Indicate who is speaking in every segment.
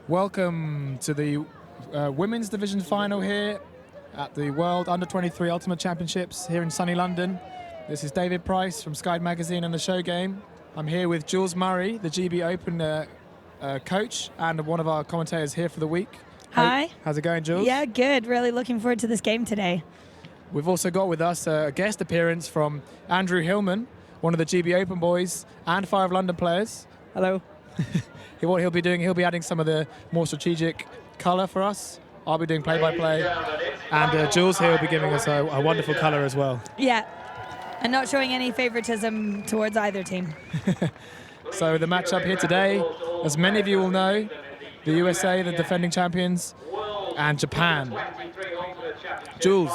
Speaker 1: Welcome to the Women's Division Final here at the World Under-23 Ultimate Championships here in sunny London. This is David Price from Sky Magazine and the Show Game. I'm here with Jules Murray, the GB Open coach and one of our commentators here for the week.
Speaker 2: Hi.
Speaker 1: How's it going, Jules?
Speaker 2: Yeah, good. Really looking forward to this game today.
Speaker 1: We've also got with us a guest appearance from Andrew Hillman, one of the GB Open boys and 5 London players.
Speaker 3: Hello.
Speaker 1: What he'll be doing, he'll be adding some of the more strategic colour for us. I'll be doing play-by-play. And Jules here will be giving us a wonderful colour as well.
Speaker 2: Yeah, and not showing any favoritism towards either team.
Speaker 1: So the matchup here today, as many of you will know, the USA, the defending champions, and Japan. Jules,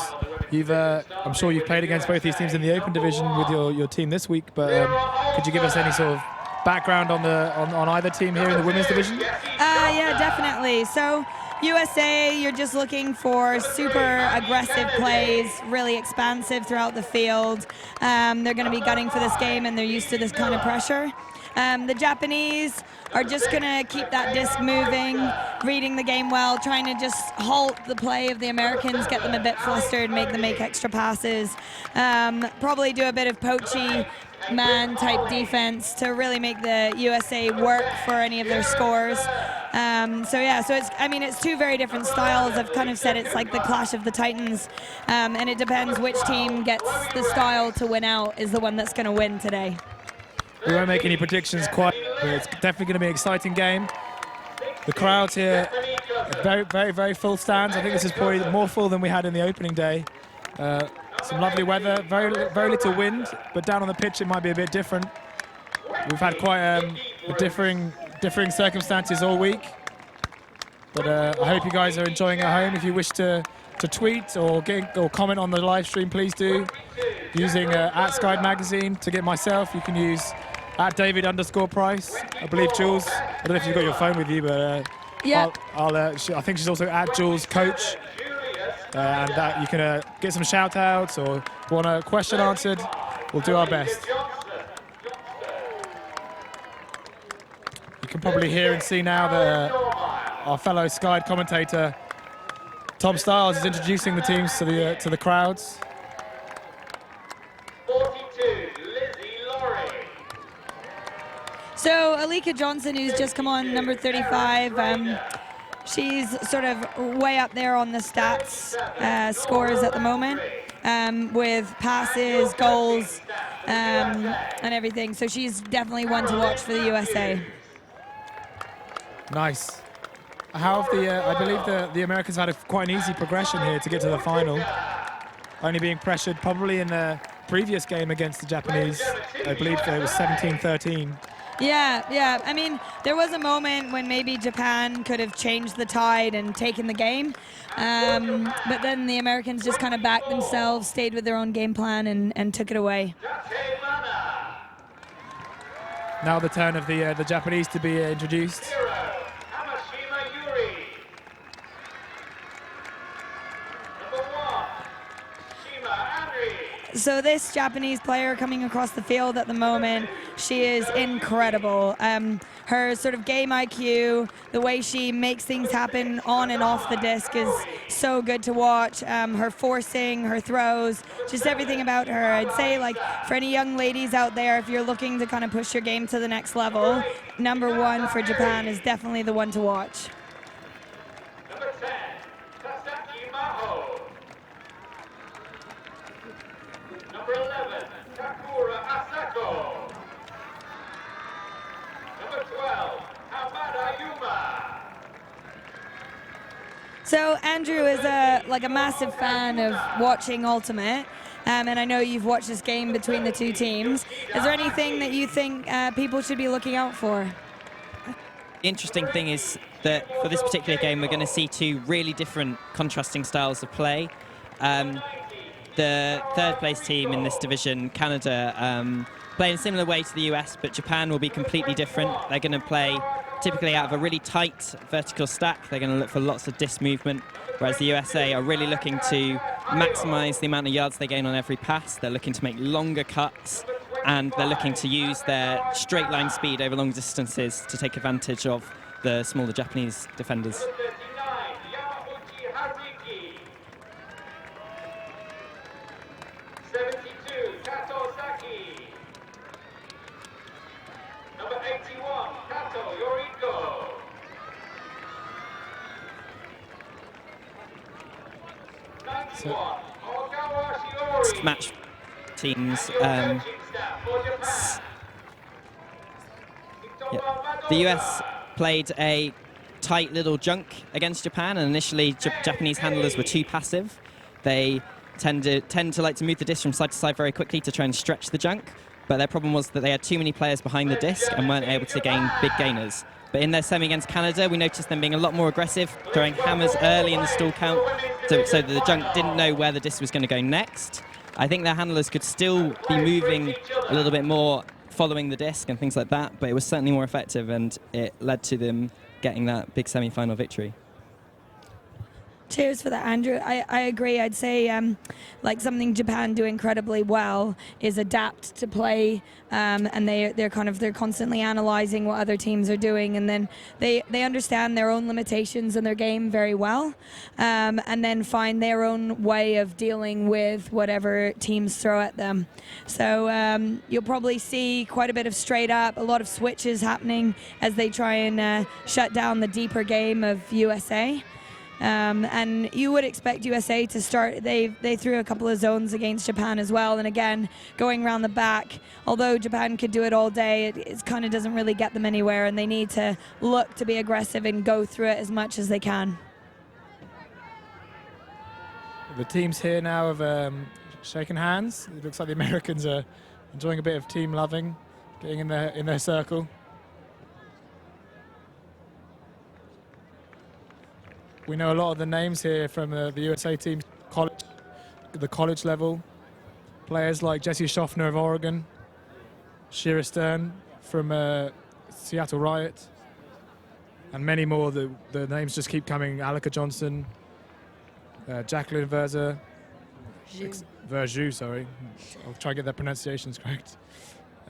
Speaker 1: I'm sure you've played against both these teams in the Open division with your team this week, but could you give us any sort of background on either team here in the women's division?
Speaker 2: Yeah, definitely. So USA, you're just looking for super aggressive plays, really expansive throughout the field. They're going to be gunning for this game, and they're used to this kind of pressure. The Japanese are just going to keep that disc moving, reading the game well, trying to just halt the play of the Americans, get them a bit flustered, make them make extra passes. Probably do a bit of poachy man type defense to really make the USA work for any of their scores. So it's two very different styles. I've kind of said it's like the clash of the titans, and it depends which team gets the style to win out is the one that's going to win today.
Speaker 1: We won't make any predictions quite, but it's definitely going to be an exciting game. The crowds here, very, very, very full stands. I think this is probably more full than we had in the opening day. Some lovely weather, very little wind, but down on the pitch it might be a bit different. We've had quite differing circumstances all week, but I hope you guys are enjoying at home. If you wish to tweet or comment on the live stream, please do. Using at Sky Magazine. To get myself, you can use at David_Price. I believe Jules, I don't know if you've got your phone with you, but
Speaker 2: yeah.
Speaker 1: I think she's also at Jules Coach. And that you can get some shout outs or want a question answered, we'll do our best. You can probably hear and see now that our fellow Sky commentator Tom Stiles is introducing the teams to the crowds.
Speaker 4: 42, Lizzie Laurie.
Speaker 2: So Alika Johnson, who's just come on, number 35, she's sort of way up there on the stats scores at the moment, with passes, goals, and everything. So she's definitely one to watch for the USA.
Speaker 1: Nice. How have I believe the Americans had quite an easy progression here to get to the final, only being pressured probably in the previous game against the Japanese. I believe it was 17-13.
Speaker 2: Yeah. I mean, there was a moment when maybe Japan could have changed the tide and taken the game, but then the Americans just kind of backed themselves, stayed with their own game plan, and took it away.
Speaker 1: Now the turn of the Japanese to be introduced.
Speaker 2: So this Japanese player coming across the field at the moment, she is incredible. Her sort of game IQ, the way she makes things happen on and off the disc is so good to watch. Her forcing, her throws, just everything about her. I'd say, like, for any young ladies out there, if you're looking to kind of push your game to the next level, number 1 for Japan is definitely the one to watch.
Speaker 4: Number 11, Takura Asako. Number 12, Hamada Yuma.
Speaker 2: So Andrew is a massive fan of watching Ultimate, and I know you've watched this game between the two teams. Is there anything that you think people should be looking out for?
Speaker 3: The interesting thing is that for this particular game, we're going to see 2 really different contrasting styles of play. The third place team in this division, Canada, play in a similar way to the US, but Japan will be completely different. They're going to play typically out of a really tight vertical stack. They're going to look for lots of disc movement, whereas the USA are really looking to maximize the amount of yards they gain on every pass. They're looking to make longer cuts, and they're looking to use their straight line speed over long distances to take advantage of the smaller Japanese defenders.
Speaker 4: Number 39, Yamauchi Haruki. 72, Kato Saki. Number 81, Kato Yoriko. 91, Ogawa Shiori.
Speaker 3: Match teams.
Speaker 4: Your coaching staff for Japan.
Speaker 3: The US played a tight little junk against Japan, and initially Japanese handlers were too passive. They tend to like to move the disc from side to side very quickly to try and stretch the junk, but their problem was that they had too many players behind the disc and weren't able to gain big gainers. But in their semi against Canada, we noticed them being a lot more aggressive, throwing hammers early in the stall count, so that the junk didn't know where the disc was going to go next. I think their handlers could still be moving a little bit more, following the disc and things like that, but it was certainly more effective, and it led to them getting that big semi-final victory.
Speaker 2: Cheers for that, Andrew. I agree. I'd say like something Japan do incredibly well is adapt to play, and they're constantly analyzing what other teams are doing, and then they understand their own limitations in their game very well, and then find their own way of dealing with whatever teams throw at them. So you'll probably see quite a bit of straight up, a lot of switches happening as they try and shut down the deeper game of USA. And you would expect USA to start. They threw a couple of zones against Japan as well, and again going around the back. Although Japan could do it all day, it kind of doesn't really get them anywhere, and they need to look to be aggressive and go through it as much as they can.
Speaker 1: The teams here now have shaken hands. It looks like the Americans are enjoying a bit of team loving, getting in their circle. We know a lot of the names here from the USA team, the college level. Players like Jesse Schaffner of Oregon, Shira Stern from Seattle Riot, and many more. The names just keep coming. Alika Johnson, Jacqueline Verjou, sorry. I'll try to get their pronunciations correct.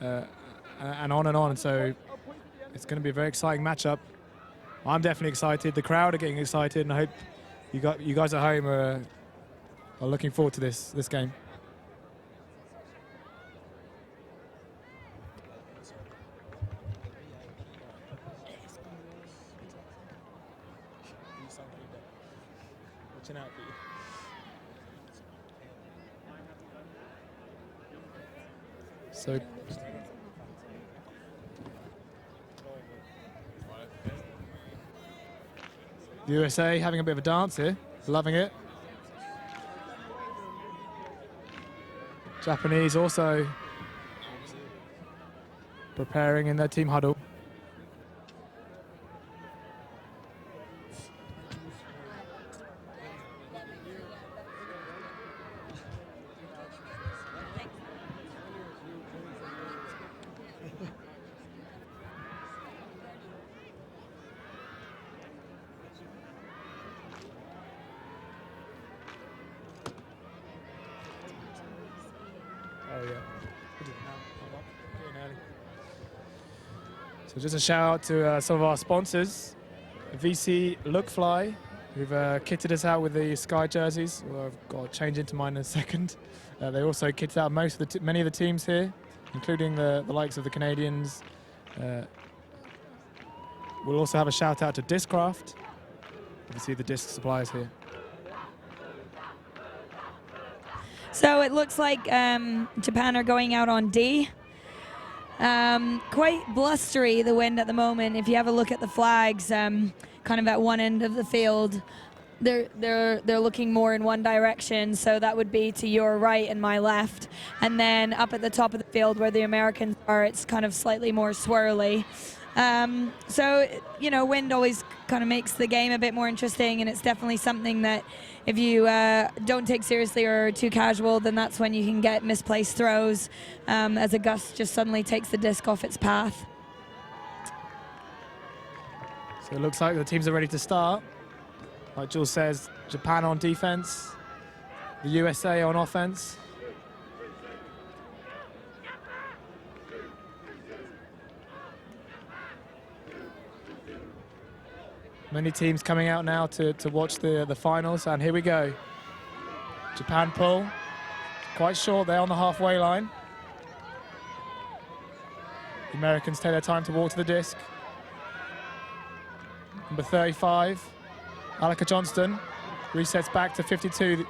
Speaker 1: And on and on. So it's going to be a very exciting matchup. I'm definitely excited. The crowd are getting excited, and I hope you guys at home are looking forward to this game. So. USA having a bit of a dance here, loving it. Japanese also preparing in their team huddle. Oh yeah. So just a shout out to some of our sponsors, VC Lookfly, who've kitted us out with the Sky jerseys. Well, I've got to change into mine in a second. They also kitted out many of the teams here, including the likes of the Canadians. We'll also have a shout out to Discraft. You can see the disc suppliers here.
Speaker 2: So it looks like Japan are going out on D. Quite blustery, the wind at the moment. If you have a look at the flags, kind of at one end of the field, they're looking more in one direction. So that would be to your right and my left. And then up at the top of the field where the Americans are, it's kind of slightly more swirly. So, you know, wind always kind of makes the game a bit more interesting, and it's definitely something that if you don't take seriously or are too casual, then that's when you can get misplaced throws as a gust just suddenly takes the disc off its path.
Speaker 1: So it looks like the teams are ready to start. Like Jules says, Japan on defense, the USA on offense. Many teams coming out now to watch the finals, and here we go. Japan pull, quite short there on the halfway line. The Americans take their time to walk to the disc. Number 35, Alaka Johnston, resets back to 52.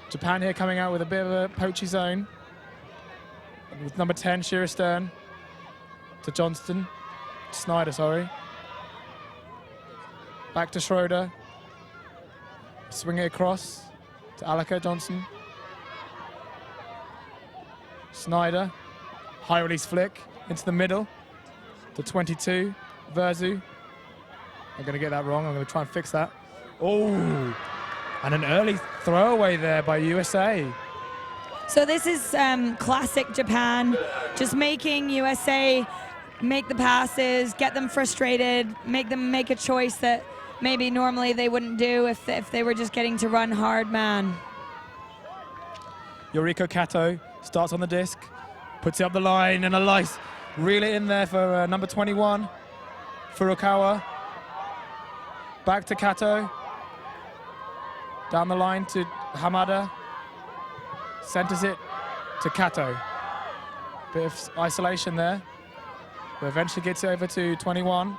Speaker 1: Japan here coming out with a bit of a poachy zone. With number 10, Shira Stern, to Johnston, Snyder, sorry. Back to Schroeder. Swing it across to Alaka Johnson. Snyder, high release flick into the middle to 22, Verzu. I'm going to get that wrong. I'm going to try and fix that. Oh, and an early throwaway there by USA.
Speaker 2: So this is classic Japan, just making USA make the passes, get them frustrated, make them make a choice that maybe normally they wouldn't do if they were just getting to run hard man.
Speaker 1: Yoriko Kato starts on the disc, puts it up the line, and a nice reel it in there for number 21, Furukawa. Back to Kato. Down the line to Hamada. Centers it to Kato. Bit of isolation there. But eventually gets it over to 21.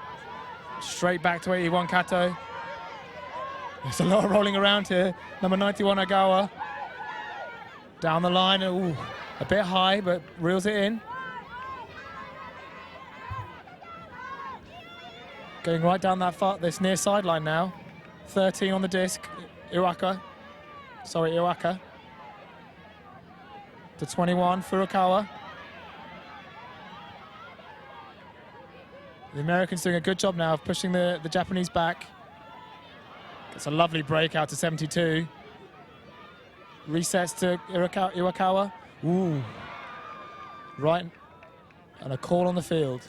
Speaker 1: Straight back to 81 Kato. There's a lot of rolling around here. Number 91 Agawa. Down the line, ooh, a bit high, but reels it in. Going right down this near sideline now. 13 on the disc, Iwaka. To 21, Furukawa. The Americans doing a good job now of pushing the Japanese back. It's a lovely break out to 72. Resets to Iwakawa. Ooh. Right, and a call on the field.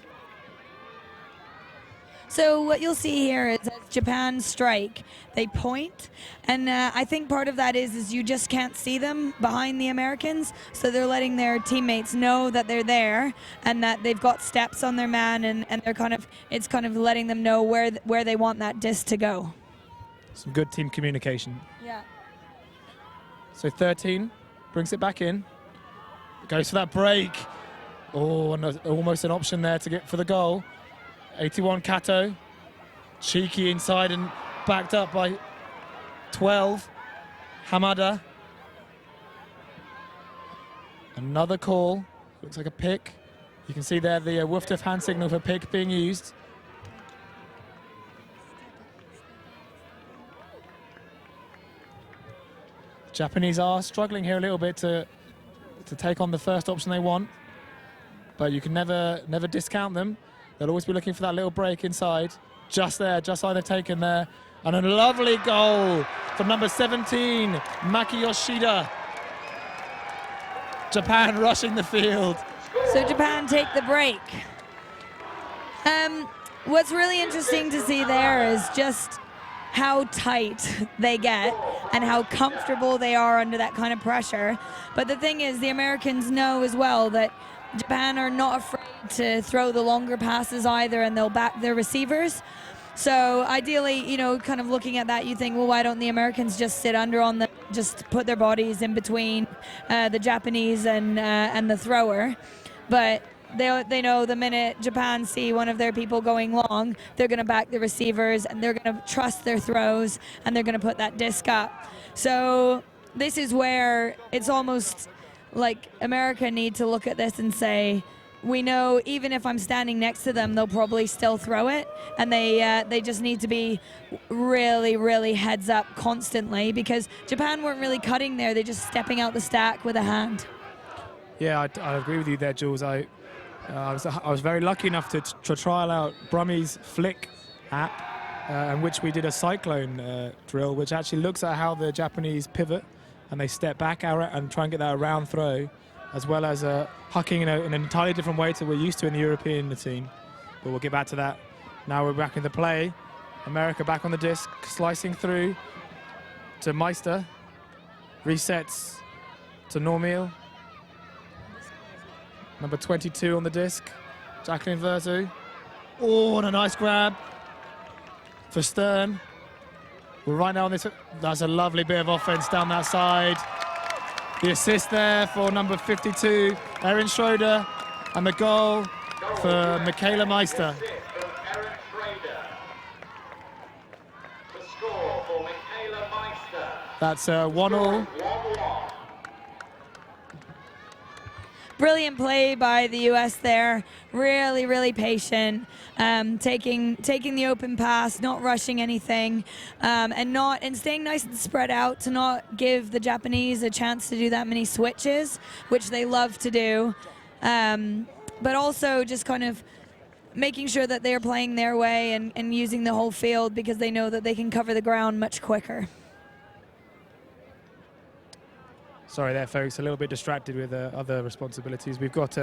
Speaker 2: So what you'll see here is as Japan strike, they point, and I think part of that is you just can't see them behind the Americans, so they're letting their teammates know that they're there and that they've got steps on their man, and they're it's kind of letting them know where they want that disc to go.
Speaker 1: Some good team communication.
Speaker 2: Yeah.
Speaker 1: So 13 brings it back in, goes for that break. Oh, and almost an option there to get for the goal. 81 Kato, cheeky inside and backed up by 12, Hamada. Another call, looks like a pick. You can see there the Wooftef hand signal for pick being used. Japanese are struggling here a little bit to take on the first option they want, but you can never discount them. They'll always be looking for that little break inside. Just there, just like they've taken there. And a lovely goal from number 17, Maki Yoshida. Japan rushing the field.
Speaker 2: So Japan take the break. What's really interesting to see there is just how tight they get and how comfortable they are under that kind of pressure. But the thing is, the Americans know as well that Japan are not afraid to throw the longer passes either, and they'll back their receivers. So ideally, you know, kind of looking at that, you think, well, why don't the Americans just sit under on just put their bodies in between the Japanese and the thrower? But they know the minute Japan see one of their people going long, they're going to back the receivers and they're going to trust their throws and they're going to put that disc up. So this is where it's almost like America need to look at this and say, we know even if I'm standing next to them, they'll probably still throw it, and they just need to be really, really heads up constantly, because Japan weren't really cutting there; they're just stepping out the stack with a hand.
Speaker 1: Yeah, I agree with you there, Jules. I was very lucky enough to trial out Brummy's Flick app, in which we did a cyclone drill, which actually looks at how the Japanese pivot and they step back and try and get that around throw, as well as hucking in an entirely different way to what we're used to in the European team. But we'll get back to that. Now we're back in the play. America back on the disc, slicing through to Meister. Resets to Normiel. Number 22 on the disc, Jacqueline Verzu. Oh, and a nice grab. for Stern. We're right now on this. That's a lovely bit of offense down that side. The assist there for number 52, Erin Schroeder, and the goal for Michaela Meister.
Speaker 4: Assist from Erin Schrader. The score for Michaela Meister.
Speaker 1: That's 1-1.
Speaker 4: 1-1.
Speaker 2: Brilliant play by the U.S. there. Really, really patient, taking the open pass, not rushing anything, and staying nice and spread out to not give the Japanese a chance to do that many switches, which they love to do, but also just kind of making sure that they're playing their way and using the whole field because they know that they can cover the ground much quicker.
Speaker 1: Sorry there, folks, a little bit distracted with other responsibilities. We've got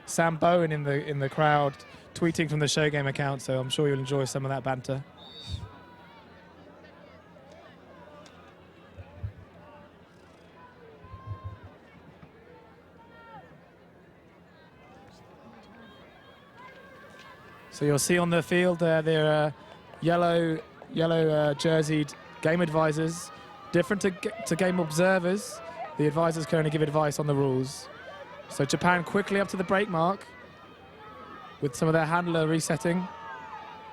Speaker 1: Sam Bowen in the crowd tweeting from the Show Game account, so I'm sure you'll enjoy some of that banter. So you'll see on the field their yellow jerseyed game advisors, different to game observers. The advisors can only give advice on the rules. So Japan quickly up to the break mark with some of their handler resetting.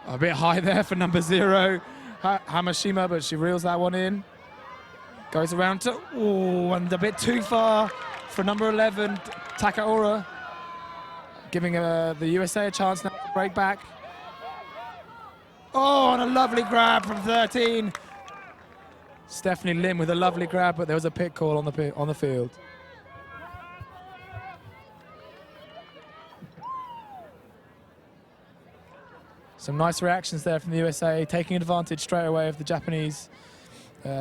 Speaker 1: A bit high there for number 0, Hamashima, but she reels that one in. Goes around to, and a bit too far for number 11, Takaura. Giving the USA a chance now to break back. Oh, and a lovely grab from 13. Stephanie Lim with a lovely grab, but there was a pit call on the field. Some nice reactions there from the USA, taking advantage straight away of the Japanese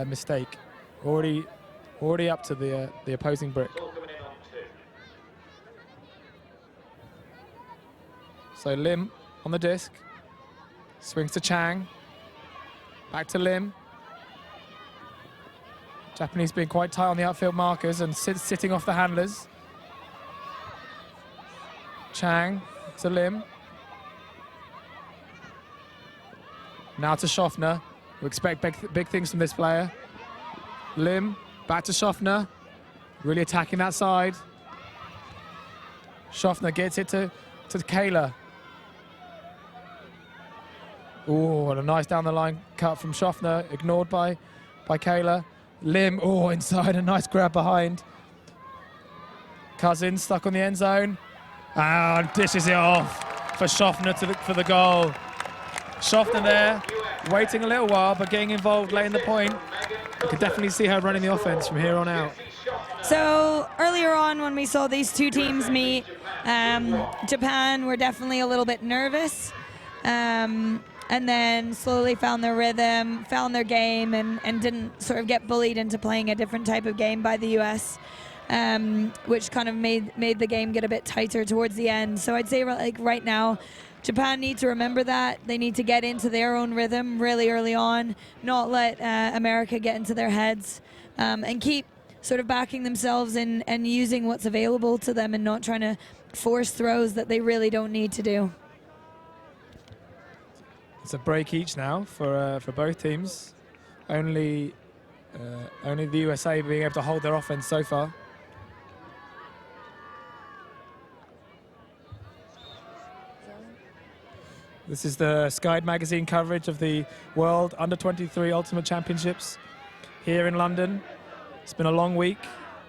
Speaker 1: mistake. Already up to the opposing brick. So Lim on the disc, swings to Chang, back to Lim. Japanese being quite tight on the outfield markers and sitting off the handlers. Chang to Lim. Now to Schaffner. We expect big things from this player. Lim, back to Schaffner. Really attacking that side. Schaffner gets it to Kayla. Oh, and a nice down the line cut from Schaffner, ignored by Kayla. Lim, inside, a nice grab behind. Cousins stuck on the end zone. And dishes it off for Schaffner for the goal. Schaffner there, waiting a little while, but getting involved late in the point. You can definitely see her running the offense from here on out.
Speaker 2: So earlier on when we saw these two teams meet, Japan were definitely a little bit nervous. And then slowly found their rhythm, found their game, and didn't sort of get bullied into playing a different type of game by the U.S., which kind of made the game get a bit tighter towards the end. So I'd say right now, Japan need to remember that. They need to get into their own rhythm really early on, not let America get into their heads, and keep sort of backing themselves and using what's available to them and not trying to force throws that they really don't need to do.
Speaker 1: It's a break each now for both teams. Only the USA being able to hold their offense so far. This is the Sky magazine coverage of the World Under-23 Ultimate Championships here in London. It's been a long week.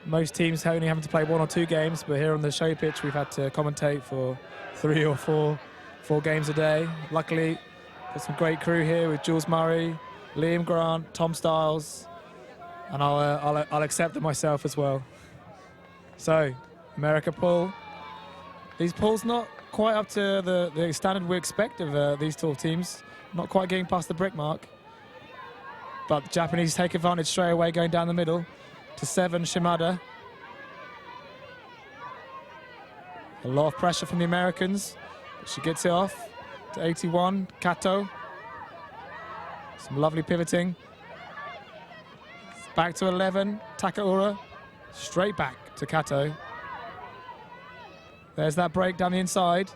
Speaker 1: Most teams only having to play 1 or 2 games, but here on the show pitch we've had to commentate for 3 or 4 games a day. Luckily, got some great crew here with Jules Murray, Liam Grant, Tom Stiles, and I'll accept it myself as well. So, America pull. These pulls not quite up to the standard we expect of these 2 teams. Not quite getting past the brick mark. But the Japanese take advantage straight away, going down the middle to 7, Shimada. A lot of pressure from the Americans, but she gets it off to 81, Kato. Some lovely pivoting. Back to 11, Takaura. Straight back to Kato. There's that break down the inside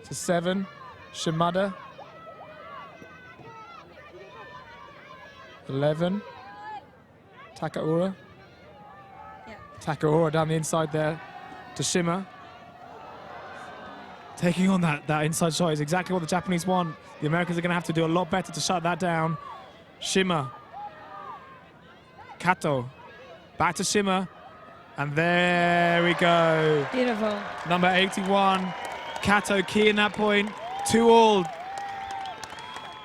Speaker 1: to 7, Shimada. 11. Takaura.
Speaker 2: Yeah.
Speaker 1: Takaura down the inside there to Shima. Taking on that inside shot is exactly what the Japanese want. The Americans are going to have to do a lot better to shut that down. Shima. Kato. Back to Shima. And there we go.
Speaker 2: Beautiful.
Speaker 1: Number 81. Kato key in that point. 2-all.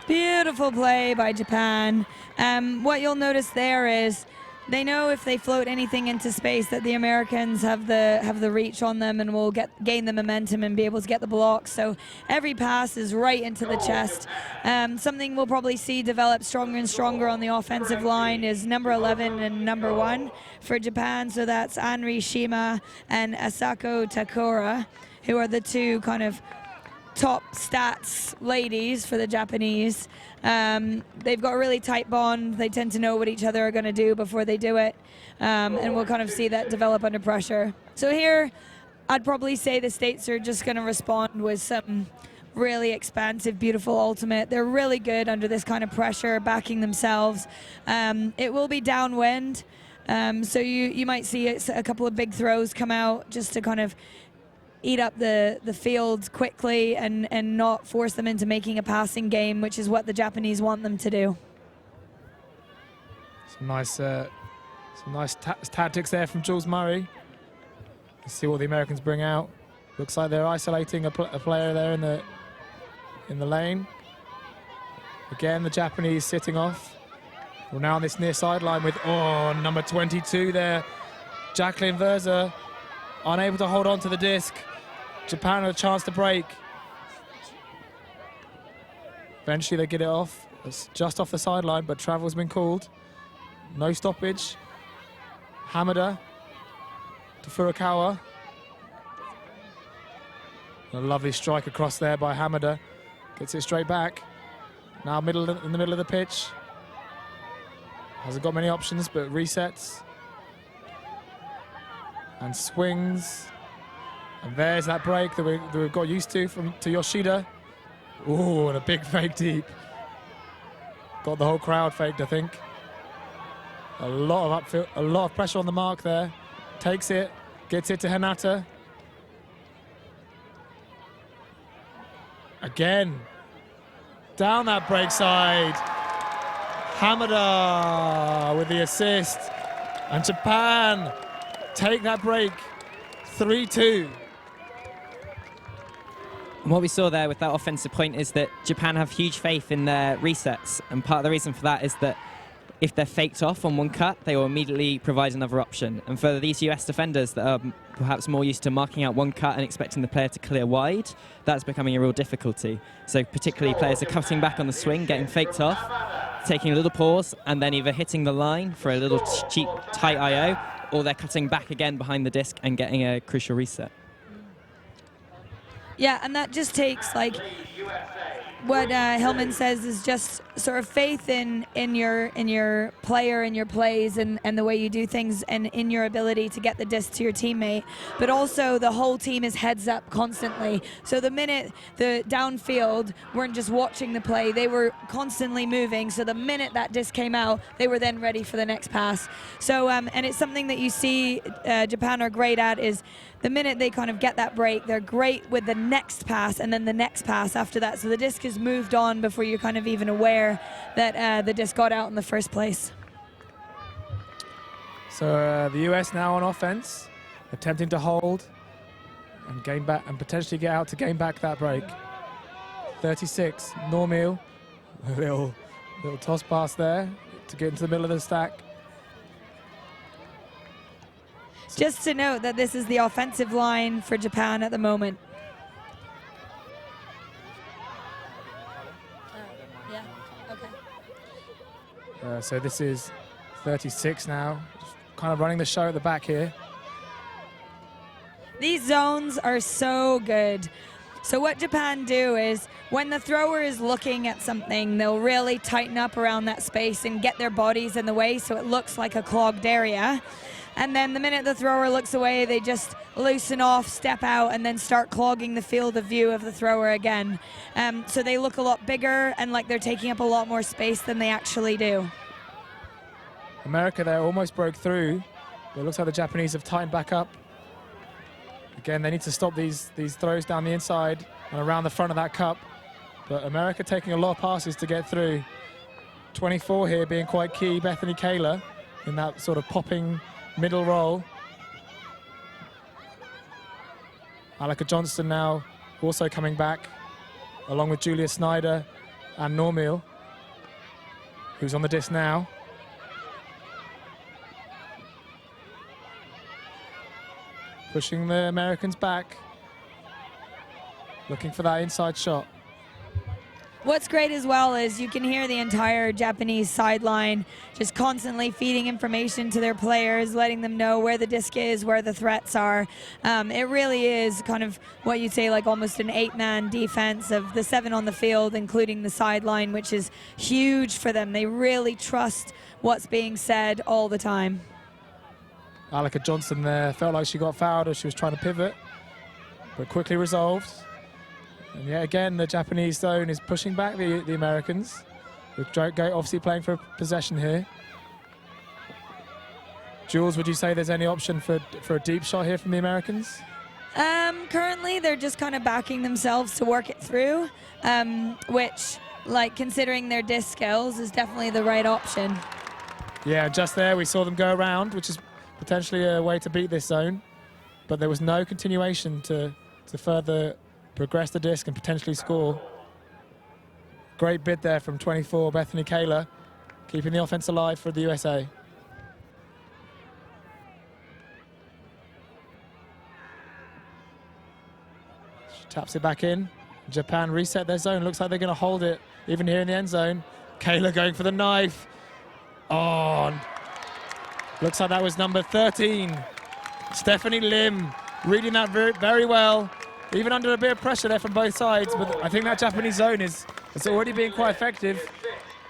Speaker 2: Beautiful play by Japan. What you'll notice there is they know if they float anything into space that the Americans have the reach on them and will gain the momentum and be able to get the block. So every pass is right into the chest. Something we'll probably see develop stronger and stronger on the offensive line is number 11 and number 1 for Japan. So that's Anri Shima and Asako Takura, who are the two kind of top stats ladies for the Japanese. They've got a really tight bond. They tend to know what each other are going to do before they do it. And we'll kind of see that develop under pressure. So here, I'd probably say the States are just going to respond with some really expansive, beautiful ultimate. They're really good under this kind of pressure, backing themselves. It will be downwind. So you might see a couple of big throws come out just to kind of eat up the field quickly and not force them into making a passing game, which is what the Japanese want them to do.
Speaker 1: Some nice tactics there from Jules Murray. Let's see what the Americans bring out. Looks like they're isolating a player there in the lane. Again, the Japanese sitting off. We're now on this near sideline with number 22 there, Jacqueline Verza, unable to hold on to the disc. Japan had a chance to break. Eventually they get it off. It's just off the sideline, but travel's been called. No stoppage. Hamada to Furukawa. A lovely strike across there by Hamada. Gets it straight back. Now in the middle of the pitch. Hasn't got many options, but resets. And swings. And there's that break that we've got used to to Yoshida. Ooh, and a big fake deep. Got the whole crowd faked, I think. A lot of pressure on the mark there. Takes it, gets it to Hinata. Again, down that break side. Hamada with the assist. And Japan take that break. 3-2.
Speaker 3: And what we saw there with that offensive point is that Japan have huge faith in their resets, and part of the reason for that is that if they're faked off on one cut, they will immediately provide another option. And for these US defenders that are perhaps more used to marking out one cut and expecting the player to clear wide, that's becoming a real difficulty. So particularly players are cutting back on the swing, getting faked off, taking a little pause, and then either hitting the line for a little cheap, tight IO, or they're cutting back again behind the disc and getting a crucial reset.
Speaker 2: Yeah, and that just takes, like, what Hillman says is just sort of faith in your player and your plays and the way you do things and in your ability to get the disc to your teammate, but also the whole team is heads up constantly. So the minute the downfield weren't just watching the play, they were constantly moving. So the minute that disc came out, they were then ready for the next pass. So and it's something that you see Japan are great at is the minute they kind of get that break, they're great with the next pass and then the next pass after that. So the disc is moved on before you're kind of even aware that the disc got out in the first place.
Speaker 1: So the US now on offense, attempting to hold and gain back and potentially get out to gain back that break. 36, Normil, a little toss pass there to get into the middle of the stack.
Speaker 2: Just to note that this is the offensive line for Japan at the moment. Yeah, okay.
Speaker 1: So this is 36 now, just kind of running the show at the back here.
Speaker 2: These zones are so good. So what Japan do is when the thrower is looking at something, they'll really tighten up around that space and get their bodies in the way so it looks like a clogged area. And then the minute the thrower looks away, they just loosen off, step out, and then start clogging the field of view of the thrower again. So they look a lot bigger and like they're taking up a lot more space than they actually do.
Speaker 1: America there almost broke through, but it looks like the Japanese have tightened back up. Again, they need to stop these throws down the inside and around the front of that cup. But America taking a lot of passes to get through. 24 here being quite key. Bethany Kaler in that sort of popping middle roll. Alaka Johnston now also coming back, along with Julia Snyder and Normiel, who's on the disc now. Pushing the Americans back, looking for that inside shot.
Speaker 2: What's great as well is you can hear the entire Japanese sideline just constantly feeding information to their players, letting them know where the disc is, where the threats are. It really is kind of what you'd say like almost an 8-man defense of the 7 on the field, including the sideline, which is huge for them. They really trust what's being said all the time.
Speaker 1: Alaka Johnston there felt like she got fouled as she was trying to pivot, but quickly resolved. And yet again, the Japanese zone is pushing back the Americans, with Gate obviously playing for possession here. Jules, would you say there's any option for a deep shot here from the Americans?
Speaker 2: Currently, they're just kind of backing themselves to work it through, which, like, considering their disc skills, is definitely the right option.
Speaker 1: Yeah, just there we saw them go around, which is potentially a way to beat this zone, but there was no continuation to further progress the disc and potentially score. Great bid there from 24, Bethany Kaler, keeping the offense alive for the USA. She taps it back in. Japan reset their zone. Looks like they're going to hold it even here in the end zone. Kaler going for the knife. Oh, looks like that was number 13. Stephanie Lim reading that very well. Even under a bit of pressure there from both sides, but I think that Japanese zone is already being quite effective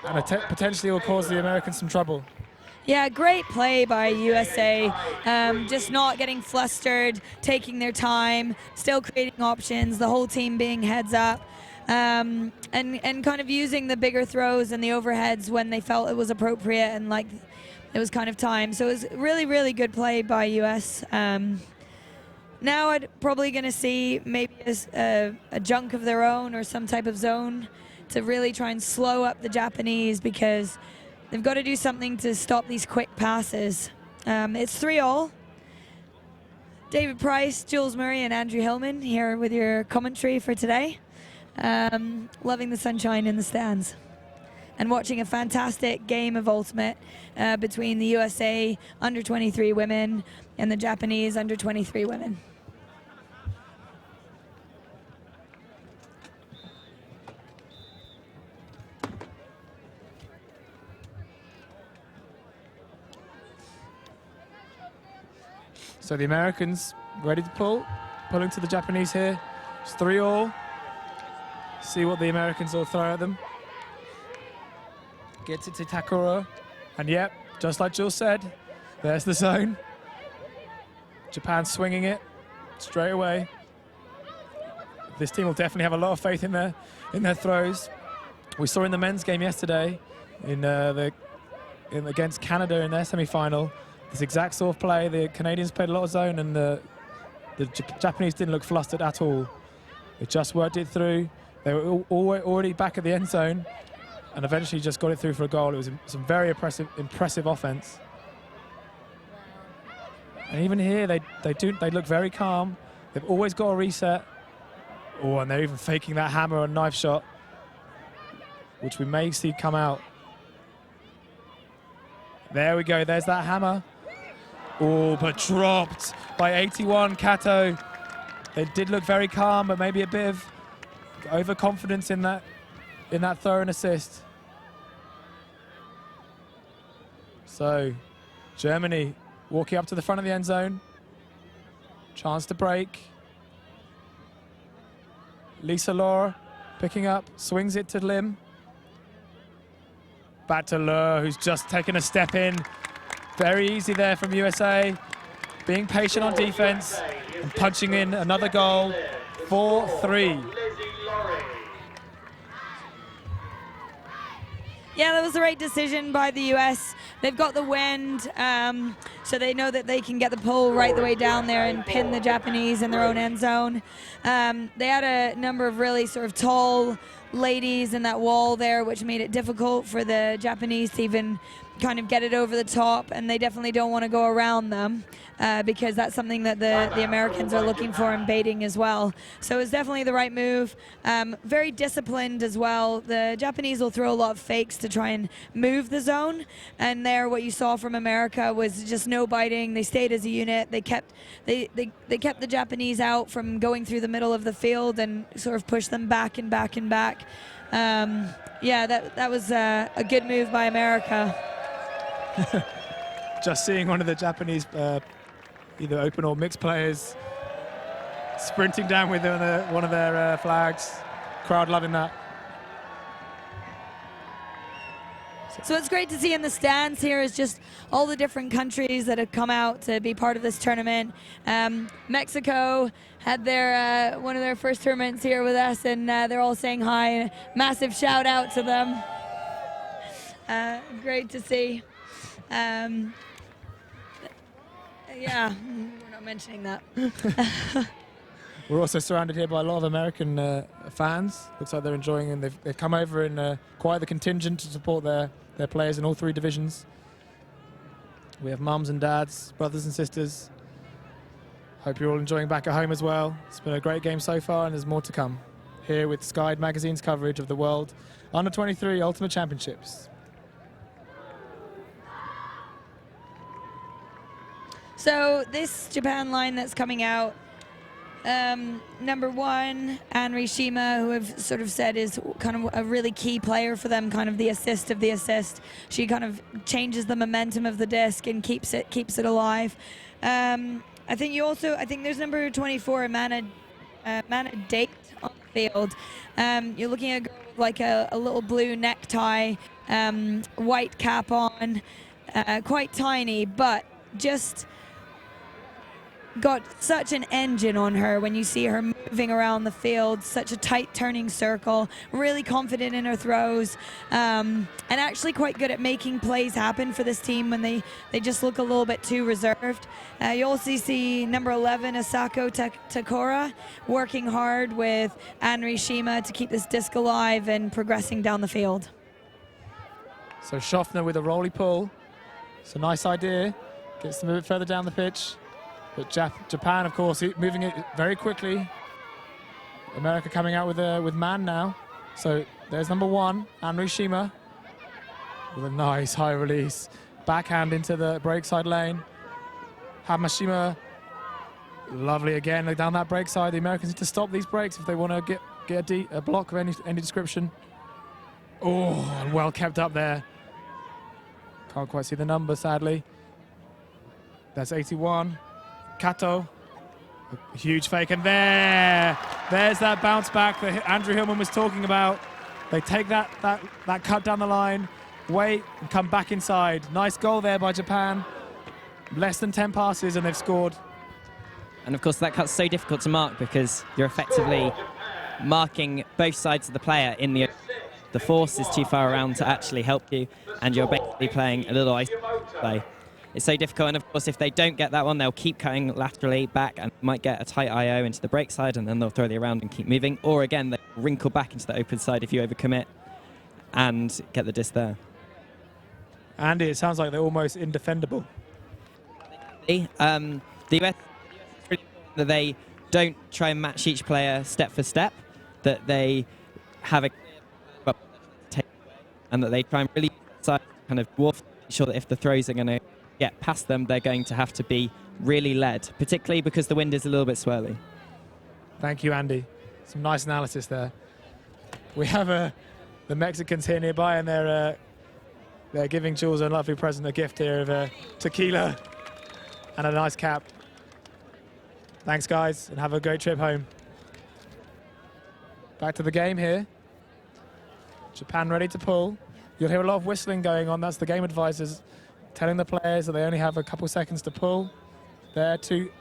Speaker 1: and potentially will cause the Americans some trouble.
Speaker 2: Yeah, great play by USA. Just not getting flustered, taking their time, still creating options, the whole team being heads up, and kind of using the bigger throws and the overheads when they felt it was appropriate and like it was kind of time. So it was really, really good play by US. Now I'm probably going to see maybe a junk of their own or some type of zone to really try and slow up the Japanese, because they've got to do something to stop these quick passes. It's 3-all. David Price, Jules Murray, and Andrew Hillman here with your commentary for today. Loving the sunshine in the stands. And watching a fantastic game of Ultimate between the USA under-23 women and the Japanese under-23 women.
Speaker 1: So the Americans ready to pulling to the Japanese here. It's 3-all. See what the Americans will throw at them. Gets it to Takura. And yep, just like Jules said, there's the zone. Japan swinging it straight away. This team will definitely have a lot of faith in their throws. We saw in the men's game yesterday against Canada in their semi-final, this exact sort of play. The Canadians played a lot of zone, and the Japanese didn't look flustered at all. They just worked it through. They were already back at the end zone, and eventually just got it through for a goal. It was some very impressive offense. And even here, they look very calm. They've always got a reset. Oh, and they're even faking that hammer and knife shot, which we may see come out. There we go. There's that hammer. Oh, but dropped by 81, Kato. They did look very calm, but maybe a bit of overconfidence in that throw and assist. So, Germany walking up to the front of the end zone. Chance to break. Lisa Laura picking up, swings it to Lim. Back to Lur, who's just taken a step in. Very easy there from USA. Being patient on defense and punching in another goal. 4-3.
Speaker 2: Yeah, that was the right decision by the U.S. They've got the wind, so they know that they can get the pull right the way down there and pin the Japanese in their own end zone. They had a number of really sort of tall ladies in that wall there, which made it difficult for the Japanese to even kind of get it over the top, and they definitely don't want to go around them because that's something that the Americans are looking for in baiting as well. So it's definitely the right move. Very disciplined as well. The Japanese will throw a lot of fakes to try and move the zone, and there what you saw from America was just no biting. They stayed as a unit. They kept the Japanese out from going through the middle of the field and sort of pushed them back and back and back. Yeah, that was a good move by America.
Speaker 1: Just seeing one of the Japanese either open or mixed players sprinting down with one of their flags. Crowd loving that.
Speaker 2: So it's great to see in the stands here is just all the different countries that have come out to be part of this tournament. Mexico had their one of their first tournaments here with us, and they're all saying hi. Massive shout out to them. Great to see. Yeah, we're not mentioning that.
Speaker 1: We're also surrounded here by a lot of American fans. Looks like they're enjoying, and they've come over in quite the contingent to support their players in all three divisions. We have mums and dads, brothers and sisters. Hope you're all enjoying back at home as well. It's been a great game so far, and there's more to come. Here with Sky Magazine's coverage of the World Under-23 Ultimate Championships.
Speaker 2: So this Japan line that's coming out, number one, Anri Shima, who I've sort of said is kind of a really key player for them, kind of the assist of the assist. She kind of changes the momentum of the disc and keeps it alive. I think there's number 24, Mana Date on the field. You're looking at a girl with like a little blue necktie, white cap on, quite tiny, but just got such an engine on her when you see her moving around the field, such a tight turning circle, really confident in her throws, and actually quite good at making plays happen for this team when they just look a little bit too reserved. You also see number 11, Asako Takora, working hard with Anri Shima to keep this disc alive and progressing down the field.
Speaker 1: So Schaffner with a rolly pull. It's a nice idea. Gets them a bit further down the pitch. But Japan, of course, moving it very quickly. America coming out with man now. So there's number one, Anri Shima, with a nice high release. Backhand into the break side lane. Hamashima, lovely again down that break side. The Americans need to stop these breaks if they want to get a block of any description. Oh, and well kept up there. Can't quite see the number, sadly. That's 81. Kato, a huge fake, and there's that bounce back that Andrew Hillman was talking about. They take that cut down the line, wait, and come back inside. Nice goal there by Japan. Less than 10 passes, and they've scored.
Speaker 3: And of course, that cut's so difficult to mark because you're effectively marking both sides of the player in the force is too far around to actually help you, and you're basically playing a little ice play. It's so difficult, and of course, if they don't get that one, they'll keep cutting laterally back and might get a tight IO into the break side, and then they'll throw the around and keep moving. Or again, they wrinkle back into the open side if you overcommit and get the disc there.
Speaker 1: Andy, it sounds like they're almost indefendable.
Speaker 3: The US, that they don't try and match each player step for step, that they have a and that they try and really kind of dwarf, sure that if the throws are going to get past them, they're going to have to be really led, particularly because the wind is a little bit swirly.
Speaker 1: Thank you, Andy. Some nice analysis there. We have the Mexicans here nearby, and they're giving Jules a lovely present, a gift here of tequila and a nice cap. Thanks, guys, and have a great trip home. Back to the game here. Japan ready to pull. You'll hear a lot of whistling going on. That's the game advisors telling the players that they only have a couple seconds to pull. There, three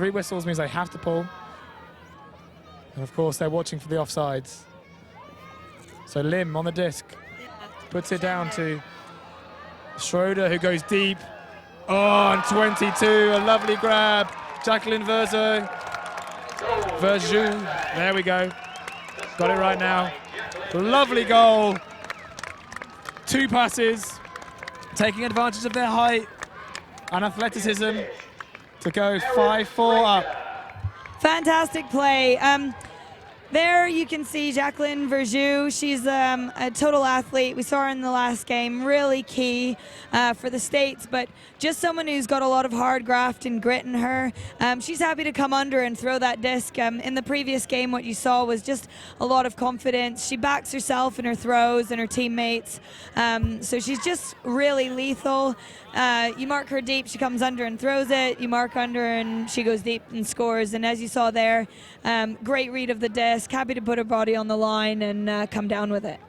Speaker 1: whistles means they have to pull. And of course, they're watching for the offsides. So Lim on the disc. puts it down to Schroeder, who goes deep. Oh, and 22, a lovely grab. Jacqueline Verjou. There we go. Got it right now. Lovely goal. 2 passes, taking advantage of their height and athleticism to go 5-4 up.
Speaker 2: Fantastic play. There you can see Jacqueline Verjou. She's a total athlete. We saw her in the last game, really key for the States, but just someone who's got a lot of hard graft and grit in her. She's happy to come under and throw that disc. In the previous game, what you saw was just a lot of confidence. She backs herself in her throws and her teammates. So she's just really lethal. You mark her deep, she comes under and throws it. You mark under and she goes deep and scores. And as you saw there, great read of the disc, happy to put her body on the line and come down with it.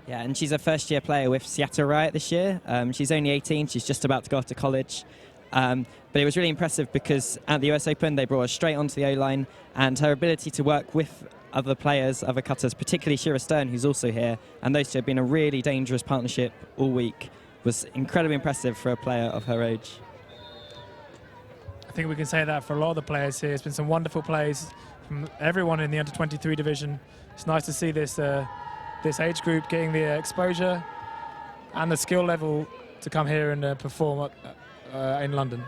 Speaker 3: Yeah, and she's a first-year player with Seattle Riot this year. She's only 18. She's just about to go off to college. But it was really impressive because at the US Open, they brought her straight onto the O-line, and her ability to work with other players, other cutters, particularly Shira Stern, who's also here, and those two have been a really dangerous partnership all week, was incredibly impressive for a player of her age.
Speaker 1: I think we can say that for a lot of the players here. It's been some wonderful plays from everyone in the under-23 division. It's nice to see this this age group getting the exposure and the skill level to come here and perform in London.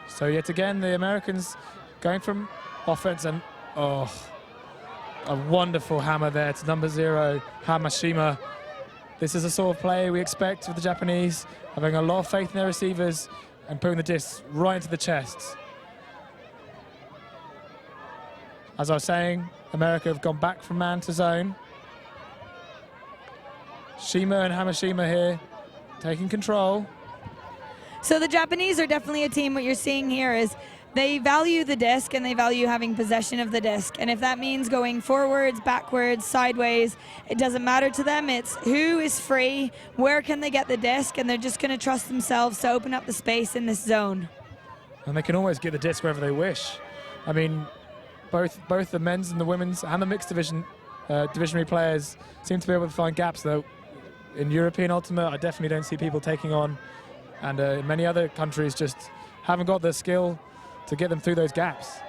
Speaker 1: So yet again, the Americans going from offense and a wonderful hammer there to number 0, Hamashima. This is the sort of play we expect of the Japanese, having a lot of faith in their receivers and putting the discs right into the chests. As I was saying, America have gone back from man to zone. Shima and Hamashima here taking control.
Speaker 2: So the Japanese are definitely a team. What you're seeing here is they value the disc and they value having possession of the disc. And if that means going forwards, backwards, sideways, it doesn't matter to them. It's who is free, where can they get the disc, and they're just going to trust themselves to open up the space in this zone.
Speaker 1: And they can always get the disc wherever they wish. I mean, both the men's and the women's and the mixed divisionary players seem to be able to find gaps, though. In European Ultimate, I definitely don't see people taking on, and many other countries just haven't got the skill to get them through those gaps.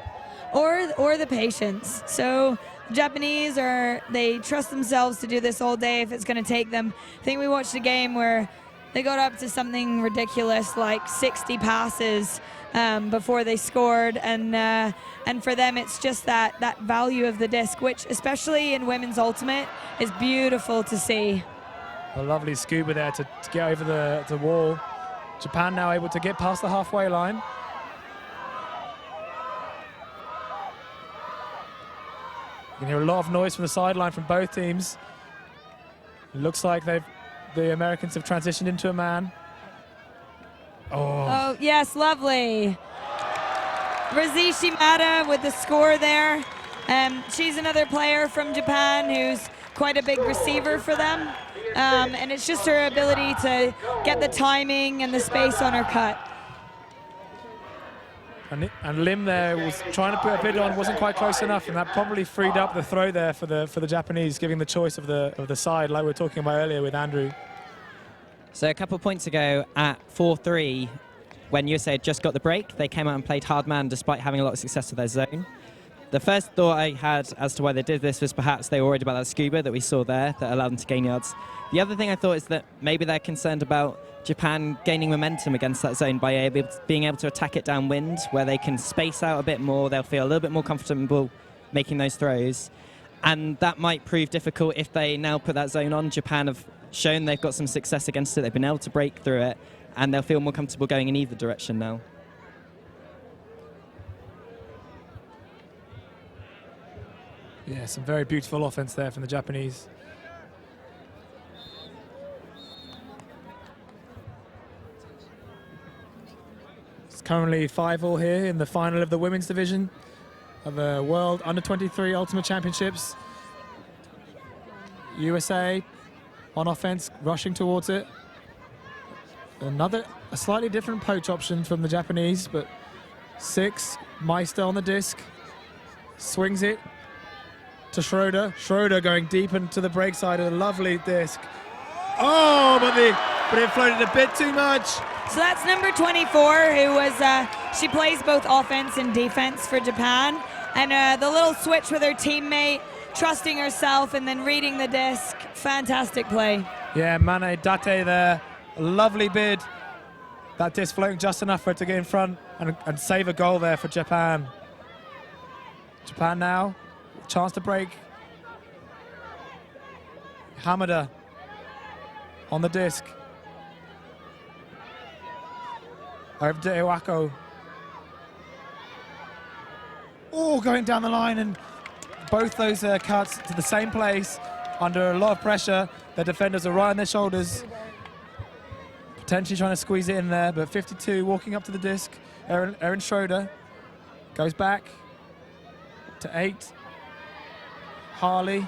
Speaker 2: Or the patience. So Japanese they trust themselves to do this all day if it's going to take them. I think we watched a game where they got up to something ridiculous like 60 passes before they scored, and for them it's just that value of the disc, which especially in women's ultimate is beautiful to see.
Speaker 1: A lovely scuba there to get over the wall. Japan now able to get past the halfway line. You can hear a lot of noise from the sideline from both teams. It looks like the Americans have transitioned into a man.
Speaker 2: Oh, yes, lovely. Rizi Shimada with the score there. She's another player from Japan who's quite a big receiver for them. And it's just her ability to get the timing and the space on her cut.
Speaker 1: And Lim there was trying to put a bid on, wasn't quite close enough, and that probably freed up the throw there for the Japanese, giving the choice of the side, like we were talking about earlier with Andrew.
Speaker 3: So a couple of points ago at 4-3, when USA had just got the break, they came out and played hard man despite having a lot of success with their zone. The first thought I had as to why they did this was perhaps they were worried about that scuba that we saw there that allowed them to gain yards. The other thing I thought is that maybe they're concerned about Japan gaining momentum against that zone by being able to attack it downwind, where they can space out a bit more, they'll feel a little bit more comfortable making those throws. And that might prove difficult if they now put that zone on. Japan have shown they've got some success against it, they've been able to break through it, and they'll feel more comfortable going in either direction now.
Speaker 1: Yeah, some very beautiful offense there from the Japanese. It's currently 5-5 here in the final of the women's division of the World Under-23 Ultimate Championships. USA on offense, rushing towards it. A slightly different poach option from the Japanese, but 6, Meister on the disc, swings it. to Schroeder. Schroeder going deep into the break side of a lovely disc. Oh, but it floated a bit too much.
Speaker 2: So that's number 24, who was, she plays both offense and defense for Japan. And the little switch with her teammate, trusting herself and then reading the disc. Fantastic play.
Speaker 1: Yeah, Mane Date there. A lovely bid. That disc floating just enough for her to get in front and save a goal there for Japan. Japan now, chance to break. Hamada on the disc. Over to Iwako. Oh, going down the line, and both those cuts to the same place under a lot of pressure. The defenders are right on their shoulders, potentially trying to squeeze it in there, but 52 walking up to the disc. Erin Schroeder goes back to 8. Harley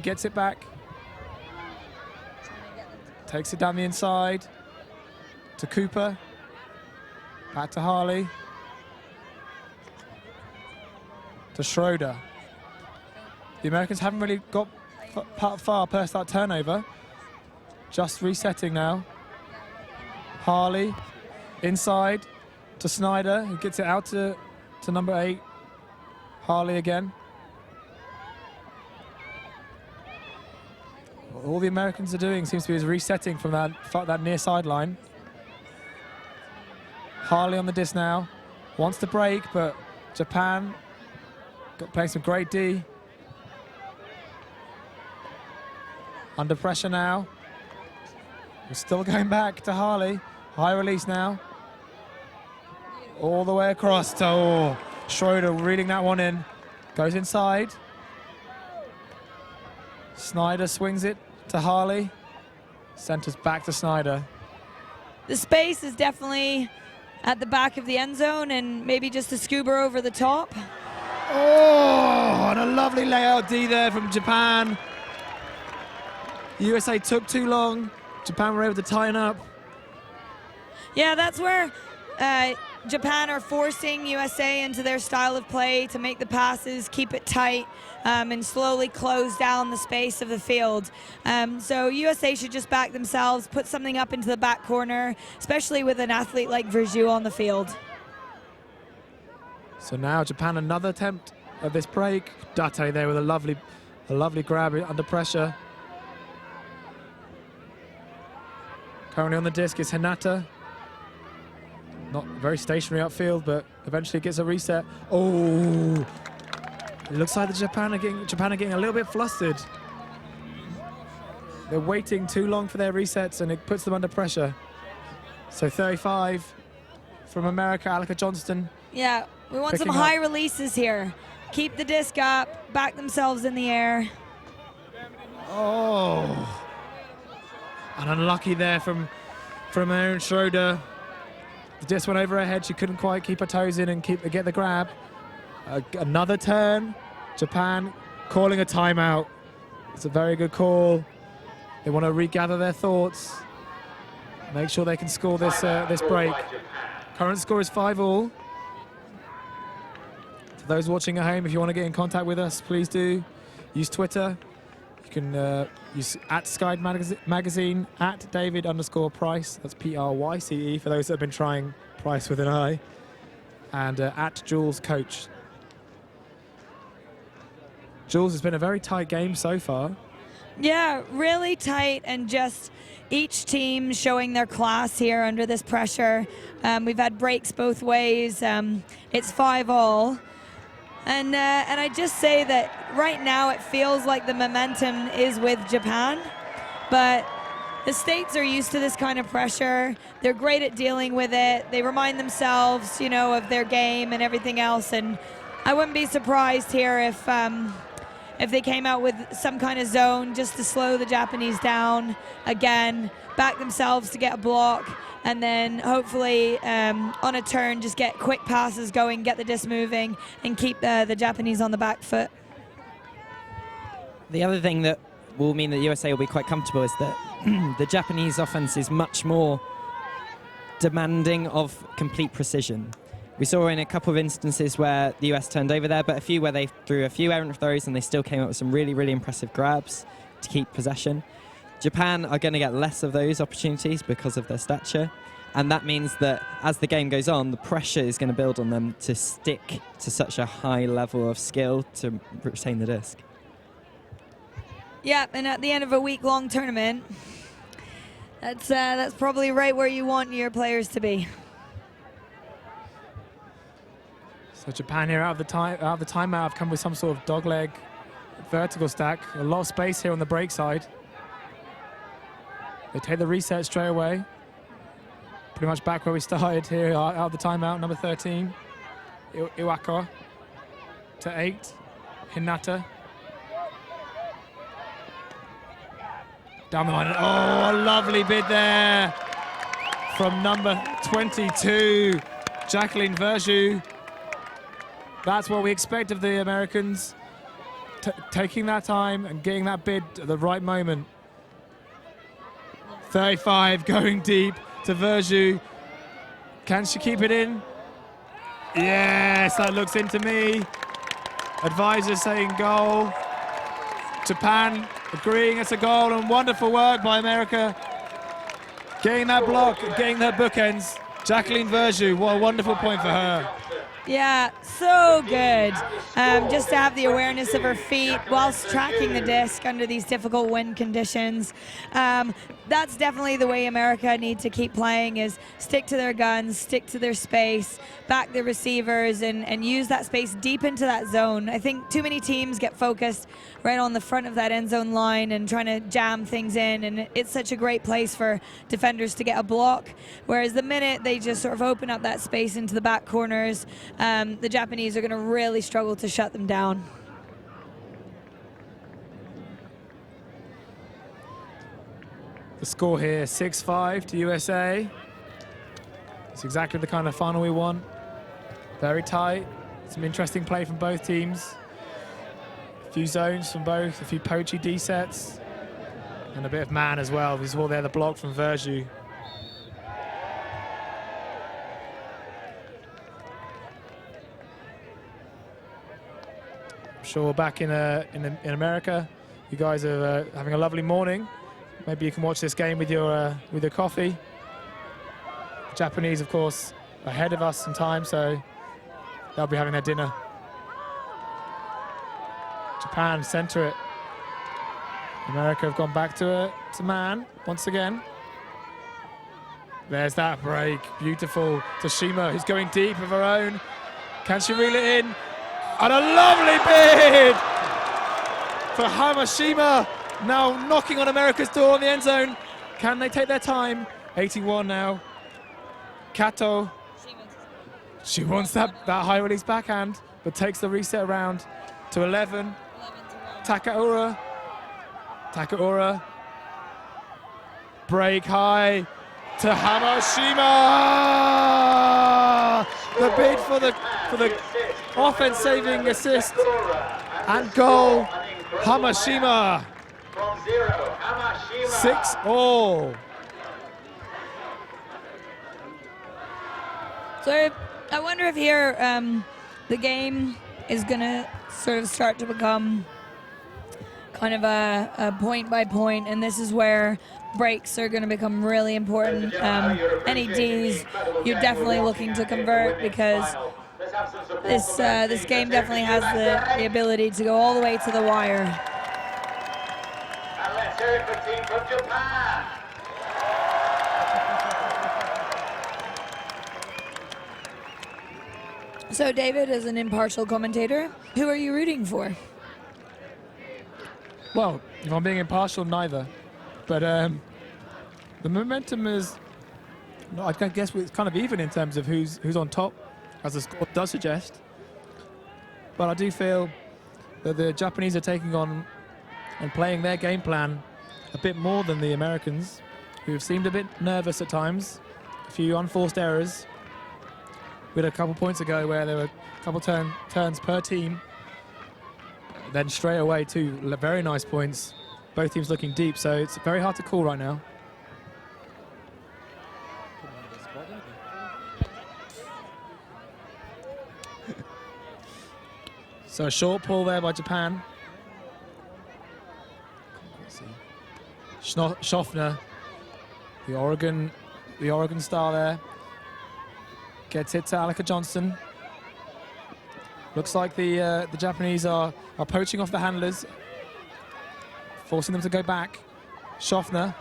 Speaker 1: gets it back. Takes it down the inside to Cooper. Back to Harley. To Schroeder. The Americans haven't really got far past that turnover. Just resetting now. Harley inside to Snyder, who gets it out to number 8. Harley again. All the Americans are doing seems to be is resetting from that near sideline. Harley on the disc now. Wants to break, but Japan playing some great D. Under pressure now. We're still going back to Harley. High release now. All the way across to Schroeder reading that one in. Goes inside. Snyder swings it to Harley. Centers back to Snyder.
Speaker 2: The space is definitely at the back of the end zone and maybe just a scuba over the top.
Speaker 1: Oh, and a lovely layout D there from Japan. USA took too long. Japan were able to tighten up.
Speaker 2: Yeah, that's where Japan are forcing USA into their style of play to make the passes, keep it tight, and slowly close down the space of the field. So USA should just back themselves, put something up into the back corner, especially with an athlete like Verjou on the field.
Speaker 1: So now Japan, another attempt at this break. Date there with a lovely grab under pressure. Currently on the disc is Hinata. Not very stationary upfield, but eventually gets a reset. Oh, it looks like Japan are getting a little bit flustered. They're waiting too long for their resets, and it puts them under pressure. So 35 from America, Alika Johnston.
Speaker 2: Yeah, we want some high releases here. Keep the disc up, back themselves in the air.
Speaker 1: Oh, and unlucky there from Erin Schroeder. The disc went over her head. She couldn't quite keep her toes in and get the grab. Another turn. Japan calling a timeout. It's a very good call. They want to regather their thoughts. Make sure they can score this break. Current score is 5-all. For those watching at home, if you want to get in contact with us, please do. Use Twitter. You can use @Sky Magazine, @David_Price. That's PRYCE for those that have been trying Price with an I. And @Jules Coach. Jules, it's been a very tight game so far.
Speaker 2: Yeah, really tight, and just each team showing their class here under this pressure. We've had breaks both ways. It's 5-all. And I just say that right now it feels like the momentum is with Japan, but the States are used to this kind of pressure. They're great at dealing with it. They remind themselves, you know, of their game and everything else. And I wouldn't be surprised here if they came out with some kind of zone just to slow the Japanese down again, back themselves to get a block, and then hopefully on a turn just get quick passes going, get the disc moving, and keep the Japanese on the back foot.
Speaker 3: The other thing that will mean that USA will be quite comfortable is that the Japanese offense is much more demanding of complete precision. We saw in a couple of instances where the US turned over there, but a few where they threw a few errant throws and they still came up with some really, really impressive grabs to keep possession. Japan are going to get less of those opportunities because of their stature, and that means that as the game goes on, the pressure is going to build on them to stick to such a high level of skill to retain the disc.
Speaker 2: Yeah, and at the end of a week-long tournament, that's probably right where you want your players to be.
Speaker 1: So Japan here out of the timeout have come with some sort of dogleg vertical stack. A lot of space here on the break side. They take the reset straight away. Pretty much back where we started here out of the timeout. Number 13, Iwaka to 8, Hinata. Down the line. Oh, a lovely bid there from number 22, Jacqueline Verjou. That's what we expect of the Americans, taking that time and getting that bid at the right moment. 35 going deep to Verjou. Can she keep it in? Yes, that looks into me. Advisor saying goal. Japan agreeing it's a goal, and wonderful work by America. Getting that block, getting their bookends. Jacqueline Verjou, what a wonderful point for her.
Speaker 2: Yeah, so good. Just to have the awareness of her feet whilst tracking the disc under these difficult wind conditions. That's definitely the way America need to keep playing, is stick to their guns, stick to their space, back the receivers, and use that space deep into that zone. I think too many teams get focused right on the front of that end zone line and trying to jam things in, and it's such a great place for defenders to get a block, whereas the minute they just sort of open up that space into the back corners, the Japanese are going to really struggle to shut them down.
Speaker 1: The score here, 6-5 to USA. It's exactly the kind of final we want. Very tight. Some interesting play from both teams. A few zones from both, a few poachy D sets, and a bit of man as well. We saw there the block from Verjou. I'm sure back in America, you guys are having a lovely morning. Maybe you can watch this game with your coffee. The Japanese, of course, ahead of us in time, so they'll be having their dinner. Japan center it. America have gone back to man once again. There's that break, beautiful. Toshima, who's going deep of her own. Can she reel it in? And a lovely bid for Hamashima. Now knocking on America's door in the end zone. Can they take their time? 81 now. Kato. She wants that high release backhand, but takes the reset around to 11. Takaura. Break high to Hamashima. The bid for the offense-saving assist and goal. Hamashima. 6-all.
Speaker 2: So I wonder if here the game is going to sort of start to become kind of a point by point, and this is where breaks are going to become really important. Any Ds you're definitely looking to convert, because this game definitely has the ability to go all the way to the wire.
Speaker 4: And let's hear it for team from Japan.
Speaker 2: So David, as an impartial commentator, who are you rooting for?
Speaker 1: Well, if I'm being impartial, neither. But the momentum is, I guess it's kind of even in terms of who's on top, as the score does suggest. But I do feel that the Japanese are taking on and playing their game plan a bit more than the Americans, who have seemed a bit nervous at times. A few unforced errors. We had a couple points ago where there were a couple turns per team. Then straight away, two very nice points. Both teams looking deep, so it's very hard to call right now. So a short pull there by Japan. Schaffner, the Oregon star there, gets it to Alika Johnston. Looks like the Japanese are poaching off the handlers, forcing them to go back. Schaffner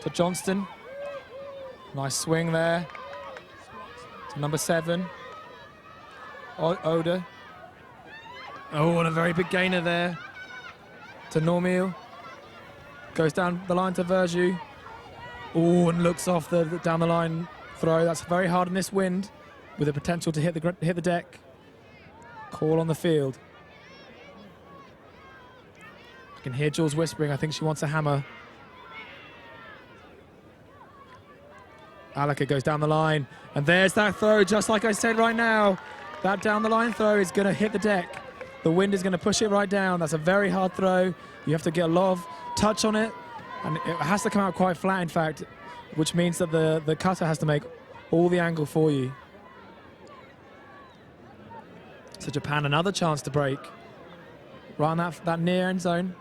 Speaker 1: to Johnston. Nice swing there to number 7. Oda. Oh, and a very big gainer there to Normil. Goes down the line to Verju. Oh, and looks off the down the line throw. That's very hard in this wind, with the potential to hit the deck. Call on the field. I can hear Jules whispering. I think she wants a hammer. Alika goes down the line, and there's that throw, just like I said right now. That down the line throw is going to hit the deck. The wind is going to push it right down. That's a very hard throw. You have to get a lot of touch on it, and it has to come out quite flat, in fact, which means that the cutter has to make all the angle for you. So Japan, another chance to break. Right on that near end zone.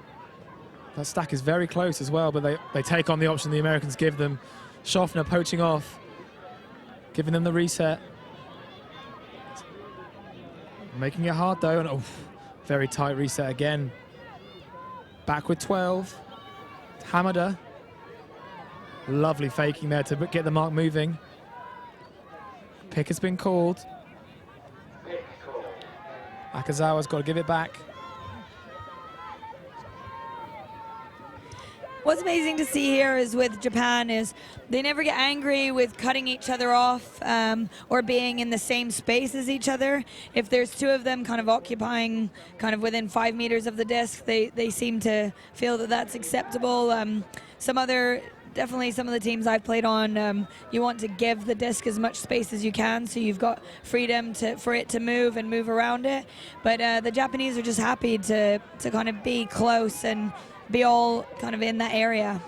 Speaker 1: That stack is very close as well, but they take on the option the Americans give them. Schaffner poaching off, giving them the reset. Making it hard though, and very tight reset again. Back with 12. Hamada. Lovely faking there to get the mark moving. Pick has been called. Akazawa's got to give it back.
Speaker 2: What's amazing to see here is with Japan is they never get angry with cutting each other off or being in the same space as each other. If there's two of them kind of occupying kind of within 5 meters of the disc, they seem to feel that that's acceptable. Definitely some of the teams I've played on, you want to give the disc as much space as you can, so you've got freedom for it to move and move around it. But the Japanese are just happy to kind of be close and be all kind of in that area.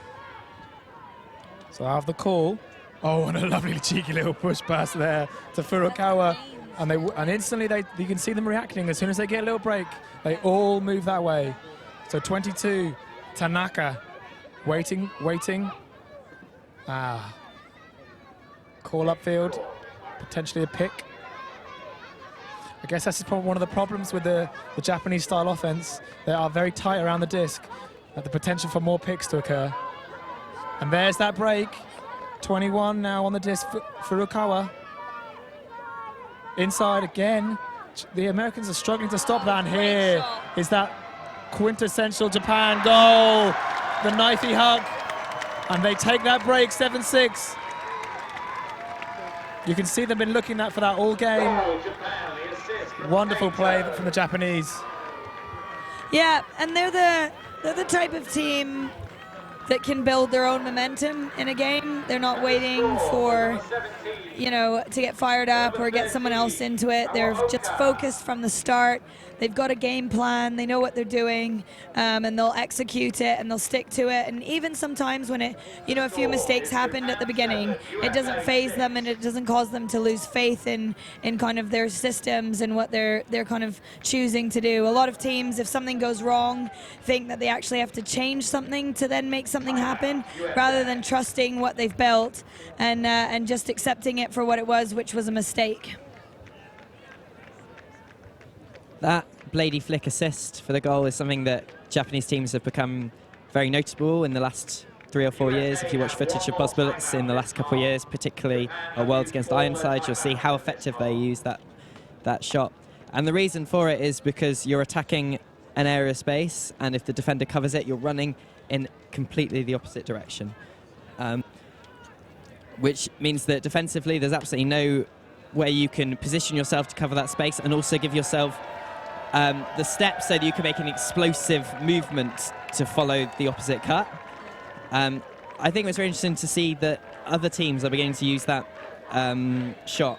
Speaker 1: So I have the call. Oh, and a lovely cheeky little push pass there to Furukawa. And instantly you can see them reacting. As soon as they get a little break, they all move that way. So 22, Tanaka, waiting. Call upfield, potentially a pick. I guess that's probably one of the problems with the Japanese style offense. They are very tight around the disc, at the potential for more picks to occur. And there's that break. 21 now on the disc, Furukawa. Inside again. The Americans are struggling to stop that, and here is that quintessential Japan goal. The knifey hug. And they take that break, 7-6. You can see they've been looking for that all game. Wonderful play from the Japanese.
Speaker 2: Yeah, and they're the type of team that can build their own momentum in a game. They're not waiting for, to get fired up or get someone else into it. They're just focused from the start. They've got a game plan. They know what they're doing, and they'll execute it and they'll stick to it. And even sometimes when a few mistakes happened at the beginning, it doesn't faze them and it doesn't cause them to lose faith in kind of their systems and what they're kind of choosing to do. A lot of teams, if something goes wrong, think that they actually have to change something to then make something happen, rather than trusting what they've built and just accepting it for what it was, which was a mistake.
Speaker 3: That Blady flick assist for the goal is something that Japanese teams have become very notable in the last 3 or 4 years. If you watch footage of Boss Bullets in the last couple of years, particularly at Worlds against Ironside, you'll see how effective they use that shot. And the reason for it is because you're attacking an area of space, and if the defender covers it, you're running in completely the opposite direction. Which means that defensively, there's absolutely no way you can position yourself to cover that space and also give yourself the steps so that you can make an explosive movement to follow the opposite cut. I think it's very interesting to see that other teams are beginning to use that shot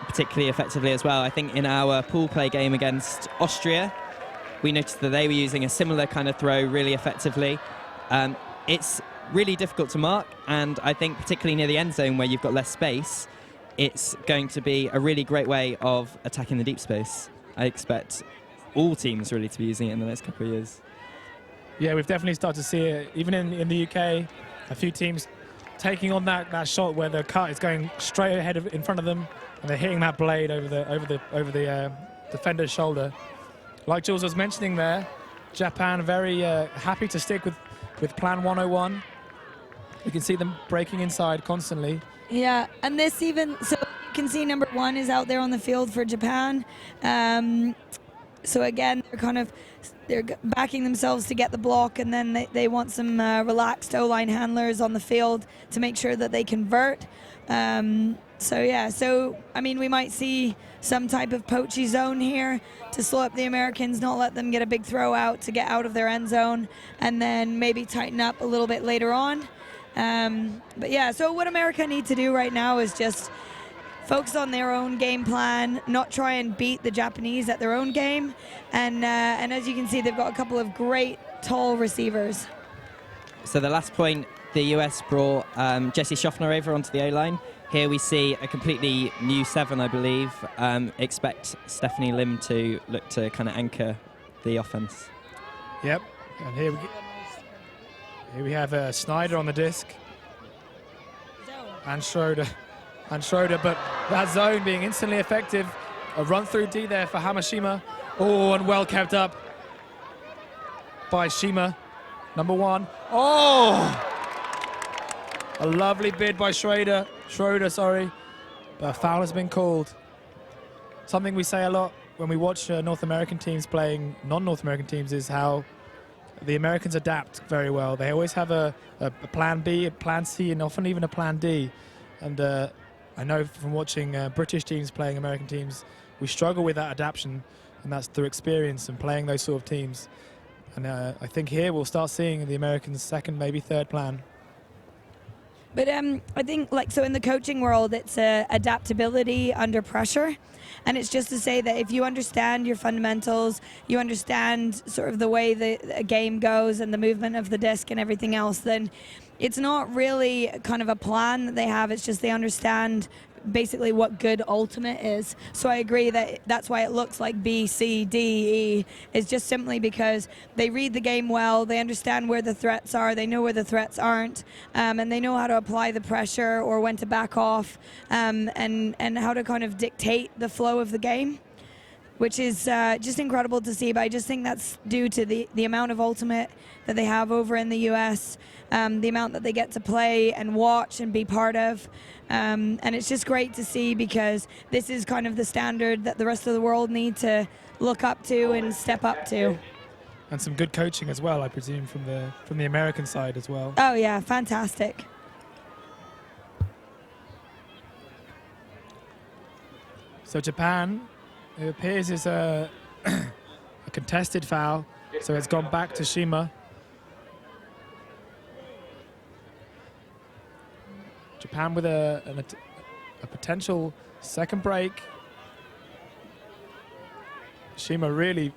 Speaker 3: particularly effectively as well. I think in our pool play game against Austria, we noticed that they were using a similar kind of throw really effectively. It's really difficult to mark, and I think particularly near the end zone where you've got less space, it's going to be a really great way of attacking the deep space. I expect all teams really to be using it in the next couple of years.
Speaker 1: Yeah, we've definitely started to see it. Even in the UK, a few teams taking on that shot where the cut is going straight ahead in front of them, and they're hitting that blade over the defender's shoulder. Like Jules was mentioning there, Japan very happy to stick with Plan 101. You can see them breaking inside constantly.
Speaker 2: Yeah, and this even, so you can see number 1 is out there on the field for Japan. So again, they're backing themselves to get the block, and then they want some relaxed O-line handlers on the field to make sure that they convert. So I mean, we might see some type of poachy zone here to slow up the Americans, not let them get a big throw out to get out of their end zone, and then maybe tighten up a little bit later on. But yeah, so what America need to do right now is just focus on their own game plan, not try and beat the Japanese at their own game. And as you can see, they've got a couple of great tall receivers.
Speaker 3: So the last point, the US brought Jesse Schaffner over onto the O-line. Here we see a completely new 7, I believe. Expect Stephanie Lim to look to kind of anchor the offense.
Speaker 1: Yep, and here we have Snyder on the disc. And Schroeder, but that zone being instantly effective. A run through D there for Hamashima. Oh, and well kept up by Shima, number 1. Oh! A lovely bid by Schroeder, but a foul has been called. Something we say a lot when we watch North American teams playing non-North American teams is how the Americans adapt very well. They always have a plan B, a plan C, and often even a plan D. And I know from watching British teams playing American teams, we struggle with that adaptation, and that's through experience and playing those sort of teams. And I think here we'll start seeing the Americans' second, maybe third plan.
Speaker 2: But I think, so in the coaching world, it's adaptability under pressure. And it's just to say that if you understand your fundamentals, you understand sort of the way the game goes and the movement of the disc and everything else, then it's not really kind of a plan that they have. It's just they understand basically what good ultimate is. So I agree that that's why it looks like B, C, D, E, is just simply because they read the game well, they understand where the threats are, they know where the threats aren't, and they know how to apply the pressure or when to back off, and how to kind of dictate the flow of the game, which is just incredible to see. But I just think that's due to the amount of ultimate that they have over in the US, the amount that they get to play and watch and be part of. And it's just great to see, because this is kind of the standard that the rest of the world need to look up to and step up to.
Speaker 1: And some good coaching as well, I presume, from the American side as well.
Speaker 2: Oh yeah, fantastic.
Speaker 1: So Japan, it appears, is a contested foul, so it's gone back to Shima. Japan with a potential second break. Shima really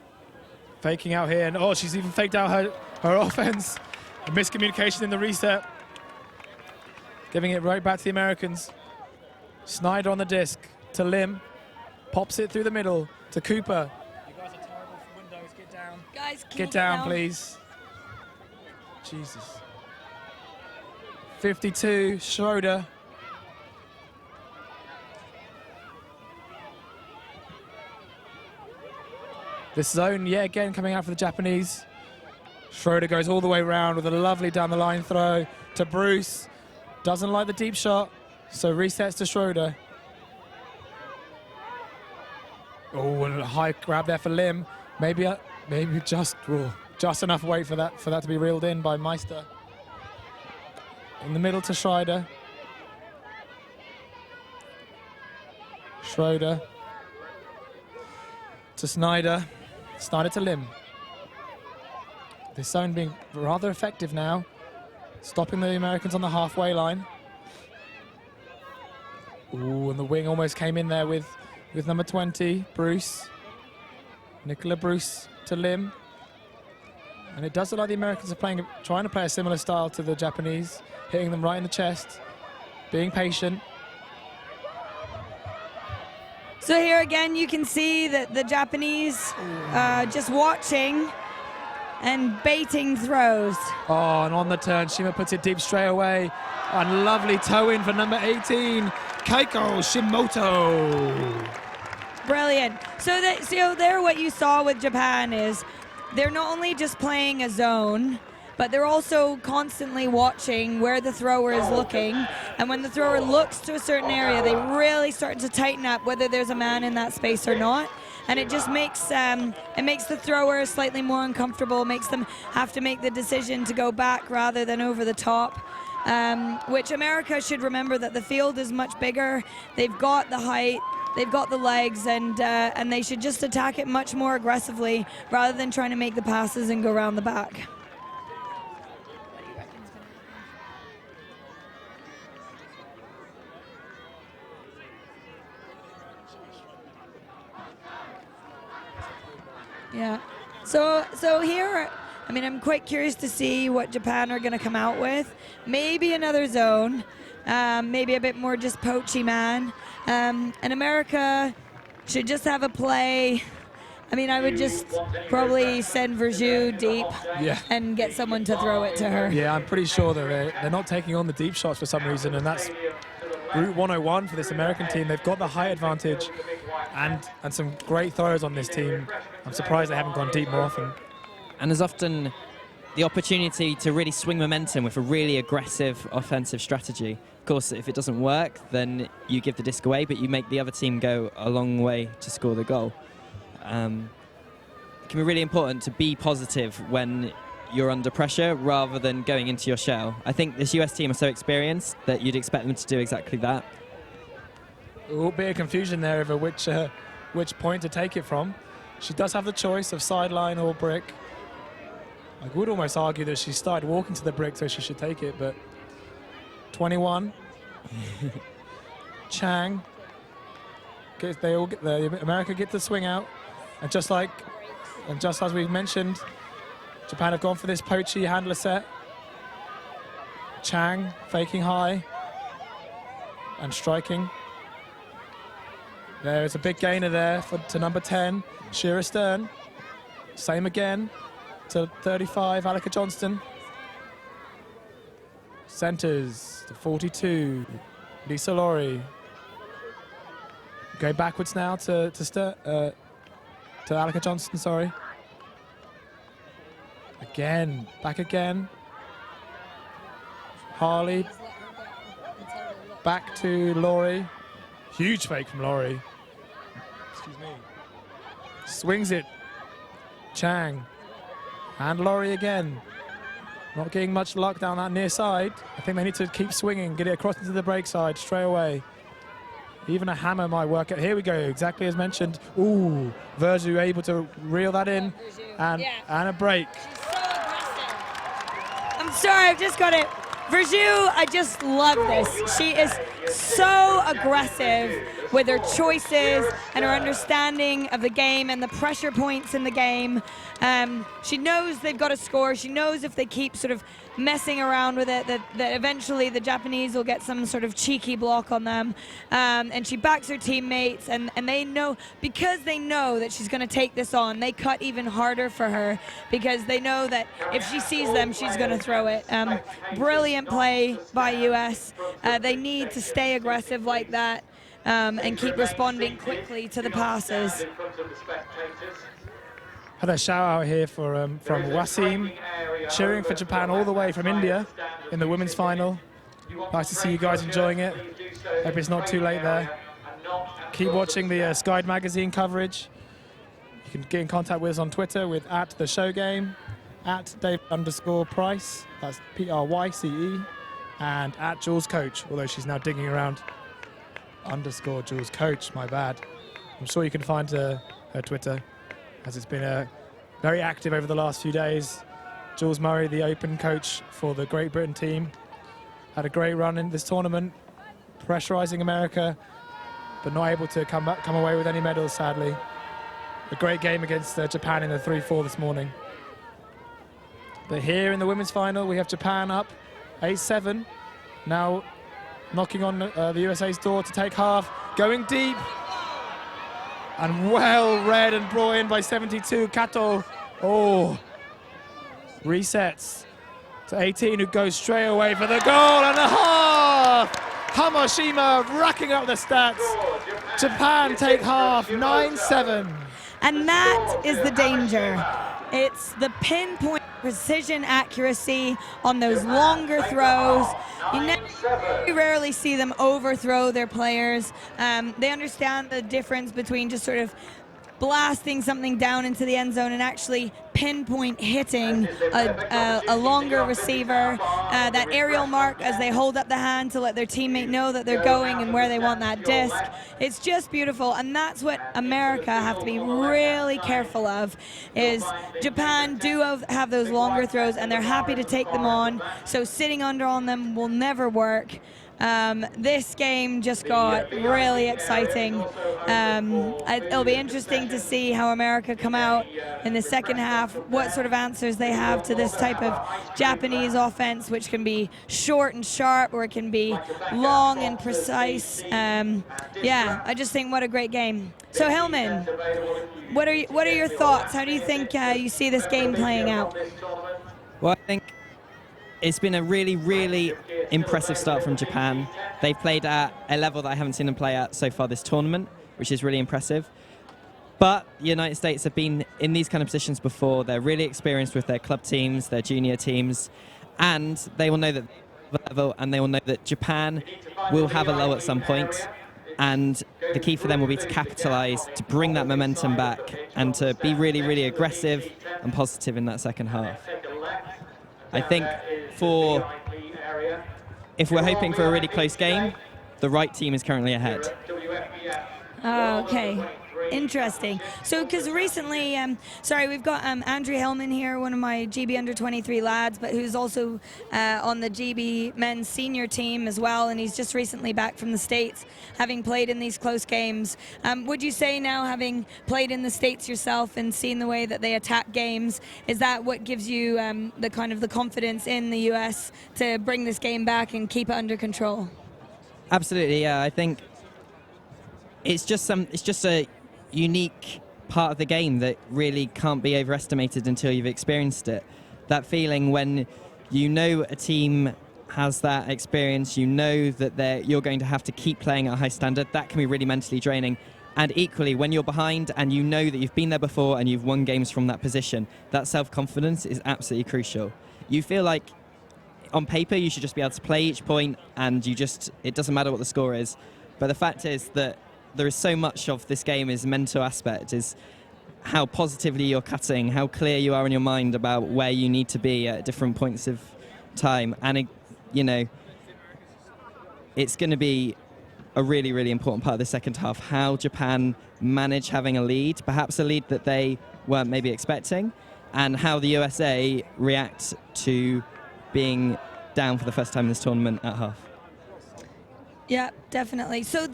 Speaker 1: faking out here, and oh, she's even faked out her offense. A miscommunication in the reset, giving it right back to the Americans. Snyder on the disc to Lim, pops it through the middle to Cooper. You guys are terrible for windows. Get down.
Speaker 2: Guys,
Speaker 1: Get down, please. Jesus. 52, Schroeder. This zone, yet again, coming out for the Japanese. Schroeder goes all the way around with a lovely down the line throw to Bruce. Doesn't like the deep shot, so resets to Schroeder. Oh, and a high grab there for Lim. Maybe just enough weight for that to be reeled in by Meister. In the middle to Schroeder. Schroeder to Snyder. Snyder to Lim. This zone being rather effective now, stopping the Americans on the halfway line. Ooh, and the wing almost came in there with number 20, Bruce. Nicola Bruce to Lim. And it does look like the Americans are trying to play a similar style to the Japanese, hitting them right in the chest, being patient.
Speaker 2: So here again, you can see that the Japanese just watching and baiting throws.
Speaker 1: Oh, and on the turn, Shima puts it deep straight away. And lovely toe in for number 18, Keiko Shimoto.
Speaker 2: Brilliant. So there what you saw with Japan is they're not only just playing a zone, but they're also constantly watching where the thrower is looking. And when the thrower looks to a certain area, they really start to tighten up whether there's a man in that space or not. And it just makes the thrower slightly more uncomfortable, makes them have to make the decision to go back rather than over the top. Which America should remember that the field is much bigger. They've got the height, they've got the legs, and they should just attack it much more aggressively rather than trying to make the passes and go around the back. Yeah. So here, I mean, I'm quite curious to see what Japan are going to come out with. Maybe another zone, maybe a bit more just poachy man. And America should just have a play. I mean, I would just probably send Verjou deep and get someone to throw it to her.
Speaker 1: Yeah, I'm pretty sure that they're not taking on the deep shots for some reason, and that's Route 101 for this American team. They've got the height advantage and some great throws on this team. I'm surprised they haven't gone deep more often.
Speaker 3: And there's often the opportunity to really swing momentum with a really aggressive offensive strategy. Of course, if it doesn't work, then you give the disc away, but you make the other team go a long way to score the goal. It can be really important to be positive when you're under pressure rather than going into your shell. I think this US team are so experienced that you'd expect them to do exactly that.
Speaker 1: A little bit of confusion there over which point to take it from. She does have the choice of sideline or brick. I would almost argue that she started walking to the brick, so she should take it, but 21. Chang. America get the swing out, and just as we've mentioned, Japan have gone for this poachy handler set. Chang faking high and striking. There's a big gainer there to number 10, Shira Stern. Same again to 35, Alika Johnston. Centers to 42, Lisa Laurie. Going backwards now to Alika Johnston, sorry. Again, back again. Harley. Back to Laurie. Huge fake from Laurie. Excuse me. Swings it. Chang. And Laurie again. Not getting much luck down that near side. I think they need to keep swinging, get it across into the break side straight away. Even a hammer might work. Here we go, exactly as mentioned. Ooh, Verjou able to reel that in, and a break.
Speaker 2: I'm sorry, I've just got it. Verjou, I just love this. She is so aggressive with her choices and her understanding of the game and the pressure points in the game. She knows they've got to score. She knows if they keep sort of messing around with it, that eventually the Japanese will get some sort of cheeky block on them. And she backs her teammates, and they know, because they know that she's going to take this on, they cut even harder for her because they know that if she sees them, she's going to throw it. Brilliant play by US. They need to stay aggressive like that and keep responding quickly to the passes.
Speaker 1: Had a shout out here from Wasim, cheering for Japan all the way from India in the women's final. Nice to see you guys enjoying it. Hope it's not too late there. Keep watching the Sky Magazine coverage. You can get in contact with us on Twitter with @TheShowGame, @Dave_Price, that's PRYCE, and @JulesCoach, although she's now digging around _JulesCoach, my bad. I'm sure you can find her Twitter, as it's been very active over the last few days. Jules Murray, the Open coach for the Great Britain team, had a great run in this tournament, pressurizing America, but not able to come away with any medals, sadly. A great game against Japan in the 3-4 this morning. But here in the women's final, we have Japan up 8-7, now knocking on the USA's door to take half, going deep. And well read and brought in by 72, Kato. Oh, resets to 18, who goes straight away for the goal and a half. Hamashima racking up the stats. Japan take half, 9-7.
Speaker 2: And that is the danger. It's the pinpoint precision accuracy on those longer throws. You rarely see them overthrow their players. They understand the difference between just sort of blasting something down into the end zone and actually pinpoint hitting a longer receiver, that aerial mark as they hold up the hand to let their teammate know that they're going and where they want that disc. It's just beautiful, and that's what America have to be really careful of, is Japan do have those longer throws and they're happy to take them on, so sitting under on them will never work. This game just got really exciting. It'll be interesting to see how America come out in the second half, what sort of answers they have to this type of Japanese offense, which can be short and sharp, or it can be long and precise. Yeah, I just think what a great game. So Hillman, what are your thoughts? How do you think you see this game playing out?
Speaker 3: Well, I think it's been a really, really impressive start from Japan. They've played at a level that I haven't seen them play at so far this tournament, which is really impressive. But the United States have been in these kind of positions before. They're really experienced with their club teams, their junior teams, and they will know that level, and they will know that Japan will have a low at some point. And the key for them will be to capitalize, to bring that momentum back, and to be really, really aggressive and positive in that second half. I think if we're hoping for a really close game, the right team is currently ahead.
Speaker 2: Okay, interesting. So, because recently, sorry, we've got Andrew Hellman here, one of my GB under-23 lads, but who's also on the GB men's senior team as well, and he's just recently back from the States, having played in these close games. Would you say now, having played in the States yourself and seen the way that they attack games, is that what gives you the kind of the confidence in the US to bring this game back and keep it under control?
Speaker 3: Absolutely, yeah. I think it's just a unique part of the game that really can't be overestimated until you've experienced it. That feeling when you know a team has that experience, you know that you're going to have to keep playing at a high standard, that can be really mentally draining. And equally, when you're behind and you know that you've been there before and you've won games from that position, that self-confidence is absolutely crucial. You feel like on paper you should just be able to play each point and it doesn't matter what the score is. But the fact is that there is so much of this game is mental aspect, is how positively you're cutting, how clear you are in your mind about where you need to be at different points of time. And, it's going to be a really, really important part of the second half, how Japan manage having a lead, perhaps a lead that they weren't maybe expecting, and how the USA react to being down for the first time in this tournament at half.
Speaker 2: Yeah, definitely. So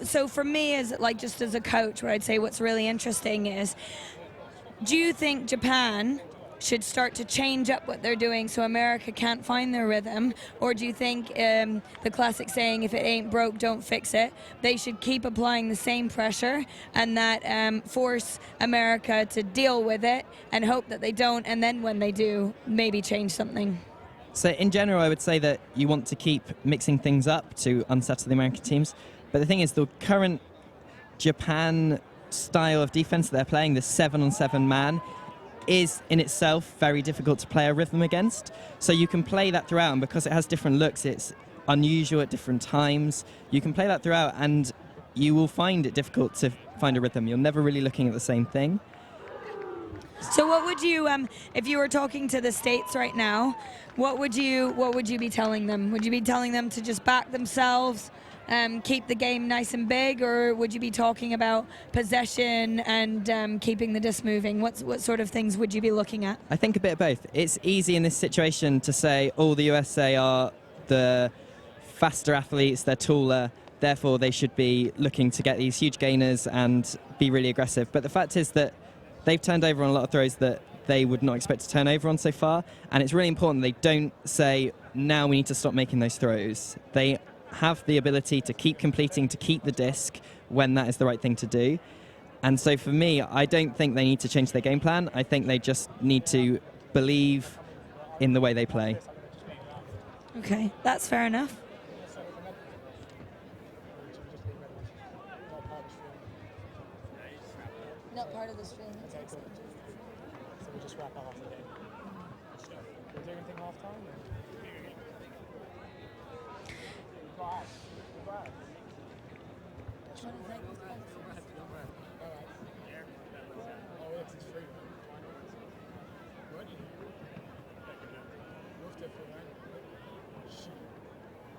Speaker 2: so for me, as just as a coach, what I'd say what's really interesting is, do you think Japan should start to change up what they're doing so America can't find their rhythm? Or do you think the classic saying, if it ain't broke, don't fix it, they should keep applying the same pressure and that force America to deal with it and hope that they don't, and then when they do, maybe change something?
Speaker 3: So in general, I would say that you want to keep mixing things up to unsettle the American teams. But the thing is, the current Japan style of defense that they're playing, the 7-on-7 man, is in itself very difficult to play a rhythm against. So you can play that throughout, and because it has different looks, it's unusual at different times. You can play that throughout, and you will find it difficult to find a rhythm. You're never really looking at the same thing.
Speaker 2: So what would you, if you were talking to the States right now, what would you be telling them? Would you be telling them to just back themselves, keep the game nice and big, or would you be talking about possession and keeping the disc moving? What sort of things would you be looking at?
Speaker 3: I think a bit of both. It's easy in this situation to say, oh, the USA are the faster athletes, they're taller, therefore they should be looking to get these huge gainers and be really aggressive. But the fact is that they've turned over on a lot of throws that they would not expect to turn over on so far, and it's really important they don't say, now we need to stop making those throws. They have the ability to keep completing, to keep the disc when that is the right thing to do. And so for me, I don't think they need to change their game plan. I think they just need to believe in the way they play.
Speaker 2: Okay, that's fair enough. Not part of the stream.
Speaker 1: So we just wrap up after the game. Can we do anything half time? It's free.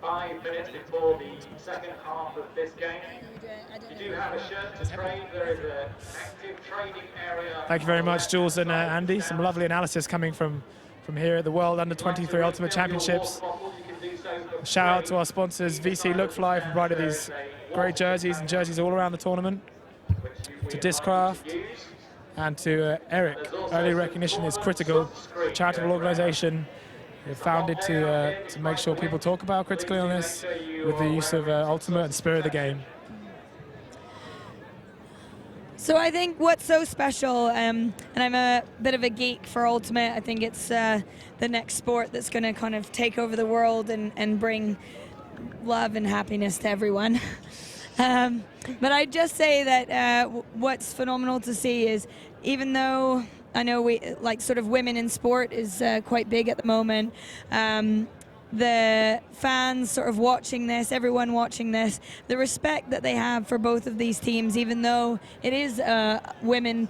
Speaker 4: 5 minutes before the second half of this game. You do have a shirt to trade. There is an active trading area.
Speaker 1: Thank you very much, Jules and Andy. Some lovely analysis coming from here at the World Under-23 Ultimate Championships. Shout out to our sponsors, VC Lookfly, for providing these great jerseys and jerseys all around the tournament. To Discraft and to Eric. Early recognition is critical. A charitable organisation founded to make sure people talk about critical illness with the use of Ultimate and Spirit of the game.
Speaker 2: So I think what's so special, and I'm a bit of a geek for Ultimate, I think it's the next sport that's going to kind of take over the world and bring love and happiness to everyone. But I'd just say that what's phenomenal to see is, even though I know sort of women in sport is quite big at the moment, the fans sort of watching this, everyone watching this, the respect that they have for both of these teams, even though it is women,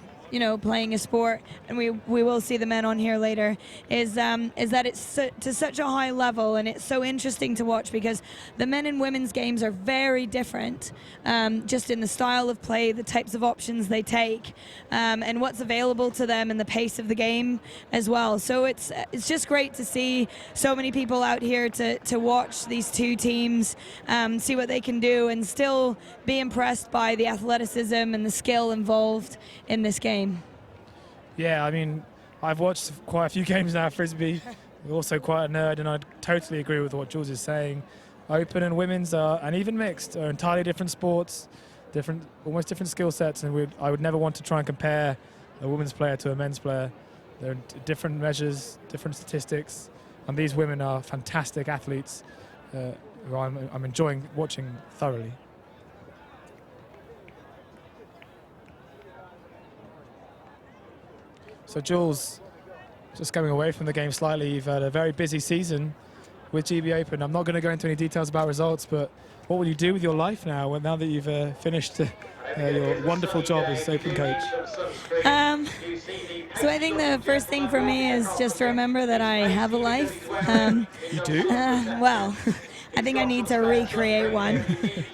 Speaker 2: playing a sport, and we will see the men on here later, is that it's to such a high level, and it's so interesting to watch because the men and women's games are very different, just in the style of play, the types of options they take, and what's available to them, and the pace of the game as well. So it's just great to see so many people out here to watch these two teams, see what they can do, and still be impressed by the athleticism and the skill involved in this game.
Speaker 1: Yeah, I mean, I've watched quite a few games now, Frisbee. I'm also quite a nerd, and I totally agree with what Jules is saying. Open and women's and even mixed are entirely different sports, almost different skill sets, and I would never want to try and compare a women's player to a men's player. They're different measures, different statistics, and these women are fantastic athletes who I'm enjoying watching thoroughly. So Jules, just coming away from the game slightly, you've had a very busy season with GB Open. I'm not going to go into any details about results, but what will you do with your life now that you've finished your wonderful job as Open coach?
Speaker 2: So I think the first thing for me is just to remember that I have a life.
Speaker 1: You do?
Speaker 2: Well, I think I need to recreate one.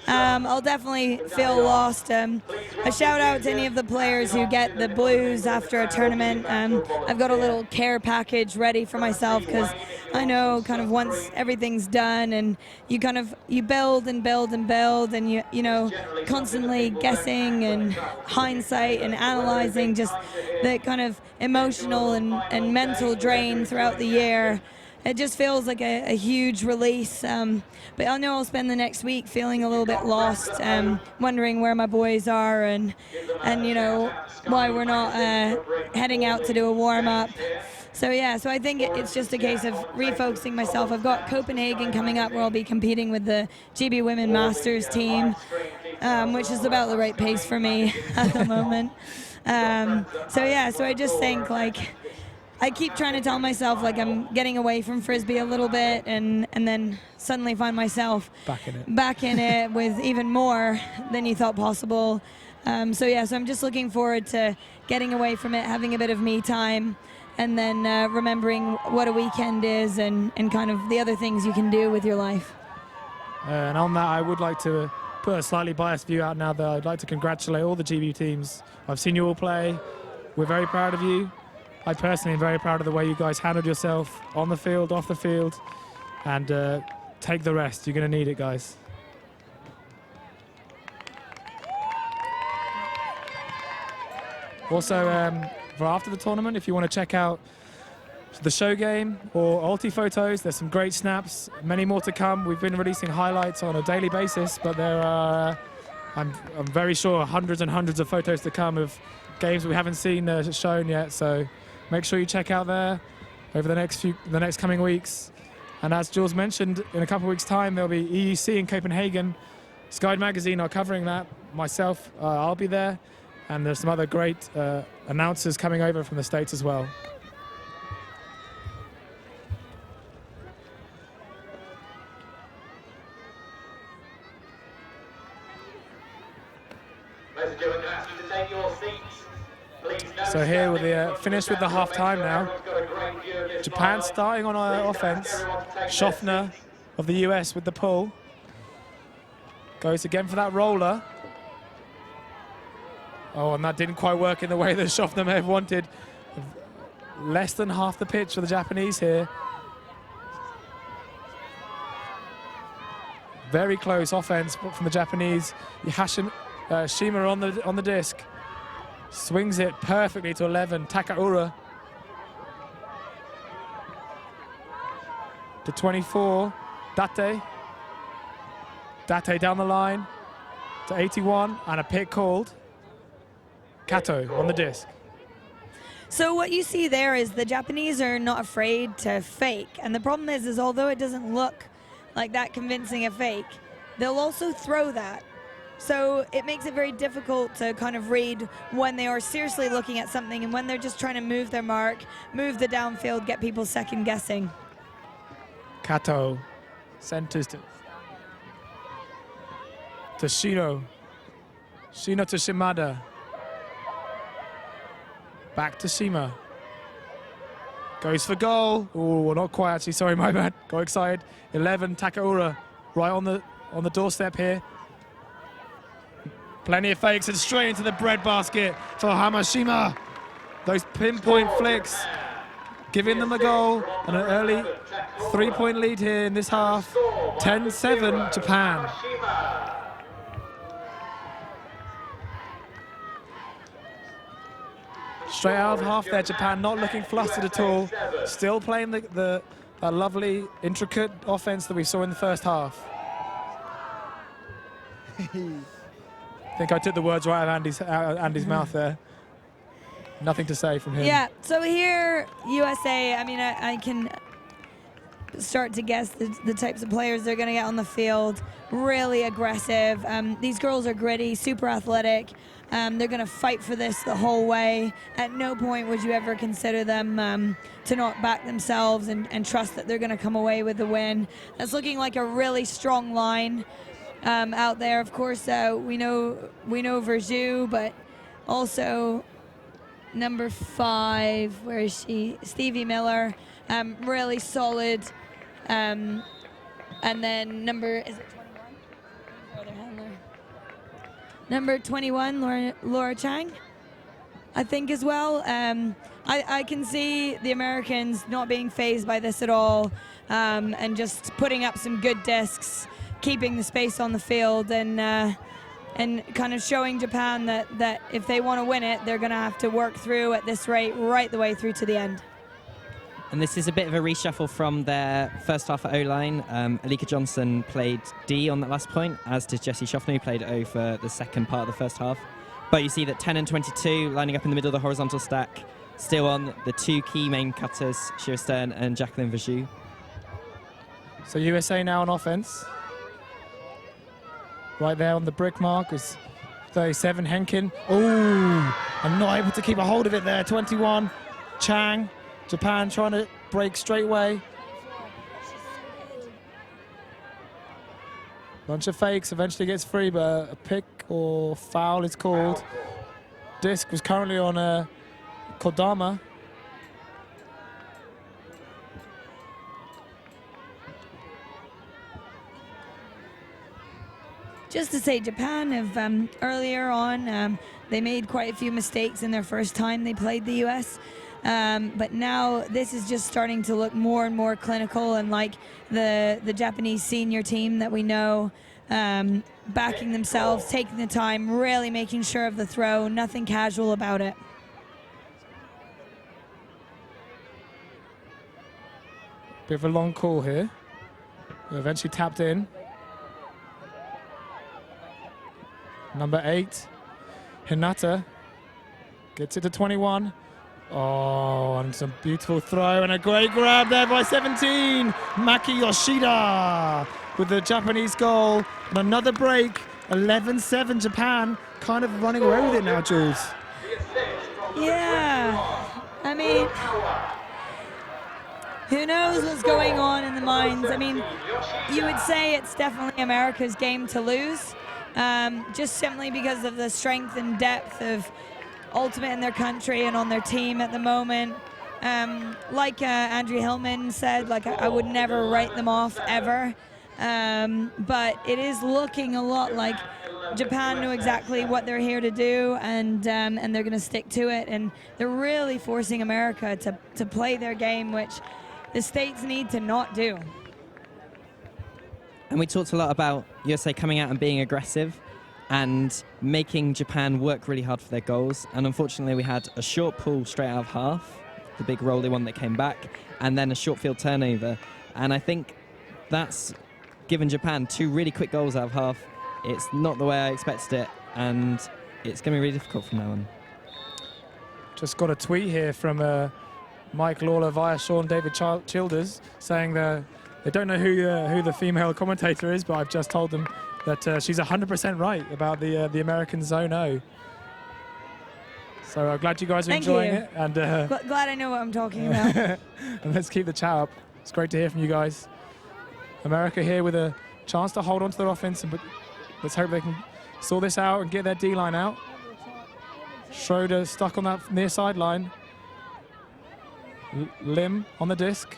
Speaker 2: I'll definitely feel lost. A shout out to any of the players who get the blues after a tournament. I've got a little care package ready for myself because I know kind of once everything's done and you build and build and build and you constantly guessing and hindsight and analyzing just the kind of emotional and mental drain throughout the year. It just feels like a huge release, but I know I'll spend the next week feeling a little bit lost, wondering where my boys are and why we're not heading out to do a warm-up. So yeah, so I think it's just a case of refocusing myself. I've got Copenhagen coming up where I'll be competing with the GB Women Masters team, which is about the right pace for me at the moment. So yeah, so I just think I keep trying to tell myself I'm getting away from Frisbee a little bit and then suddenly find myself back in it with even more than you thought possible. So yeah, so I'm just looking forward to getting away from it, having a bit of me time, and then remembering what a weekend is and kind of the other things you can do with your life.
Speaker 1: And on that, I would like to put a slightly biased view out now that I'd like to congratulate all the GB teams. I've seen you all play. We're very proud of you. I personally am very proud of the way you guys handled yourself on the field, off the field, and take the rest. You're going to need it, guys. Also, for after the tournament, if you want to check out the show game or ulti photos, there's some great snaps, many more to come. We've been releasing highlights on a daily basis, but there are I'm very sure hundreds and hundreds of photos to come of games we haven't seen shown yet. So make sure you check out there over the next coming weeks. And as Jules mentioned, in a couple of weeks' time there'll be EUC in Copenhagen. Sky Magazine are covering that. Myself, I'll be there, and there's some other great announcers coming over from the States as well.
Speaker 4: Ladies and gentlemen, can I ask you to take your seats? Please no
Speaker 1: So here we're
Speaker 4: standing.
Speaker 1: finished with the half-time now.
Speaker 4: Everyone's got a great view of this
Speaker 1: Japan
Speaker 4: live.
Speaker 1: starting on our offense. Schaffner of the US with the pull. Goes again for that roller. Oh, and that didn't quite work in the way that Schaffner may have wanted. Less than half the pitch for the Japanese here. Very close offense from the Japanese. Shima on the disc. Swings it perfectly to 11. Takaura to 24. Date down the line to 81, and a pick called. Kato on the disc.
Speaker 2: So what you see there is the Japanese are not afraid to fake. And the problem is although it doesn't look like that convincing a fake, they'll also throw that. So it makes it very difficult to kind of read when they are seriously looking at something and when they're just trying to move their mark, move the downfield, get people second guessing.
Speaker 1: Kato centers to Shino. Shino to Shimada. Back to Shima. Goes for goal. Oh, not quite actually. Sorry, my bad. Got excited. 11, Takaura, right on the doorstep here. Plenty of fakes and straight into the breadbasket for Hamashima. Those pinpoint flicks, giving them a goal and an early 3-point lead here in this half. 10-7 Japan. Straight out of half there, Japan not looking flustered at all. Still playing that lovely, intricate offense that we saw in the first half. I think I took the words right out of Andy's mouth there. Nothing to say from him.
Speaker 2: Yeah, so here, USA, I mean, I can start to guess the types of players they're going to get on the field. Really aggressive. These girls are gritty, super athletic. They're going to fight for this the whole way. At no point would you ever consider them to not back themselves and trust that they're going to come away with the win. That's looking like a really strong line out there. Of course, we know Verjou, but also number 5, where is she? Stevie Miller, really solid. And then is it 21? Number 21, Laura Chang, I think as well. I can see the Americans not being fazed by this at all, and just putting up some good discs, keeping the space on the field, and kind of showing Japan that if they want to win it, they're going to have to work through at this rate right the way through to the end.
Speaker 3: And this is a bit of a reshuffle from their first half at O-line. Alika Johnson played D on that last point, as did Jessie Schaffner, who played O for the second part of the first half. But you see that 10 and 22 lining up in the middle of the horizontal stack, still on the 2 key main cutters, Shira Stern and Jacqueline Verjou.
Speaker 1: So USA now on offense. Right there on the brick mark is 37, Henkin. Oh, I'm not able to keep a hold of it there. 21, Chang. Japan trying to break straight away. Bunch of fakes, eventually gets free, but a pick or foul is called. Disc was currently on Kodama.
Speaker 2: Just to say, Japan have earlier on, they made quite a few mistakes in their first time they played the US. But now this is just starting to look more and more clinical and like the Japanese senior team that we know, backing themselves, taking the time, really making sure of the throw, nothing casual about it.
Speaker 1: Bit of a long call here. Eventually tapped in. Number 8, Hinata, gets it to 21. Oh, and some beautiful throw and a great grab there by 17. Maki Yoshida with the Japanese goal. And another break, 11-7 Japan. Kind of running away with it now, Jules.
Speaker 2: Yeah, I mean, who knows what's going on in the minds? I mean, you would say it's definitely America's game to lose, just simply because of the strength and depth of ultimate in their country and on their team at the moment. Like Andrew Hillman said, like I would never write them off ever, but it is looking a lot like Japan know exactly what they're here to do, and they're going to stick to it, and they're really forcing America to play their game, which the States need to not do.
Speaker 3: And we talked a lot about USA coming out and being aggressive and making Japan work really hard for their goals. And unfortunately, we had a short pull straight out of half, the big rolly one that came back, and then a short field turnover. And I think that's given Japan 2 really quick goals out of half. It's not the way I expected it, and it's going to be really difficult from now on.
Speaker 1: Just got a tweet here from Mike Lawler via Sean David Childers saying that they don't know who the female commentator is, but I've just told them that she's 100% right about the American Zone O. So I'm glad you guys are enjoying it. And
Speaker 2: glad I know what I'm talking about.
Speaker 1: and let's keep the chat up. It's great to hear from you guys. America here with a chance to hold on to their offense, but let's hope they can sort this out and get their D-line out. Schroeder stuck on that near sideline. Lim on the disc.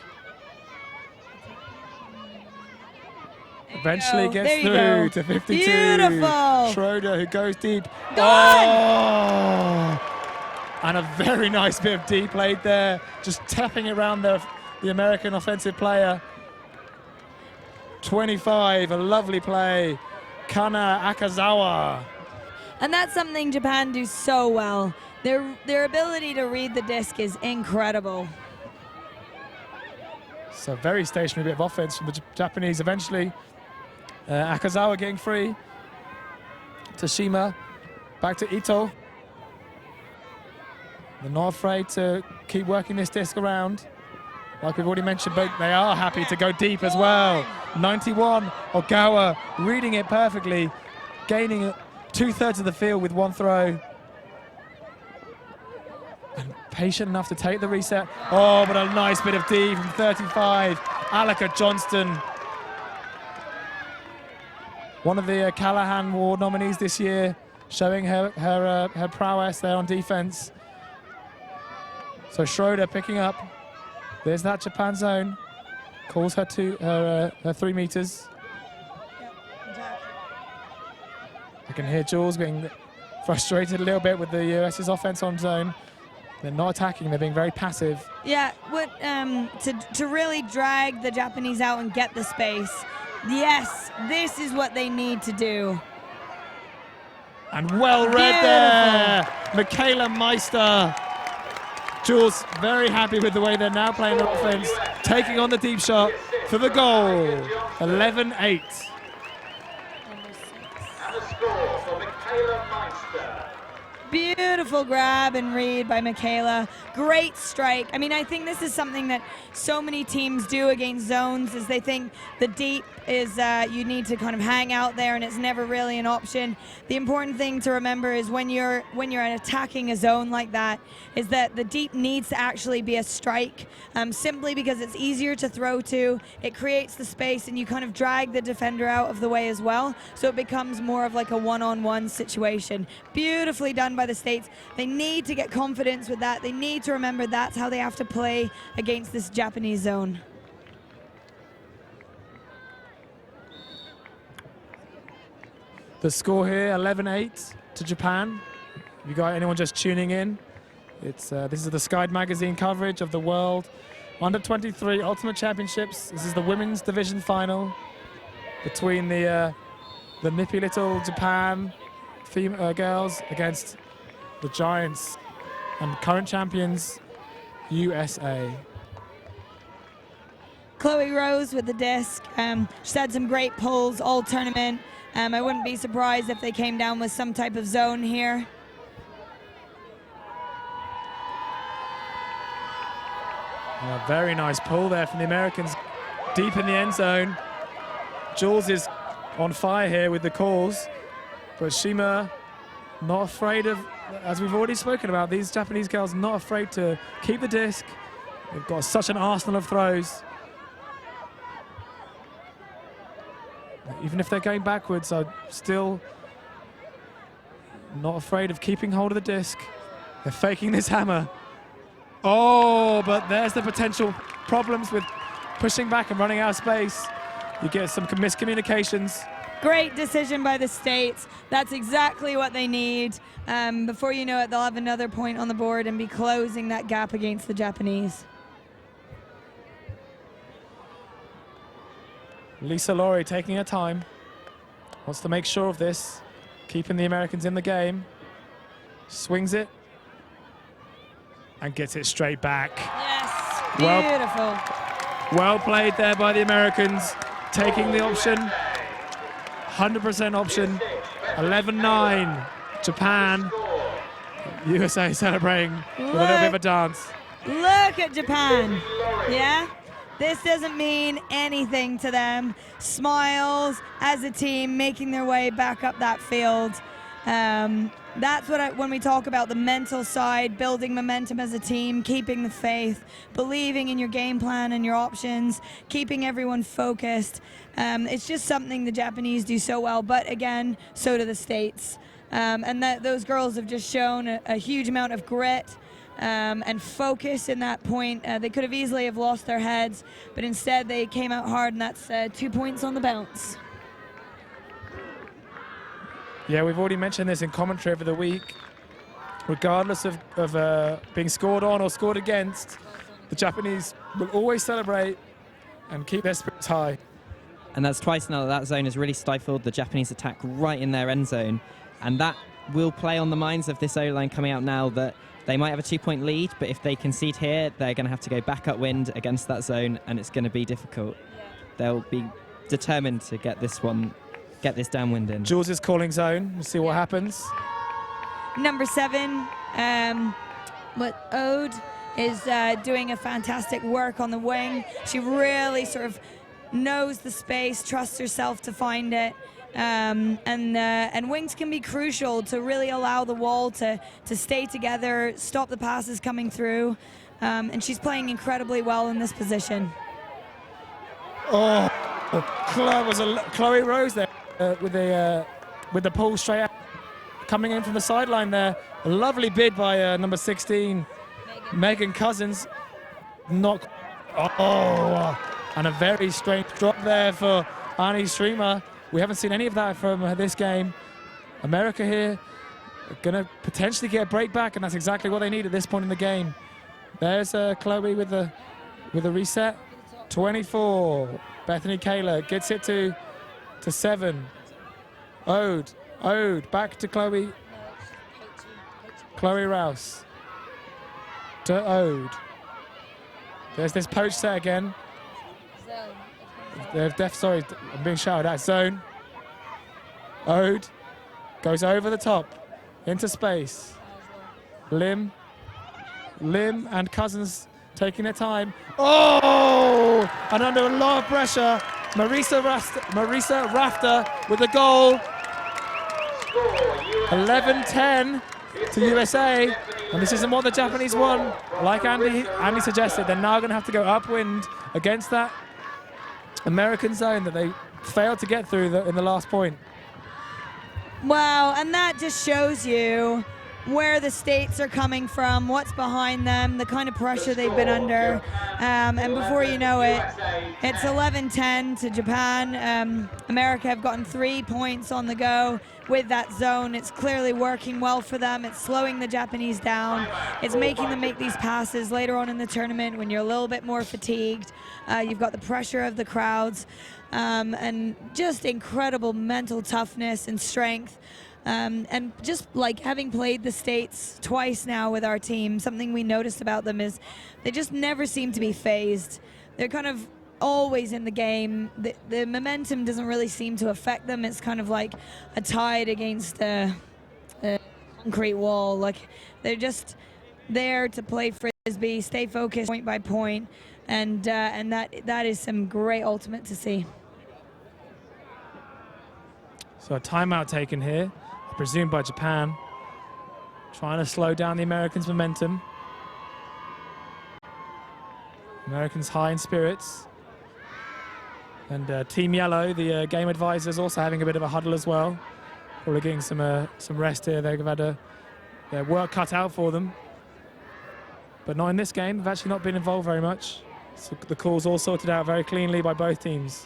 Speaker 1: Eventually gets through to 52.
Speaker 2: Beautiful.
Speaker 1: Schroeder who goes deep.
Speaker 2: Gone.
Speaker 1: Oh! And a very nice bit of D played there, just tapping it around the American offensive player. 25, a lovely play. Kana Akazawa.
Speaker 2: And that's something Japan do so well. Their ability to read the disc is incredible.
Speaker 1: So very stationary bit of offense from the Japanese. Eventually, Akazawa getting free. Tashima back to Ito. They're not afraid to keep working this disc around. Like we've already mentioned, but they are happy to go deep as well. 91, Ogawa reading it perfectly, gaining 2/3 of the field with one throw. And patient enough to take the reset. Oh, but a nice bit of D from 35. Alaka Johnston. One of the Callahan Award nominees this year, showing her prowess there on defense. So Schroeder picking up. There's that Japan zone. Calls her to her 3 meters. I can hear Jules being frustrated a little bit with the US's offense on zone. They're not attacking, they're being very passive.
Speaker 2: Yeah, to really drag the Japanese out and get the space. Yes, this is what they need to do.
Speaker 1: And well read there, Michaela Meister. Jules very happy with the way they're now playing their offense, taking on the deep shot for the goal. 11-8.
Speaker 4: And the score for Michaela Meister.
Speaker 2: Beautiful grab and read by Michaela. Great strike. I mean, I think this is something that so many teams do against zones, is they think the deep is you need to kind of hang out there and it's never really an option. The important thing to remember is when you're attacking a zone like that, is that the deep needs to actually be a strike, simply because it's easier to throw to, it creates the space, and you kind of drag the defender out of the way as well, so it becomes more of like a one-on-one situation. Beautifully done by the States. They need to get confidence with that. They need to remember that's how they have to play against this Japanese zone.
Speaker 1: The score here, 11-8 to Japan. If you got anyone just tuning in, it's this is the Sky Magazine coverage of the World Under-23 Ultimate Championships. This is the women's division final between the nippy little Japan girls against the giants and current champions USA.
Speaker 2: Chloe Rose with the disc. She's had some great pulls all tournament. I wouldn't be surprised if they came down with some type of zone here.
Speaker 1: A very nice pull there from the Americans, deep in the end zone. Jules is on fire here with the calls, but Shima not afraid of, as we've already spoken about, these Japanese girls not afraid to keep the disc. They've got such an arsenal of throws. Even if they're going backwards, are still not afraid of keeping hold of the disc. They're faking this hammer. Oh, but there's the potential problems with pushing back and running out of space. You get some miscommunications.
Speaker 2: Great decision by the States. That's exactly what they need. Before you know it, they'll have another point on the board and be closing that gap against the Japanese.
Speaker 1: Lisa Laurie taking her time. Wants to make sure of this. Keeping the Americans in the game. Swings it. And gets it straight back.
Speaker 2: Yes, beautiful.
Speaker 1: Well played there by the Americans. Taking the option. 100% option. 11-9. Japan. USA celebrating with a little bit of a dance.
Speaker 2: Look at Japan. Yeah? This doesn't mean anything to them. Smiles as a team, making their way back up that field. That's what when we talk about the mental side, building momentum as a team, keeping the faith, believing in your game plan and your options, keeping everyone focused. It's just something the Japanese do so well, but again, so do the States. And those girls have just shown a huge amount of grit and focus in that point. They could have easily have lost their heads, but instead they came out hard, and that's 2 points on the bounce.
Speaker 1: Yeah, we've already mentioned this in commentary over the week. Regardless of being scored on or scored against, the Japanese will always celebrate and keep their spirits high.
Speaker 3: And that's twice now that zone has really stifled the Japanese attack right in their end zone. And that will play on the minds of this O-line coming out now, that they might have a 2-point lead, but if they concede here, they're going to have to go back upwind against that zone, and it's going to be difficult. They'll be determined to get this downwind in.
Speaker 1: Jules is calling zone. We'll see what happens.
Speaker 2: Number 7, Ode is doing a fantastic work on the wing. She really sort of knows the space, trusts herself to find it. And wings can be crucial to really allow the wall to stay together, stop the passes coming through. And she's playing incredibly well in this position.
Speaker 1: Oh, Chloe Rose there with the pull straight out, coming in from the sideline there. A lovely bid by number 16, Megan Cousins. And a very strange drop there for Annie Streamer. We haven't seen any of that from this game. America here gonna potentially get a break back, and that's exactly what they need at this point in the game. There's Chloe with the reset. 24. Bethany Kayla gets it to 7. Ode back to Chloe. Chloe Rouse to Ode. There's this poach set again. Sorry, I'm being shouted at. Zone. Ode goes over the top into space. Lim and Cousins taking their time. Oh! And under a lot of pressure, Marisa Rafter with the goal. 11-10 to USA. And this isn't what the Japanese want. Like Andy suggested, they're now going to have to go upwind against that American zone that they failed to get through in the last point.
Speaker 2: Wow, and that just shows you where the States are coming from, what's behind them, the kind of pressure they've been under. And before you know it, it's 11-10 to Japan. America have gotten 3 points on the go with that zone. It's clearly working well for them. It's slowing the Japanese down. It's making them make these passes later on in the tournament when you're a little bit more fatigued. You've got the pressure of the crowds, and just incredible mental toughness and strength. And just like having played the States twice now with our team, something we noticed about them is they just never seem to be phased. They're kind of always in the game. The momentum doesn't really seem to affect them. It's kind of like a tide against a concrete wall. Like they're just there to play frisbee, stay focused point by point, and that is some great ultimate to see.
Speaker 1: So a timeout taken here, I presume by Japan, trying to slow down the Americans' momentum. Americans high in spirits. And Team Yellow, the game advisors, also having a bit of a huddle as well. Probably getting some rest here. They've had their work cut out for them. But not in this game. They've actually not been involved very much. So the calls all sorted out very cleanly by both teams.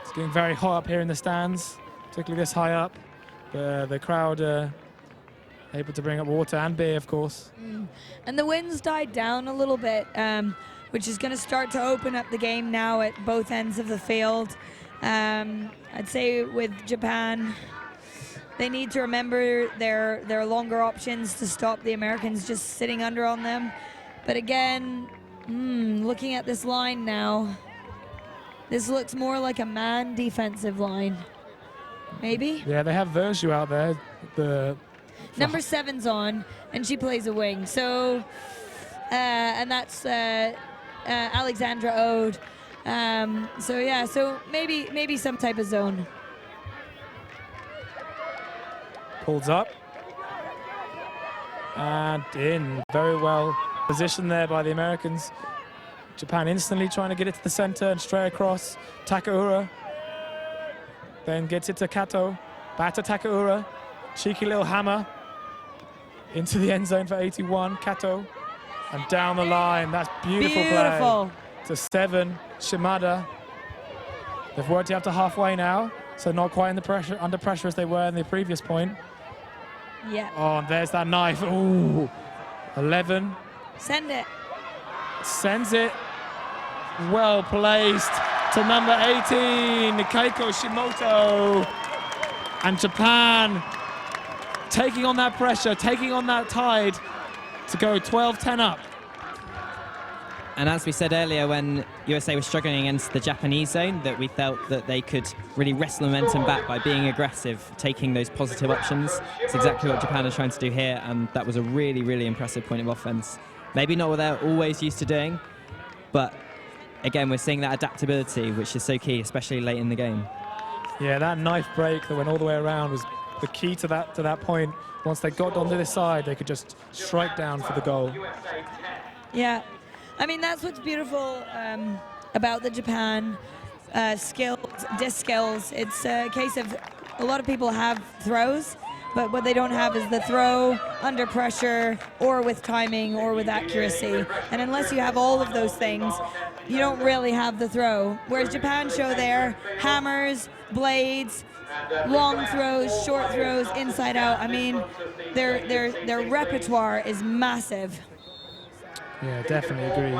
Speaker 1: It's getting very hot up here in the stands, particularly this high up. The crowd able to bring up water and beer, of course.
Speaker 2: And the winds died down a little bit, which is going to start to open up the game now at both ends of the field. I'd say with Japan, they need to remember their longer options to stop the Americans just sitting under on them. But again, looking at this line now, this looks more like a man defensive line. Maybe?
Speaker 1: Yeah, they have Verju out there.
Speaker 2: Number 7's on, and she plays a wing. So, and that's Alexandra Ode. So yeah, so maybe some type of zone.
Speaker 1: Pulls up. And in. Very well positioned there by the Americans. Japan instantly trying to get it to the center and straight across. Takaura. Then gets it to Kato. Back to Takaura. Cheeky little hammer. Into the end zone for 81. Kato. And down the line. That's beautiful play. To 7. Shimada. They've worked it up to halfway now. So not quite under pressure as they were in the previous point.
Speaker 2: Yeah.
Speaker 1: Oh, and there's that knife. Ooh. 11.
Speaker 2: Send it.
Speaker 1: Sends it. Well placed to number 18, Keiko Shimoto. And Japan taking on that pressure, taking on that tide to go 12-10 up.
Speaker 3: And as we said earlier, when USA was struggling against the Japanese zone, that we felt that they could really wrestle momentum back by being aggressive, taking those positive options. It's exactly what Japan are trying to do here, and that was a really, really impressive point of offense. Maybe not what they're always used to doing, but again, we're seeing that adaptability, which is so key, especially late in the game.
Speaker 1: Yeah, that knife break that went all the way around was the key to that point. Once they got onto this side, they could just strike down for the goal.
Speaker 2: Yeah. I mean, that's what's beautiful about the Japan skills, disc skills. It's a case of a lot of people have throws, but what they don't have is the throw under pressure or with timing or with accuracy. And unless you have all of those things, you don't really have the throw. Whereas Japan show their hammers, blades, long throws, short throws, inside out. I mean, their repertoire is massive.
Speaker 1: Yeah, definitely agree.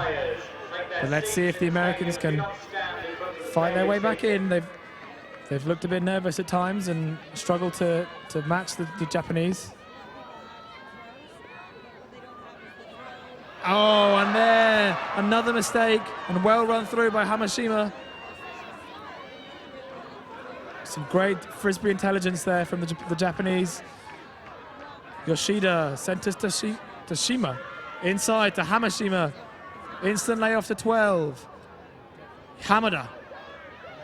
Speaker 1: But let's see if the Americans can fight their way back in. They've looked a bit nervous at times and struggled to match the Japanese. Oh, and there, another mistake, and well run through by Hamashima. Some great frisbee intelligence there from the Japanese. Yoshida sent us to Shima. Inside to Hamashima. Instant layoff to 12. Hamada.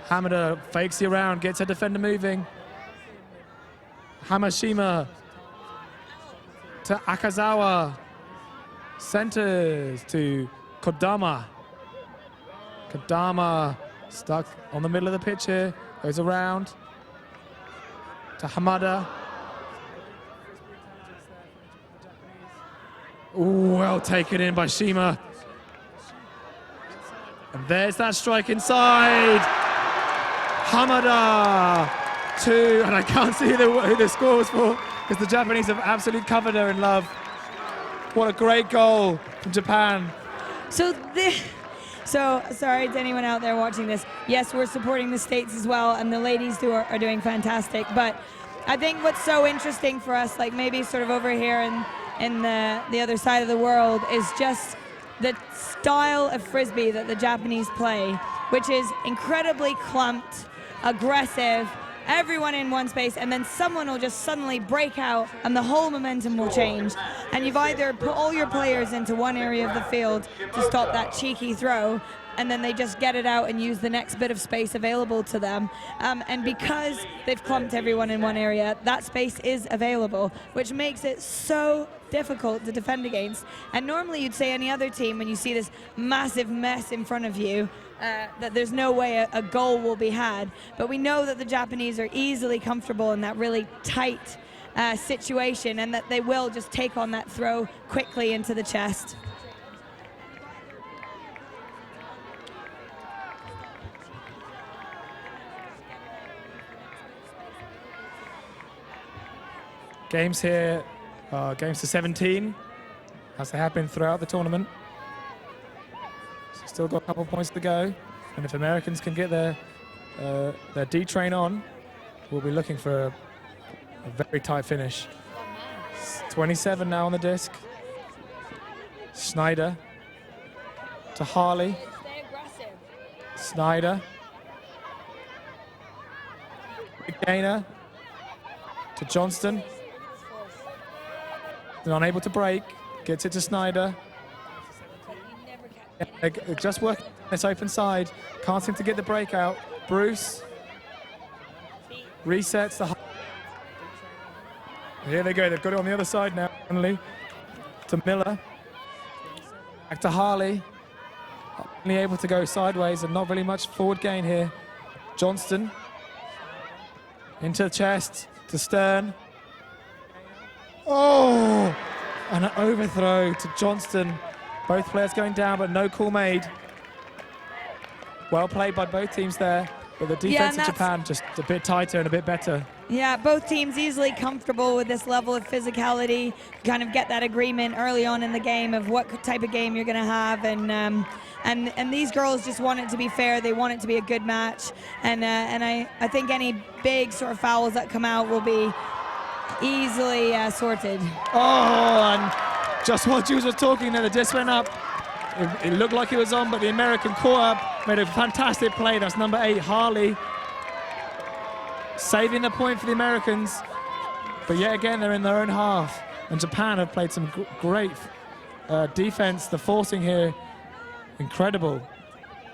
Speaker 1: Hamada fakes the around, gets her defender moving. Hamashima to Akazawa. Centers to Kodama. Kodama stuck on the middle of the pitch here. Goes around to Hamada. Ooh, well taken in by Shima. And there's that strike inside. Hamada 2, and I can't see who the score was for because the Japanese have absolutely covered her in love. What a great goal from Japan.
Speaker 2: So sorry to anyone out there watching this. Yes, we're supporting the States as well, and the ladies are doing fantastic. But I think what's so interesting for us, like maybe sort of over here in the other side of the world, is just the style of frisbee that the Japanese play, which is incredibly clumped, aggressive, everyone in one space, and then someone will just suddenly break out and the whole momentum will change. And you've either put all your players into one area of the field to stop that cheeky throw, and then they just get it out and use the next bit of space available to them. And because they've clumped everyone in one area, that space is available, which makes it so difficult to defend against. And normally you'd say any other team, when you see this massive mess in front of you, that there's no way a goal will be had. But we know that the Japanese are easily comfortable in that really tight situation, and that they will just take on that throw quickly into the chest.
Speaker 1: Games here, games to 17, as they have been throughout the tournament. So still got a couple points to go, and if Americans can get their D train on, we'll be looking for a very tight finish. 27 now on the disc. Snyder to Harley. Snyder. Big gainer to Johnston. They're unable to break. Gets it to Snyder. Just working this open side. Can't seem to get the breakout. Bruce resets the. Here they go. They've got it on the other side now. Finally, to Miller. Back to Harley. Only able to go sideways and not really much forward gain here. Johnston into the chest to Stern. Oh, and an overthrow to Johnston. Both players going down, but no call made. Well played by both teams there, but the defense of Japan just a bit tighter and a bit better.
Speaker 2: Yeah, both teams easily comfortable with this level of physicality. Kind of get that agreement early on in the game of what type of game you're going to have, and these girls just want it to be fair. They want it to be a good match, and I think any big sort of fouls that come out will be easily sorted.
Speaker 1: Oh, and just while Jules was talking there, the disc went up. It looked like it was on, but the American caught up, made a fantastic play. That's number 8, Harley, saving the point for the Americans. But yet again, they're in their own half. And Japan have played some great defense. The forcing here, incredible.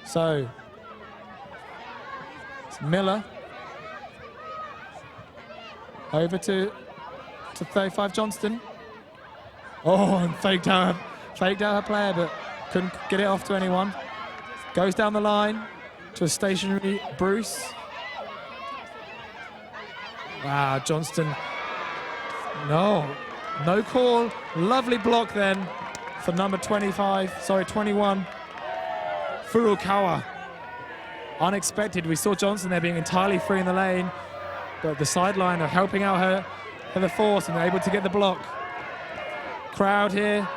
Speaker 1: So, it's Miller. Over to 35 Johnston. Oh, and faked out her player, but couldn't get it off to anyone. Goes down the line to a stationary Bruce. Wow, Johnston. No call. Lovely block then for number 21. Furukawa. Unexpected. We saw Johnston there being entirely free in the lane, but the sideline are helping out her the force, and they're able to get the block. Crowd here,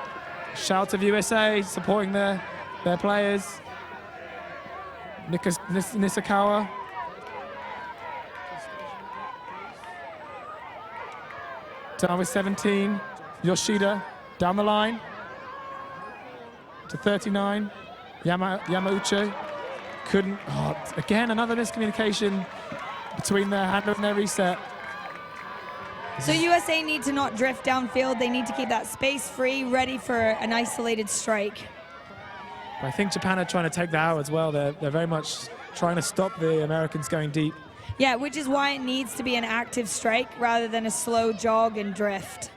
Speaker 1: shouts of USA supporting their players. Nishikawa. Down with 17, Yoshida down the line to 39, Yamauchi. Couldn't, again, another miscommunication between their handler and their reset.
Speaker 2: So USA need to not drift downfield. They need to keep that space free, ready for an isolated strike.
Speaker 1: I think Japan are trying to take that out as well. They're very much trying to stop the Americans going deep.
Speaker 2: Yeah, which is why it needs to be an active strike rather than a slow jog and drift.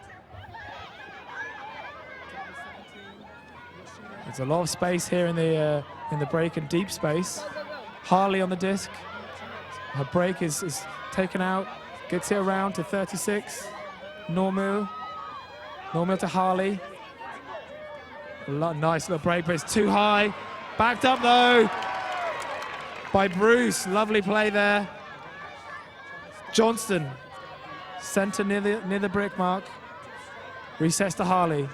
Speaker 1: There's a lot of space here in the break and deep space. Harley on the disc. Her break is taken out. Gets it around to 36. Normu to Harley. Nice little break, but it's too high. Backed up though by Bruce. Lovely play there. Johnston, center near the brick mark. Resets to Harley.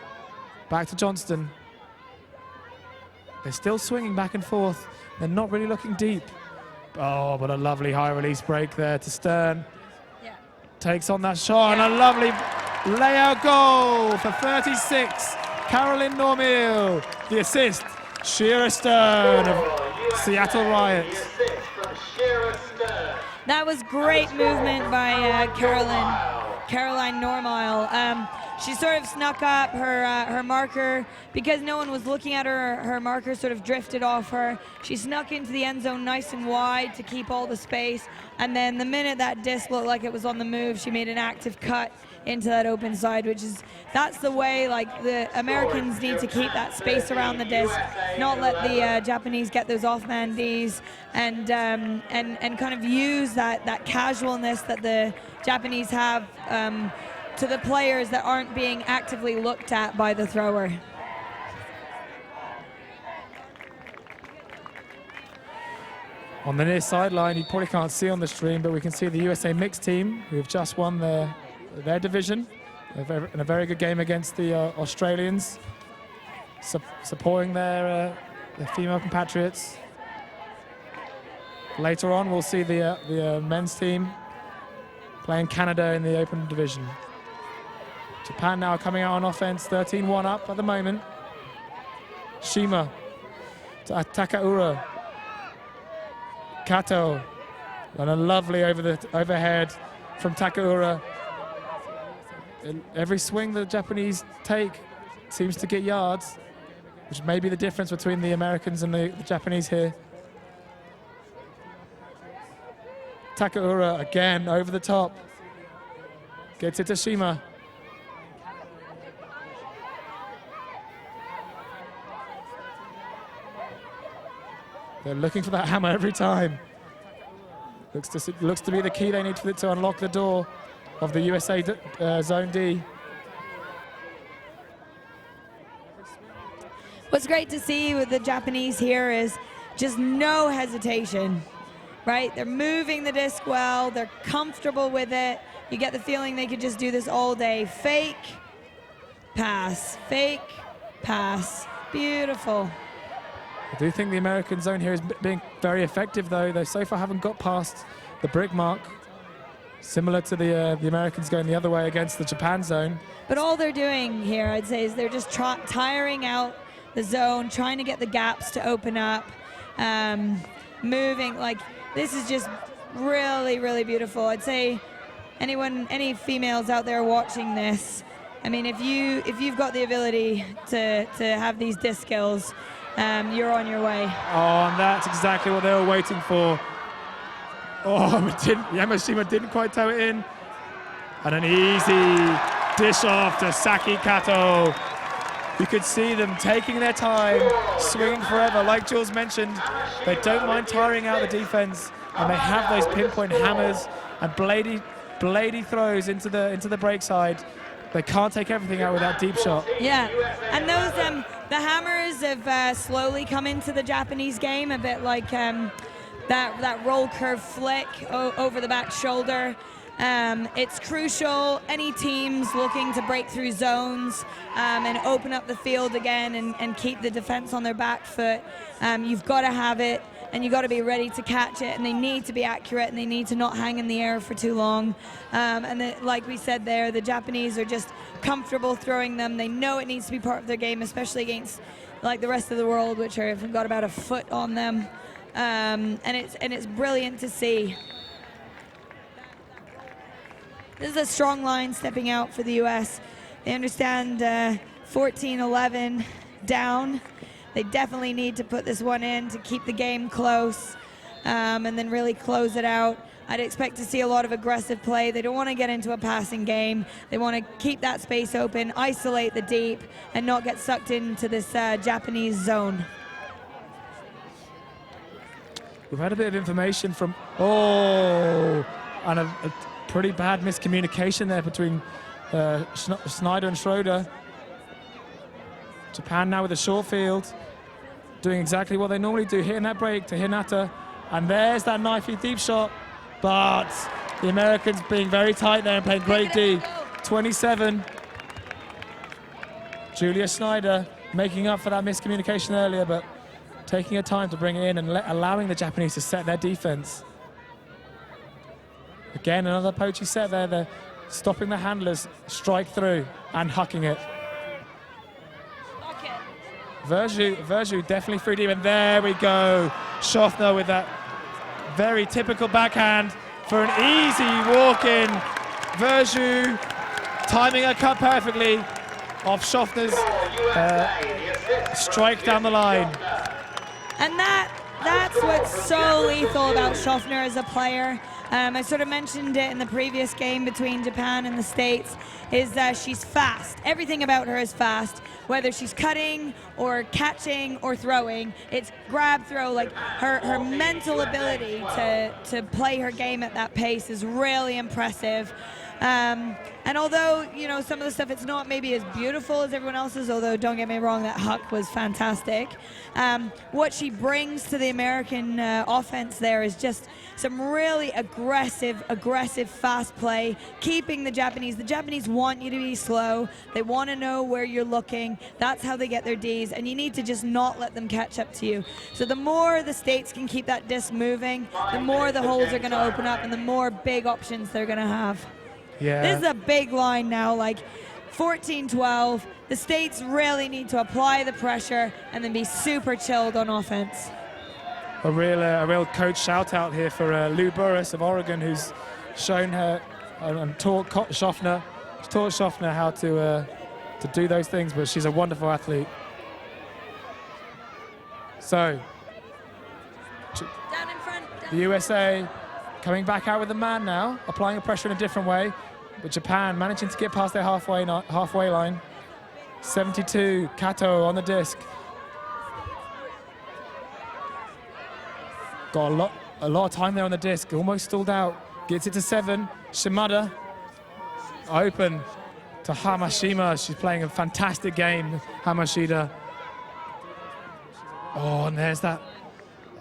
Speaker 1: Back to Johnston. They're still swinging back and forth. They're not really looking deep. Oh, but a lovely high release break there to Stern.
Speaker 2: Yeah.
Speaker 1: takes on that shot, and a lovely layout goal for 36. Carolyn Normil, the assist. Shira Stern of Seattle Riot.
Speaker 2: That was great movement by Caroline Normile. She sort of snuck up her marker because no one was looking at her. Her marker sort of drifted off her. She snuck into the end zone nice and wide to keep all the space. And then the minute that disc looked like it was on the move, she made an active cut into that open side, that's the way, like, the Americans need to keep that space around the disc, not let the Japanese get those off-man Ds, and kind of use that casualness that the Japanese have to the players that aren't being actively looked at by the thrower.
Speaker 1: On the near sideline, you probably can't see on the stream, but we can see the USA mixed team who have just won their division in a very good game against the Australians, supporting their female compatriots. Later on, we'll see the men's team playing Canada in the open division. Japan now coming out on offense, 13-1 up at the moment. Shima to Takaura. Kato, and a lovely overhead from Takaura. Every swing the Japanese take seems to get yards, which may be the difference between the Americans and the Japanese here. Takaura again over the top. Gets it to Shima. They're looking for that hammer every time. Looks to be the key they need to unlock the door of the USA Zone D.
Speaker 2: What's great to see with the Japanese here is just no hesitation, right? They're moving the disc well, they're comfortable with it. You get the feeling they could just do this all day. Fake, pass, beautiful.
Speaker 1: I do think the American zone here is being very effective, though. They so far haven't got past the brick mark, similar to the Americans going the other way against the Japan zone.
Speaker 2: But all they're doing here, I'd say, is they're just tiring out the zone, trying to get the gaps to open up, moving. Like, this is just really, really beautiful. I'd say any females out there watching this, I mean, if you've got the ability to have these disc skills, you're on your way.
Speaker 1: Oh, and that's exactly what they were waiting for. Oh, Yamashima didn't quite toe it in. And an easy dish off to Saki Kato. You could see them taking their time, swinging forever. Like Jules mentioned, they don't mind tiring out the defense, and they have those pinpoint hammers and bladey throws into the break side. They can't take everything out with that deep shot.
Speaker 2: Yeah, and those the hammers have slowly come into the Japanese game, a bit like that roll curve flick over the back shoulder. It's crucial. Any teams looking to break through zones and open up the field again and keep the defense on their back foot, you've got to have it, and you've got to be ready to catch it, and they need to be accurate, and they need to not hang in the air for too long. Like we said there, the Japanese are just comfortable throwing them. They know it needs to be part of their game, especially against like the rest of the world, which have got about a foot on them. And it's brilliant to see. This is a strong line stepping out for the U.S. They understand 14-11 down. They definitely need to put this one in to keep the game close and then really close it out. I'd expect to see a lot of aggressive play. They don't want to get into a passing game. They want to keep that space open, isolate the deep, and not get sucked into this Japanese zone.
Speaker 1: We've had a bit of information from, and a pretty bad miscommunication there between Snyder and Schroeder. Japan now with a short field, doing exactly what they normally do, hitting that break to Hinata, and there's that knifey deep shot, but the Americans being very tight there and playing great D. 27. Julia Snyder making up for that miscommunication earlier, but taking her time to bring it in and allowing the Japanese to set their defense. Again, another poachy set there. They're stopping the handlers, strike through, and hucking it. Verju definitely through deep, and there we go. Schaffner with that very typical backhand for an easy walk-in. Verju timing her cut perfectly off Schaffner's strike down the line.
Speaker 2: And that's what's so lethal about Schaffner as a player. I sort of mentioned it in the previous game between Japan and the States, is that she's fast. Everything about her is fast, whether she's cutting or catching or throwing. It's grab, throw. Like her mental ability to play her game at that pace is really impressive. And although, you know, some of the stuff, it's not maybe as beautiful as everyone else's, although don't get me wrong, that huck was fantastic. What she brings to the American offense there is just some really aggressive, fast play, keeping the Japanese want you to be slow. They want to know where you're looking. That's how they get their Ds, and you need to just not let them catch up to you. So the more the States can keep that disc moving, the more the holes are going to open up and the more big options they're going to have.
Speaker 1: Yeah.
Speaker 2: This is a big line now, like 14-12. The States really need to apply the pressure and then be super chilled on offense.
Speaker 1: A real coach shout out here for Lou Burris of Oregon, who's shown her and taught Schaffner how to do those things, but she's a wonderful athlete. So,
Speaker 2: Down in front.
Speaker 1: the USA coming back out with a man now, applying the pressure in a different way, but Japan managing to get past their halfway line. 72, Kato on the disc. Got a lot of time there on the disc, almost stalled out. Gets it to 7, Shimada. Open to Hamashima. She's playing a fantastic game, Hamashida. Oh, and there's that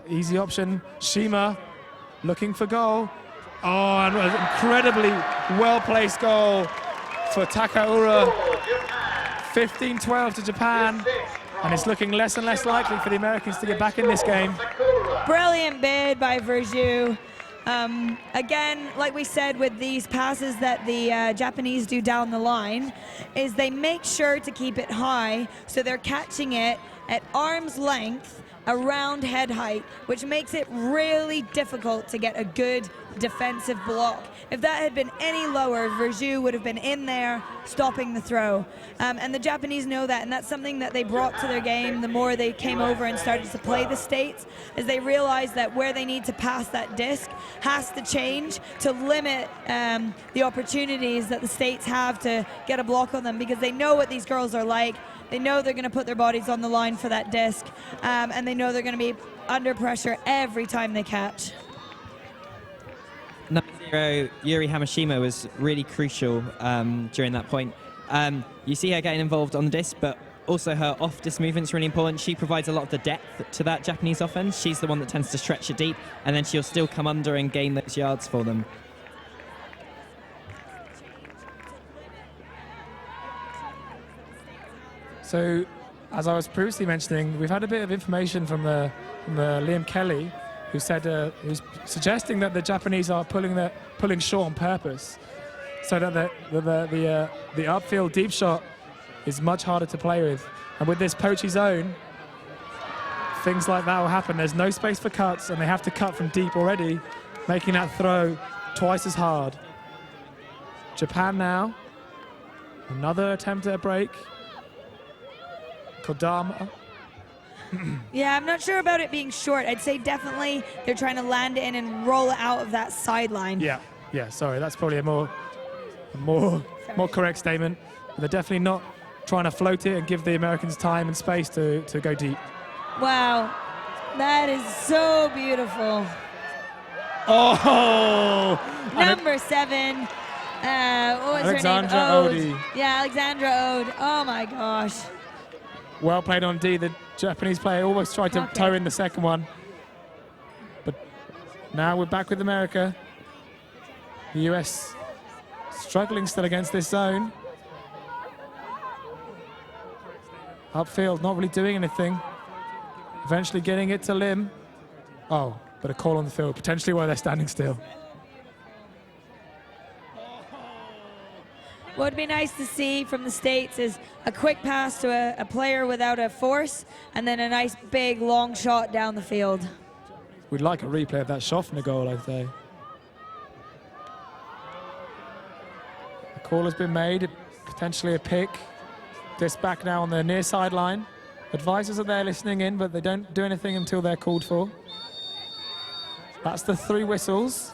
Speaker 1: easy option. Shima looking for goal. Oh, and an incredibly well-placed goal for Takaura. 15-12 to Japan. And it's looking less and less likely for the Americans to get back in this game.
Speaker 2: Brilliant bid by Verju. Again, like we said with these passes that the Japanese do down the line, is they make sure to keep it high so they're catching it at arm's length around head height, which makes it really difficult to get a good defensive block. If that had been any lower, Verju would have been in there stopping the throw. And the Japanese know that, and that's something that they brought to their game the more they came over and started to play the States, is they realized that where they need to pass that disc has to change to limit the opportunities that the States have to get a block on them, because they know what these girls are like. They know they're going to put their bodies on the line for that disc, and they know they're going to be under pressure every time they catch.
Speaker 3: 9-0 Yuri Hamashima was really crucial during that point. You see her getting involved on the disc, but also her off-disc movement is really important. She provides a lot of the depth to that Japanese offense. She's the one that tends to stretch it deep, and then she'll still come under and gain those yards for them.
Speaker 1: So, as I was previously mentioning, we've had a bit of information from the Liam Kelly, who said who's suggesting that the Japanese are pulling short on purpose, so that the upfield deep shot is much harder to play with. And with this poachy zone, things like that will happen. There's no space for cuts, and they have to cut from deep already, making that throw twice as hard. Japan now, another attempt at a break. Kodama.
Speaker 2: Yeah, I'm not sure about it being short. I'd say definitely they're trying to land it in and roll it out of that sideline.
Speaker 1: Yeah, sorry, that's probably a more correct statement. But they're definitely not trying to float it and give the Americans time and space to go deep.
Speaker 2: Wow, that is so beautiful.
Speaker 1: Oh!
Speaker 2: Number 7. What was
Speaker 1: Alexandra
Speaker 2: her name?
Speaker 1: Ode.
Speaker 2: Yeah, Alexandra Ode. Oh my gosh.
Speaker 1: Well played on D. The Japanese player almost tried to toe in the second one. But now we're back with America. The US struggling still against this zone. Upfield, not really doing anything. Eventually getting it to Lim. Oh, but a call on the field, potentially while they're standing still.
Speaker 2: What would be nice to see from the States is a quick pass to a player without a force, and then a nice big long shot down the field.
Speaker 1: We'd like a replay of that Schaffner goal, I'd say. A call has been made, potentially a pick. This back now on the near sideline. Advisors are there listening in, but they don't do anything until they're called for. That's the 3 whistles,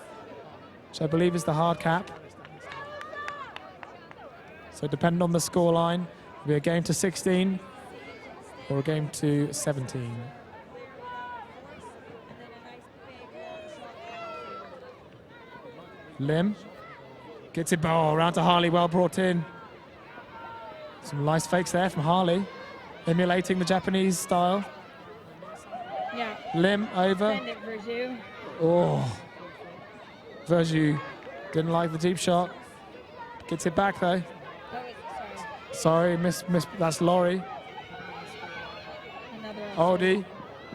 Speaker 1: which I believe is the hard cap. So depending on the scoreline, it'll be a game to 16 or a game to 17. Lim gets it around to Harley, well brought in. Some nice fakes there from Harley, emulating the Japanese style.
Speaker 2: Yeah.
Speaker 1: Lim over.
Speaker 2: Send it, Verju.
Speaker 1: Oh, Verju didn't like the deep shot. Gets it back though. Sorry, miss. That's Laurie. Odie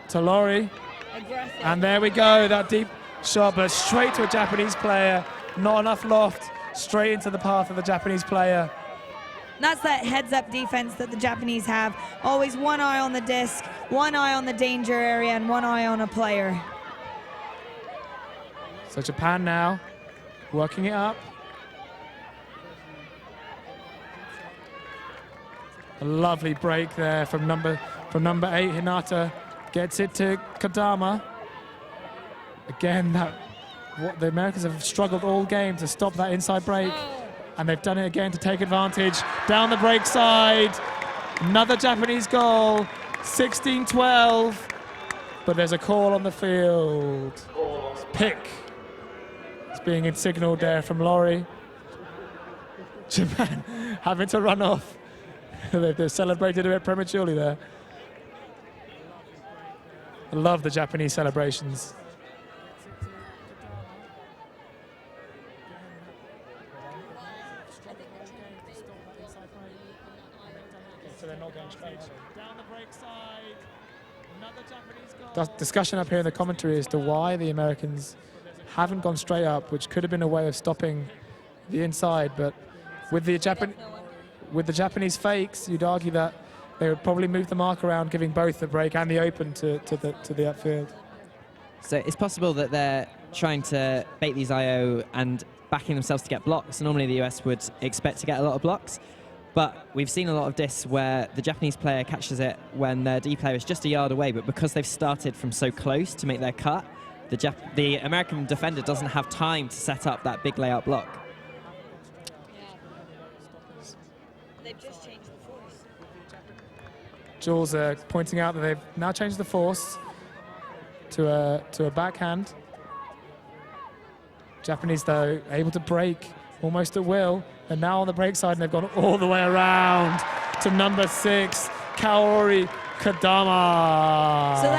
Speaker 1: to Laurie.
Speaker 2: Aggressive.
Speaker 1: And there we go, that deep shot, but straight to a Japanese player. Not enough loft, straight into the path of the Japanese player.
Speaker 2: That's that heads-up defense that the Japanese have. Always one eye on the disc, one eye on the danger area, and one eye on a player.
Speaker 1: So Japan now working it up. A lovely break there from number 8, Hinata. Gets it to Kodama. Again, what the Americans have struggled all game to stop that inside break. And they've done it again to take advantage. Down the break side. Another Japanese goal. 16-12. But there's a call on the field. It's pick. It's being signaled there from Laurie. Japan having to run off. They've celebrated a bit prematurely there. I love the Japanese celebrations. So they're not going straight. Down the break side. Another Japanese goal. Discussion up here in the commentary as to why the Americans haven't gone straight up, which could have been a way of stopping the inside, but with the Japanese fakes, you'd argue that they would probably move the mark around, giving both the break and the open to the upfield.
Speaker 3: So it's possible that they're trying to bait these IO and backing themselves to get blocks. Normally the US would expect to get a lot of blocks, but we've seen a lot of discs where the Japanese player catches it when their D player is just a yard away, but because they've started from so close to make their cut, the American defender doesn't have time to set up that big layout block.
Speaker 2: They've just changed the force.
Speaker 1: Jules pointing out that they've now changed the force to a backhand. Japanese, though, able to break almost at will. And now on the break side, and they've gone all the way around to number 6, Kaori Kodama.
Speaker 2: So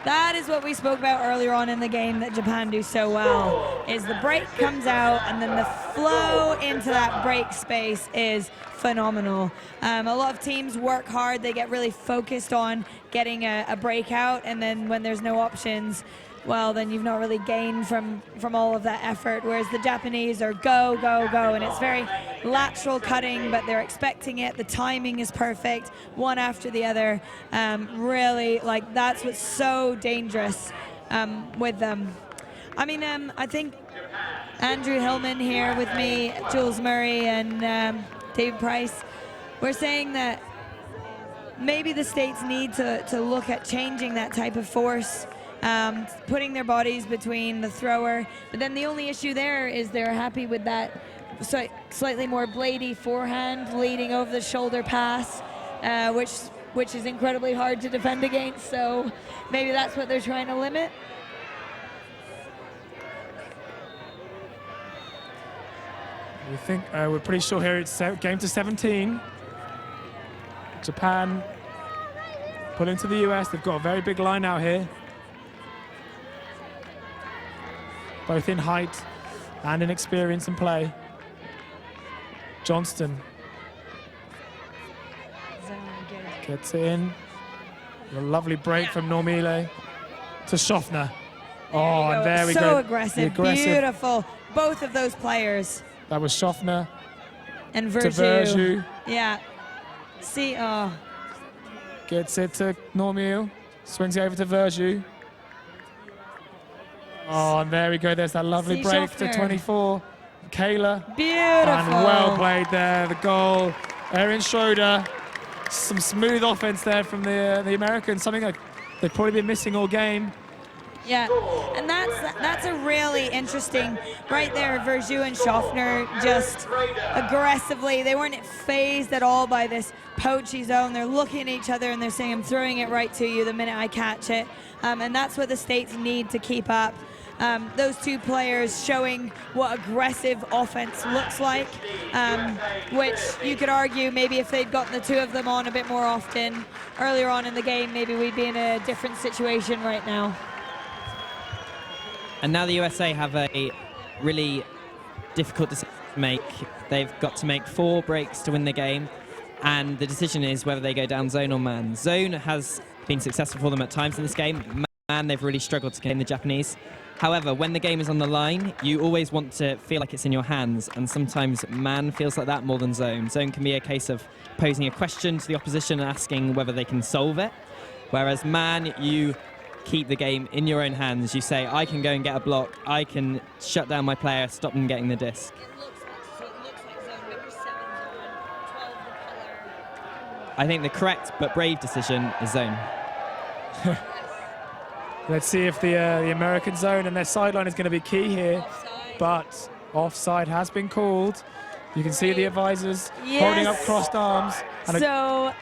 Speaker 2: that is what we spoke about earlier on in the game that Japan do so well, is the break comes out and then the flow into that break space is phenomenal. A lot of teams work hard, they get really focused on getting a breakout, and then when there's no options, well, then you've not really gained from all of that effort, whereas the Japanese are go, go, go, and it's very lateral cutting, but they're expecting it. The timing is perfect, one after the other. Really, like, that's what's so dangerous with them. I mean, I think Andrew Hillman here with me, Jules Murray, and David Price, we're saying that maybe the States need to look at changing that type of force, putting their bodies between the thrower. But then the only issue there is they're happy with that slightly more bladey forehand leading over the shoulder pass, which is incredibly hard to defend against. So maybe that's what they're trying to limit.
Speaker 1: We think we're pretty sure here it's game to 17. Japan put into the US. They've got a very big line out here, both in height and in experience and play. Johnston gets it in. A lovely break from Normile to Schaffner. Oh, and there we go.
Speaker 2: So aggressive, beautiful. Both of those players.
Speaker 1: That was Schaffner.
Speaker 2: And
Speaker 1: to
Speaker 2: Verju.
Speaker 1: Verju.
Speaker 2: Yeah. See, oh.
Speaker 1: Gets it to Normiel. Swings it over to Verju. Oh, and there we go. There's that lovely
Speaker 2: See
Speaker 1: break to
Speaker 2: Schaffner.
Speaker 1: 24. Kayla.
Speaker 2: Beautiful.
Speaker 1: And well played there. The goal. Erin Schroeder. Some smooth offense there from the Americans. Something like they've probably been missing all game.
Speaker 2: Yeah, and that's a really interesting, right there, Verju and Schaffner just aggressively, they weren't phased at all by this poachy zone. They're looking at each other and they're saying, I'm throwing it right to you the minute I catch it. And that's what the States need to keep up. Those two players showing what aggressive offense looks like, which you could argue maybe if they'd gotten the two of them on a bit more often earlier on in the game, maybe we'd be in a different situation right now.
Speaker 3: And now the USA have a really difficult decision to make. They've got to make 4 breaks to win the game, and the decision is whether they go down zone or man. Zone has been successful for them at times in this game. Man, they've really struggled to contain the Japanese. However, when the game is on the line, you always want to feel like it's in your hands, and sometimes man feels like that more than zone. Zone can be a case of posing a question to the opposition and asking whether they can solve it, whereas man, you keep the game in your own hands. You say, I can go and get a block, I can shut down my player, stop them getting the disc.
Speaker 2: It looks like zone, number 7 zone, 12 the color.
Speaker 3: I think the correct but brave decision is zone.
Speaker 1: Let's see if the American zone and their sideline is going to be key here.
Speaker 2: Offside.
Speaker 1: But offside has been called. You can see the advisors
Speaker 2: Yes.
Speaker 1: holding up crossed arms. And
Speaker 2: So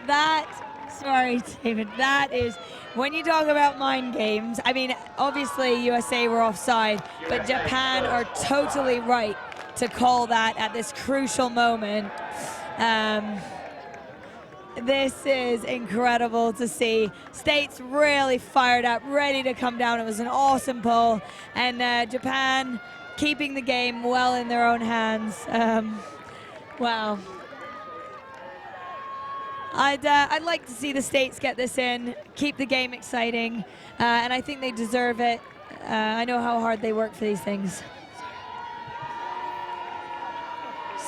Speaker 2: sorry, David, that is, when you talk about mind games, I mean, obviously USA were offside, but Japan are totally right to call that at this crucial moment. This is incredible to see. States really fired up, ready to come down. It was an awesome pull, and Japan keeping the game well in their own hands. Wow. I'd like to see the States get this in, keep the game exciting, and I think they deserve it. I know how hard they work for these things.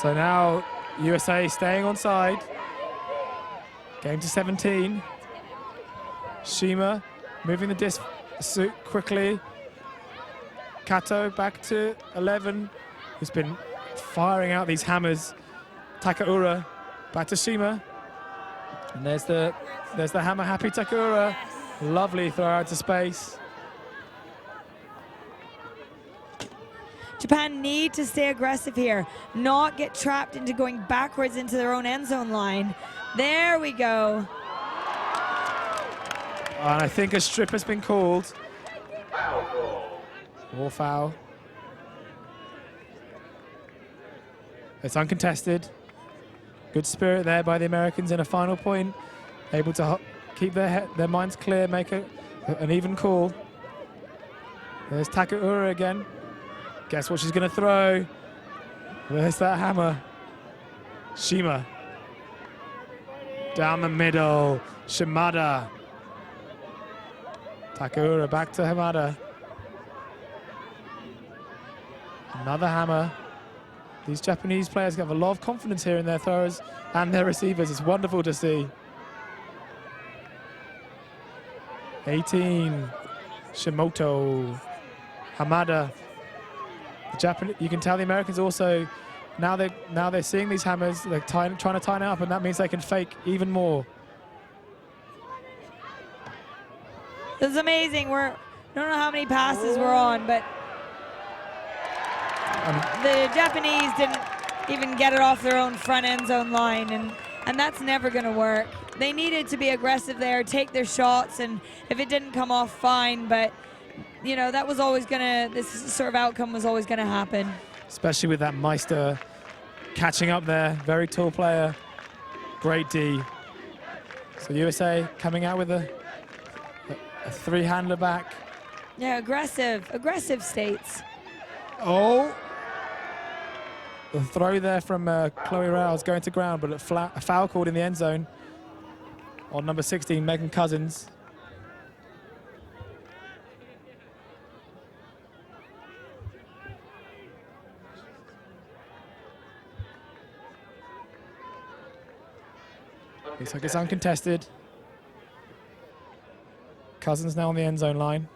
Speaker 1: so now USA staying on side. Game to 17. Shima moving the disc quickly. Kato back to 11, who's been firing out these hammers. Takaura back to Shima. And there's the hammer happy Takaura. Lovely throw out to space.
Speaker 2: Japan need to stay aggressive here, not get trapped into going backwards into their own end zone line. There we go.
Speaker 1: And I think a strip has been called. More foul. It's uncontested. Good spirit there by the Americans in a final point. Able to keep their minds clear, make an even call. There's Takaura again. Guess what she's going to throw? There's that hammer. Shima. Down the middle. Shimada. Takaura back to Hamada. Another hammer. These Japanese players have a lot of confidence here in their throwers and their receivers. It's wonderful to see. 18. Shimoto. Hamada. The Japanese, you can tell the Americans also, now they're seeing these hammers, they're trying to tie it up, and that means they can fake even more.
Speaker 2: This is amazing. I don't know how many passes we're on, but the Japanese didn't even get it off their own front end zone line, and that's never going to work. They needed to be aggressive there, take their shots, and if it didn't come off, fine, but you know, that was always this sort of outcome was always gonna happen.
Speaker 1: Especially with that Meister catching up there, very tall player, great D. So USA coming out with a three-handler back.
Speaker 2: Yeah, aggressive States.
Speaker 1: Oh! The throw there from Chloe Rouse going to ground, but a foul called in the end zone on number 16, Megan Cousins. Looks like it's uncontested. Cousins now on the end zone line.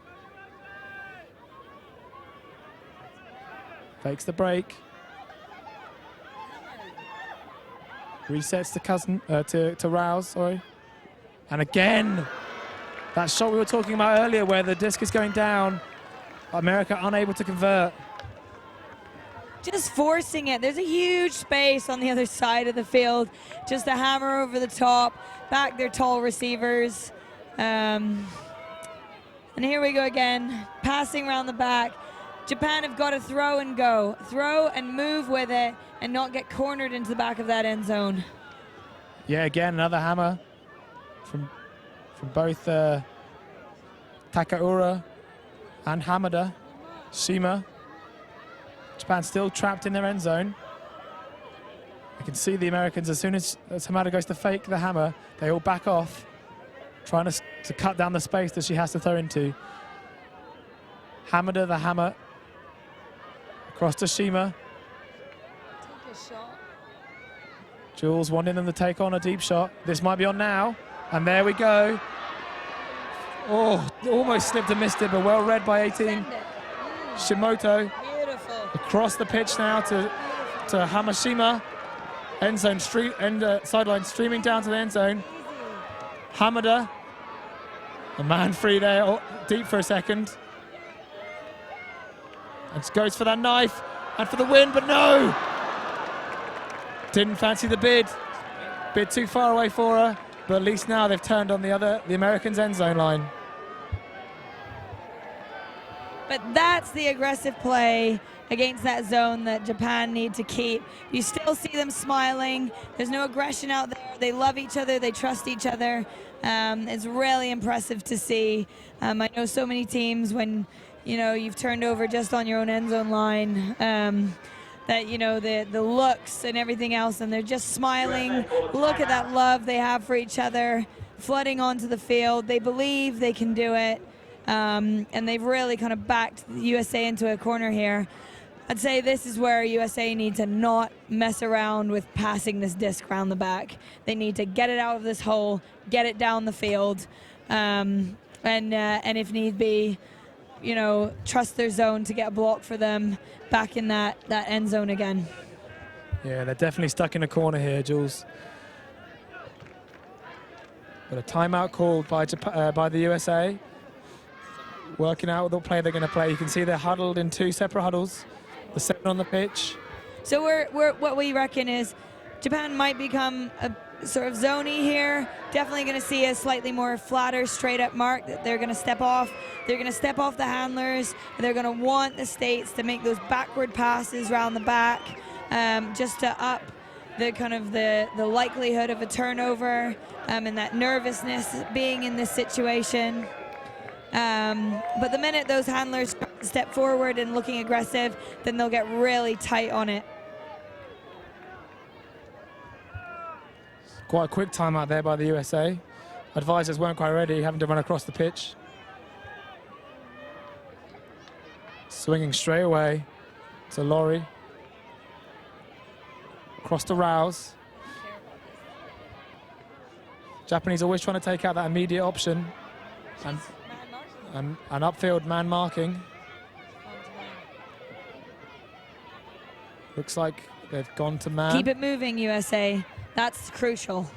Speaker 1: Fakes the break. Resets to Rouse, sorry. And again, that shot we were talking about earlier where the disc is going down. America unable to convert.
Speaker 2: Just forcing it. There's a huge space on the other side of the field. Just a hammer over the top, back their tall receivers. And here we go again, passing around the back. Japan have got to throw and go. Throw and move with it and not get cornered into the back of that end zone.
Speaker 1: Yeah, again, another hammer from both Takaura and Hamada. Shima. Japan still trapped in their end zone. You can see the Americans, as soon as Hamada goes to fake the hammer, they all back off, trying to cut down the space that she has to throw into. Hamada, the hammer, across to Shima.
Speaker 2: Take a shot.
Speaker 1: Jules wanting them to take on a deep shot. This might be on now, and there we go. Oh, almost slipped and missed it, but well read by 18. Shimoto.
Speaker 2: Beautiful.
Speaker 1: Across the pitch now to Hamashima. End zone sideline streaming down to the end zone. Hamada. A man free there, deep for a second. And goes for that knife and for the win, but no! Didn't fancy the bid. Bit too far away for her, but at least now they've turned on the Americans' end zone line.
Speaker 2: But that's the aggressive play against that zone that Japan need to keep. You still see them smiling. There's no aggression out there. They love each other. They trust each other. It's really impressive to see. I know so many teams when you've turned over just on your own end zone line, that the looks and everything else, and they're just smiling. Look at that love they have for each other, flooding onto the field. They believe they can do it, and they've really kind of backed the USA into a corner here. I'd say this is where USA need to not mess around with passing this disc around the back. They need to get it out of this hole, get it down the field, and if need be, trust their zone to get a block for them back in that end zone again.
Speaker 1: Yeah, they're definitely stuck in a corner here, Jules. But a timeout called by the USA. Working out what play they're going to play. You can see they're huddled in two separate huddles. The 7 on the pitch.
Speaker 2: So what we reckon is Japan might become a sort of zony here. Definitely going to see a slightly more flatter, straight up mark that they're going to step off. They're going to step off the handlers. They're going to want the States to make those backward passes around the back, just to up the kind of the likelihood of a turnover, and that nervousness being in this situation. But the minute those handlers step forward and looking aggressive, then they'll get really tight on it.
Speaker 1: Quite a quick timeout there by the USA. Advisors weren't quite ready, having to run across the pitch. Swinging straight away to Laurie. Across to Rouse. Japanese always trying to take out that immediate option. And an upfield man marking. Looks like they've gone to man.
Speaker 2: Keep it moving, USA. That's crucial.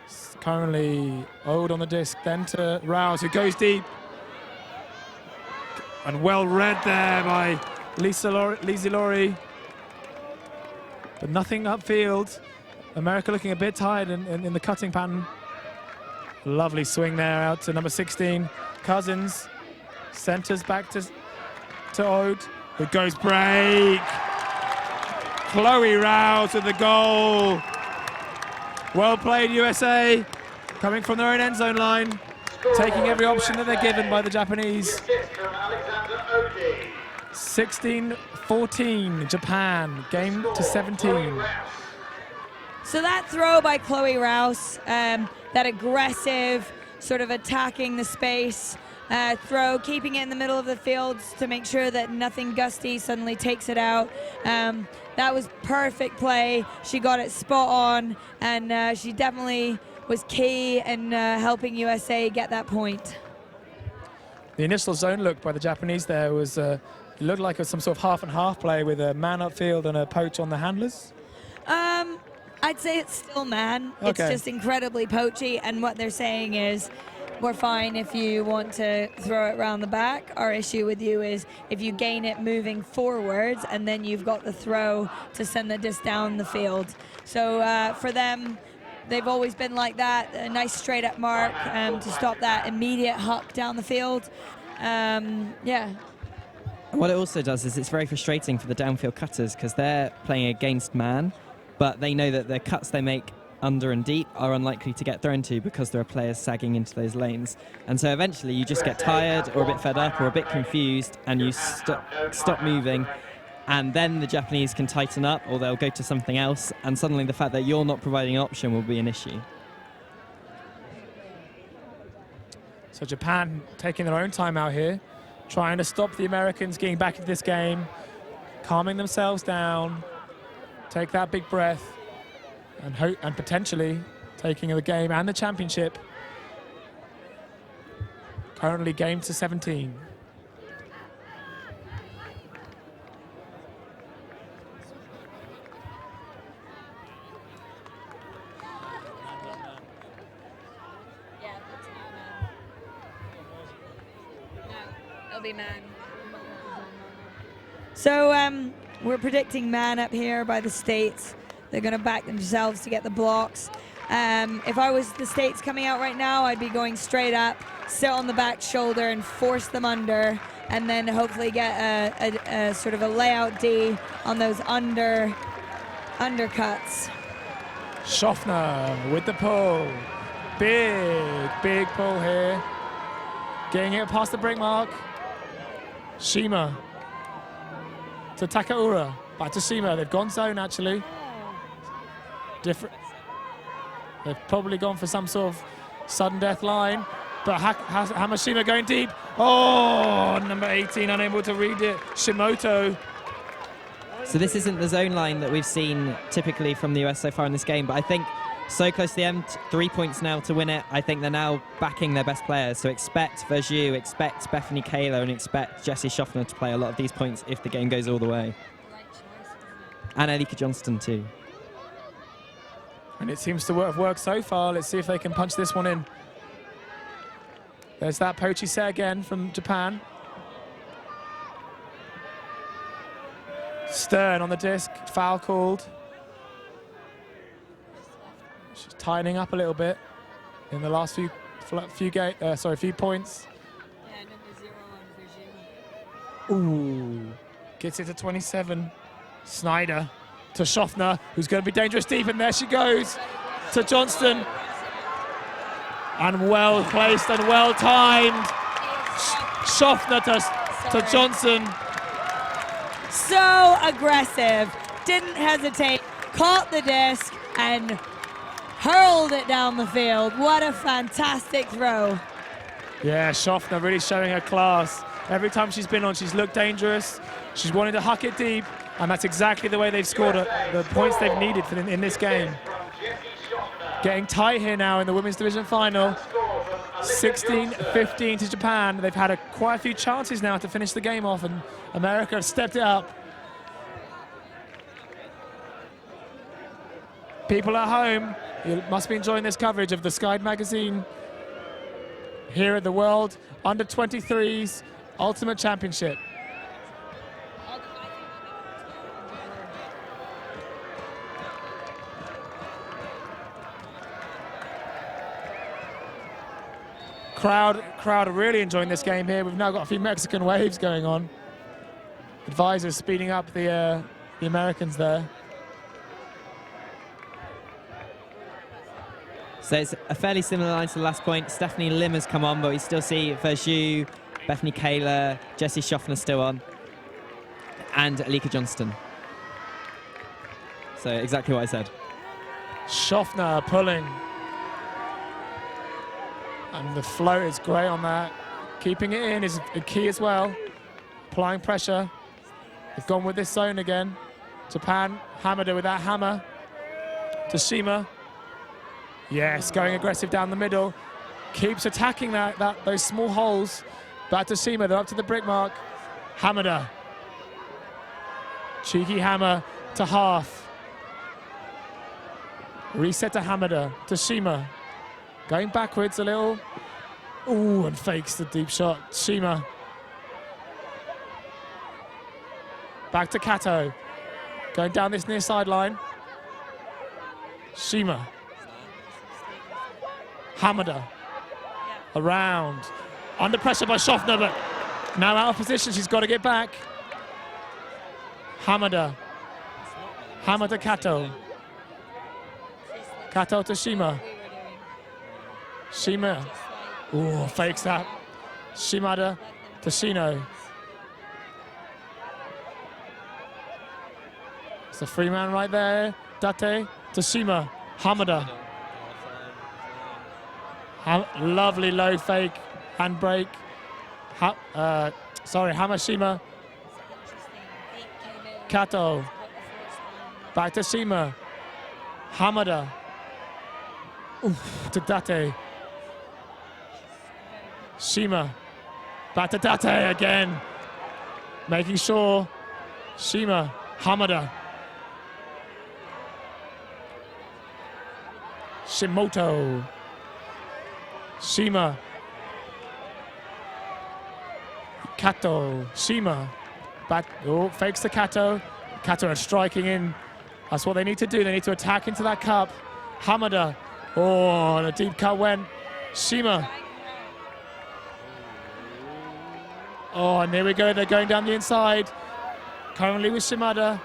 Speaker 1: It's currently Ode on the disc, then to Rouse, who goes deep. And well read there by Lisa Laurie. But nothing upfield. America looking a bit tired in the cutting pattern. Lovely swing there out to number 16. Cousins centers back to Ode, who goes break. Chloe Rouse with the goal. Well played, USA, coming from their own end zone line, taking every option that they're given by the Japanese. 16-14, Japan, game to 17.
Speaker 2: So that throw by Chloe Rouse, that aggressive, sort of attacking the space throw, keeping it in the middle of the field to make sure that nothing gusty suddenly takes it out. That was perfect play. She got it spot on, and she definitely was key in helping USA get that point.
Speaker 1: The initial zone look by the Japanese there was, it looked like some sort of half and half play with a man upfield and a poach on the handlers.
Speaker 2: I'd say it's still man.
Speaker 1: Okay.
Speaker 2: It's just incredibly poachy, and what they're saying is, we're fine if you want to throw it around the back. Our issue with you is if you gain it moving forwards, and then you've got the throw to send the disc down the field. So for them, they've always been like that, a nice straight up mark to stop that immediate huck down the field. Yeah.
Speaker 3: What it also does is it's very frustrating for the downfield cutters because they're playing against man, but they know that the cuts they make under and deep are unlikely to get thrown to because there are players sagging into those lanes. And so eventually you just get tired or a bit fed up or a bit confused and you stop moving, and then the Japanese can tighten up or they'll go to something else, and suddenly the fact that you're not providing an option will be an issue.
Speaker 1: So Japan taking their own time out here, trying to stop the Americans getting back into this game, calming themselves down, take that big breath, and potentially taking the game and the championship. Currently game to 17.
Speaker 2: So we're predicting man up here by the States. They're going to back themselves to get the blocks. If I was the States coming out right now, I'd be going straight up, sit on the back shoulder and force them under, and then hopefully get a sort of a layout D on those undercuts.
Speaker 1: Schaffner with the pull. Big pull here. Getting it past the break mark. Shima to Takaura. Back to Shima. They've gone zone actually. Different. They've probably gone for some sort of sudden death line. But Hamashima going deep. Oh, number 18 unable to read it. Shimoto.
Speaker 3: So this isn't the zone line that we've seen typically from the US so far in this game, but I think so close to the end, 3 points now to win it. I think they're now backing their best players. So expect Verjus, expect Bethany Kaler, and expect Jessie Schaffner to play a lot of these points if the game goes all the way. And Elika Johnston too.
Speaker 1: And it seems to have worked so far. Let's see if they can punch this one in. There's that Pochi set again from Japan. Stern on the disc, foul called. She's tightening up a little bit in the last few points.
Speaker 2: Yeah, number 0 on Verjus.
Speaker 1: Ooh, gets it to 27. Snyder to Schaffner, who's going to be dangerous deep, and there she goes to Johnston. And well placed and well timed. Schaffner to Johnson.
Speaker 2: So aggressive, didn't hesitate, caught the disc and hurled it down the field. What a fantastic throw.
Speaker 1: Yeah, Schaffner really showing her class. Every time she's been on, she's looked dangerous. She's wanted to huck it deep, and that's exactly the way they've scored the points they've needed in this game. Getting tight here now in the women's division final. 16-15 to Japan. They've had quite a few chances now to finish the game off, and America have stepped it up. People at home, you must be enjoying this coverage of the Sky magazine here at the World Under-23s Ultimate Championship. Crowd are really enjoying this game here. We've now got a few Mexican waves going on. Advisors speeding up the Americans there.
Speaker 3: So it's a fairly similar line to the last point. Stephanie Lim has come on, but we still see Verjus, Bethany Kaler, Jessie Schaffner still on, and Elika Johnston. So exactly what I said.
Speaker 1: Schaffner pulling. And the float is great on that. Keeping it in is a key as well. Applying pressure. They've gone with this zone again. Japan hammered her with that hammer. To Shima. Yes, going aggressive down the middle. Keeps attacking those small holes. Back to Shima, they're up to the brick mark. Hamada. Cheeky hammer to half. Reset to Hamada, to Shima. Going backwards a little. Ooh, and fakes the deep shot. Shima. Back to Kato. Going down this near sideline. Shima. Hamada. Around. Under pressure by Schaffner, but now out of position. She's got to get back. Hamada. Hamada Kato. Kato to Shima. Shima. Ooh, fakes that. Shimada to Shino. It's a free man right there. Date to Shima. Hamada. Lovely low fake. Handbrake. Hamashima. Kato. Back to Shima. Hamada. Oof, to Date. Shima. Back to Date again. Making sure. Shima. Hamada. Shimoto. Shima. Kato. Shima. Back. Oh, fakes to Kato. Kato are striking in. That's what they need to do. They need to attack into that cup. Hamada. Oh, and a deep cut went. Shima. Oh, and there we go. They're going down the inside. Currently with Shimada.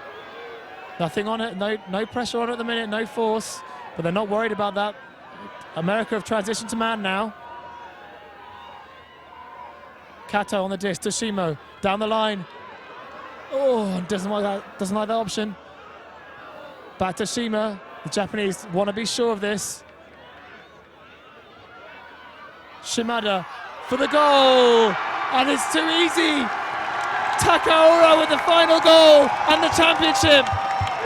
Speaker 1: Nothing on it. No pressure on it at the minute. No force. But they're not worried about that. America have transitioned to man now. Kato on the disc to Shimo. Down the line. Oh, doesn't like that option. Back to Shima. The Japanese want to be sure of this. Shimada for the goal. And it's too easy. Takaura with the final goal and the championship.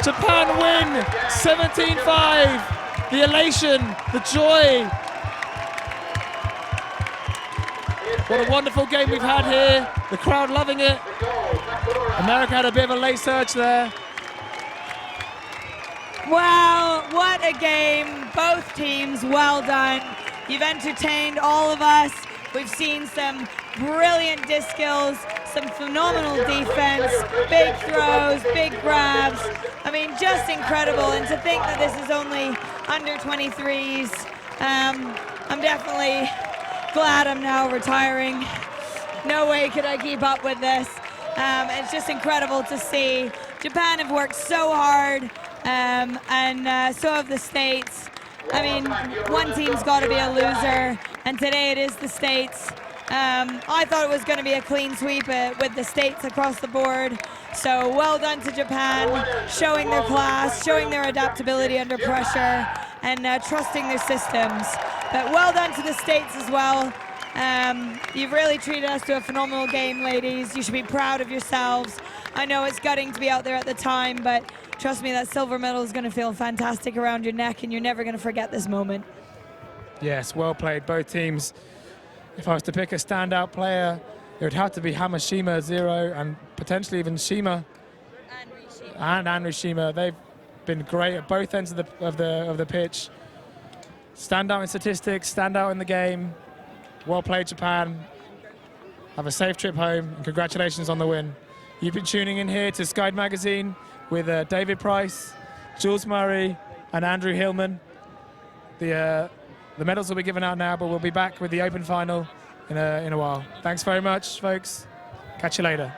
Speaker 1: Japan win 17-5. The elation, the joy. What a wonderful game we've had here. The crowd loving it. America had a bit of a late surge there.
Speaker 2: Wow, what a game. Both teams, well done. You've entertained all of us. We've seen some brilliant disc skills, some phenomenal defense, big throws, big grabs. I mean, just incredible. And to think that this is only under 23s, I'm definitely glad I'm now retiring. No way could I keep up with this. It's just incredible to see. Japan have worked so hard, and so have the States. I mean, one team's got to be a loser, and today it is the States. I thought it was going to be a clean sweep with the States across the board. So well done to Japan, showing their class, showing their adaptability under pressure, and trusting their systems. But well done to the States as well. You've really treated us to a phenomenal game, ladies. You should be proud of yourselves. I know it's gutting to be out there at the time, but trust me, that silver medal is going to feel fantastic around your neck, and you're never going to forget this moment.
Speaker 1: Yes, well played, both teams. If I was to pick a standout player, it would have to be Hamashima, Zero, and potentially even Shima. And Rishima. They've been great at both ends of the pitch. Stand out in statistics, stand out in the game. Well played, Japan. Have a safe trip home, and congratulations on the win. You've been tuning in here to Sky Magazine with David Price, Jules Murray, and Andrew Hillman. The medals will be given out now, but we'll be back with the Open final in a while. Thanks very much, folks. Catch you later.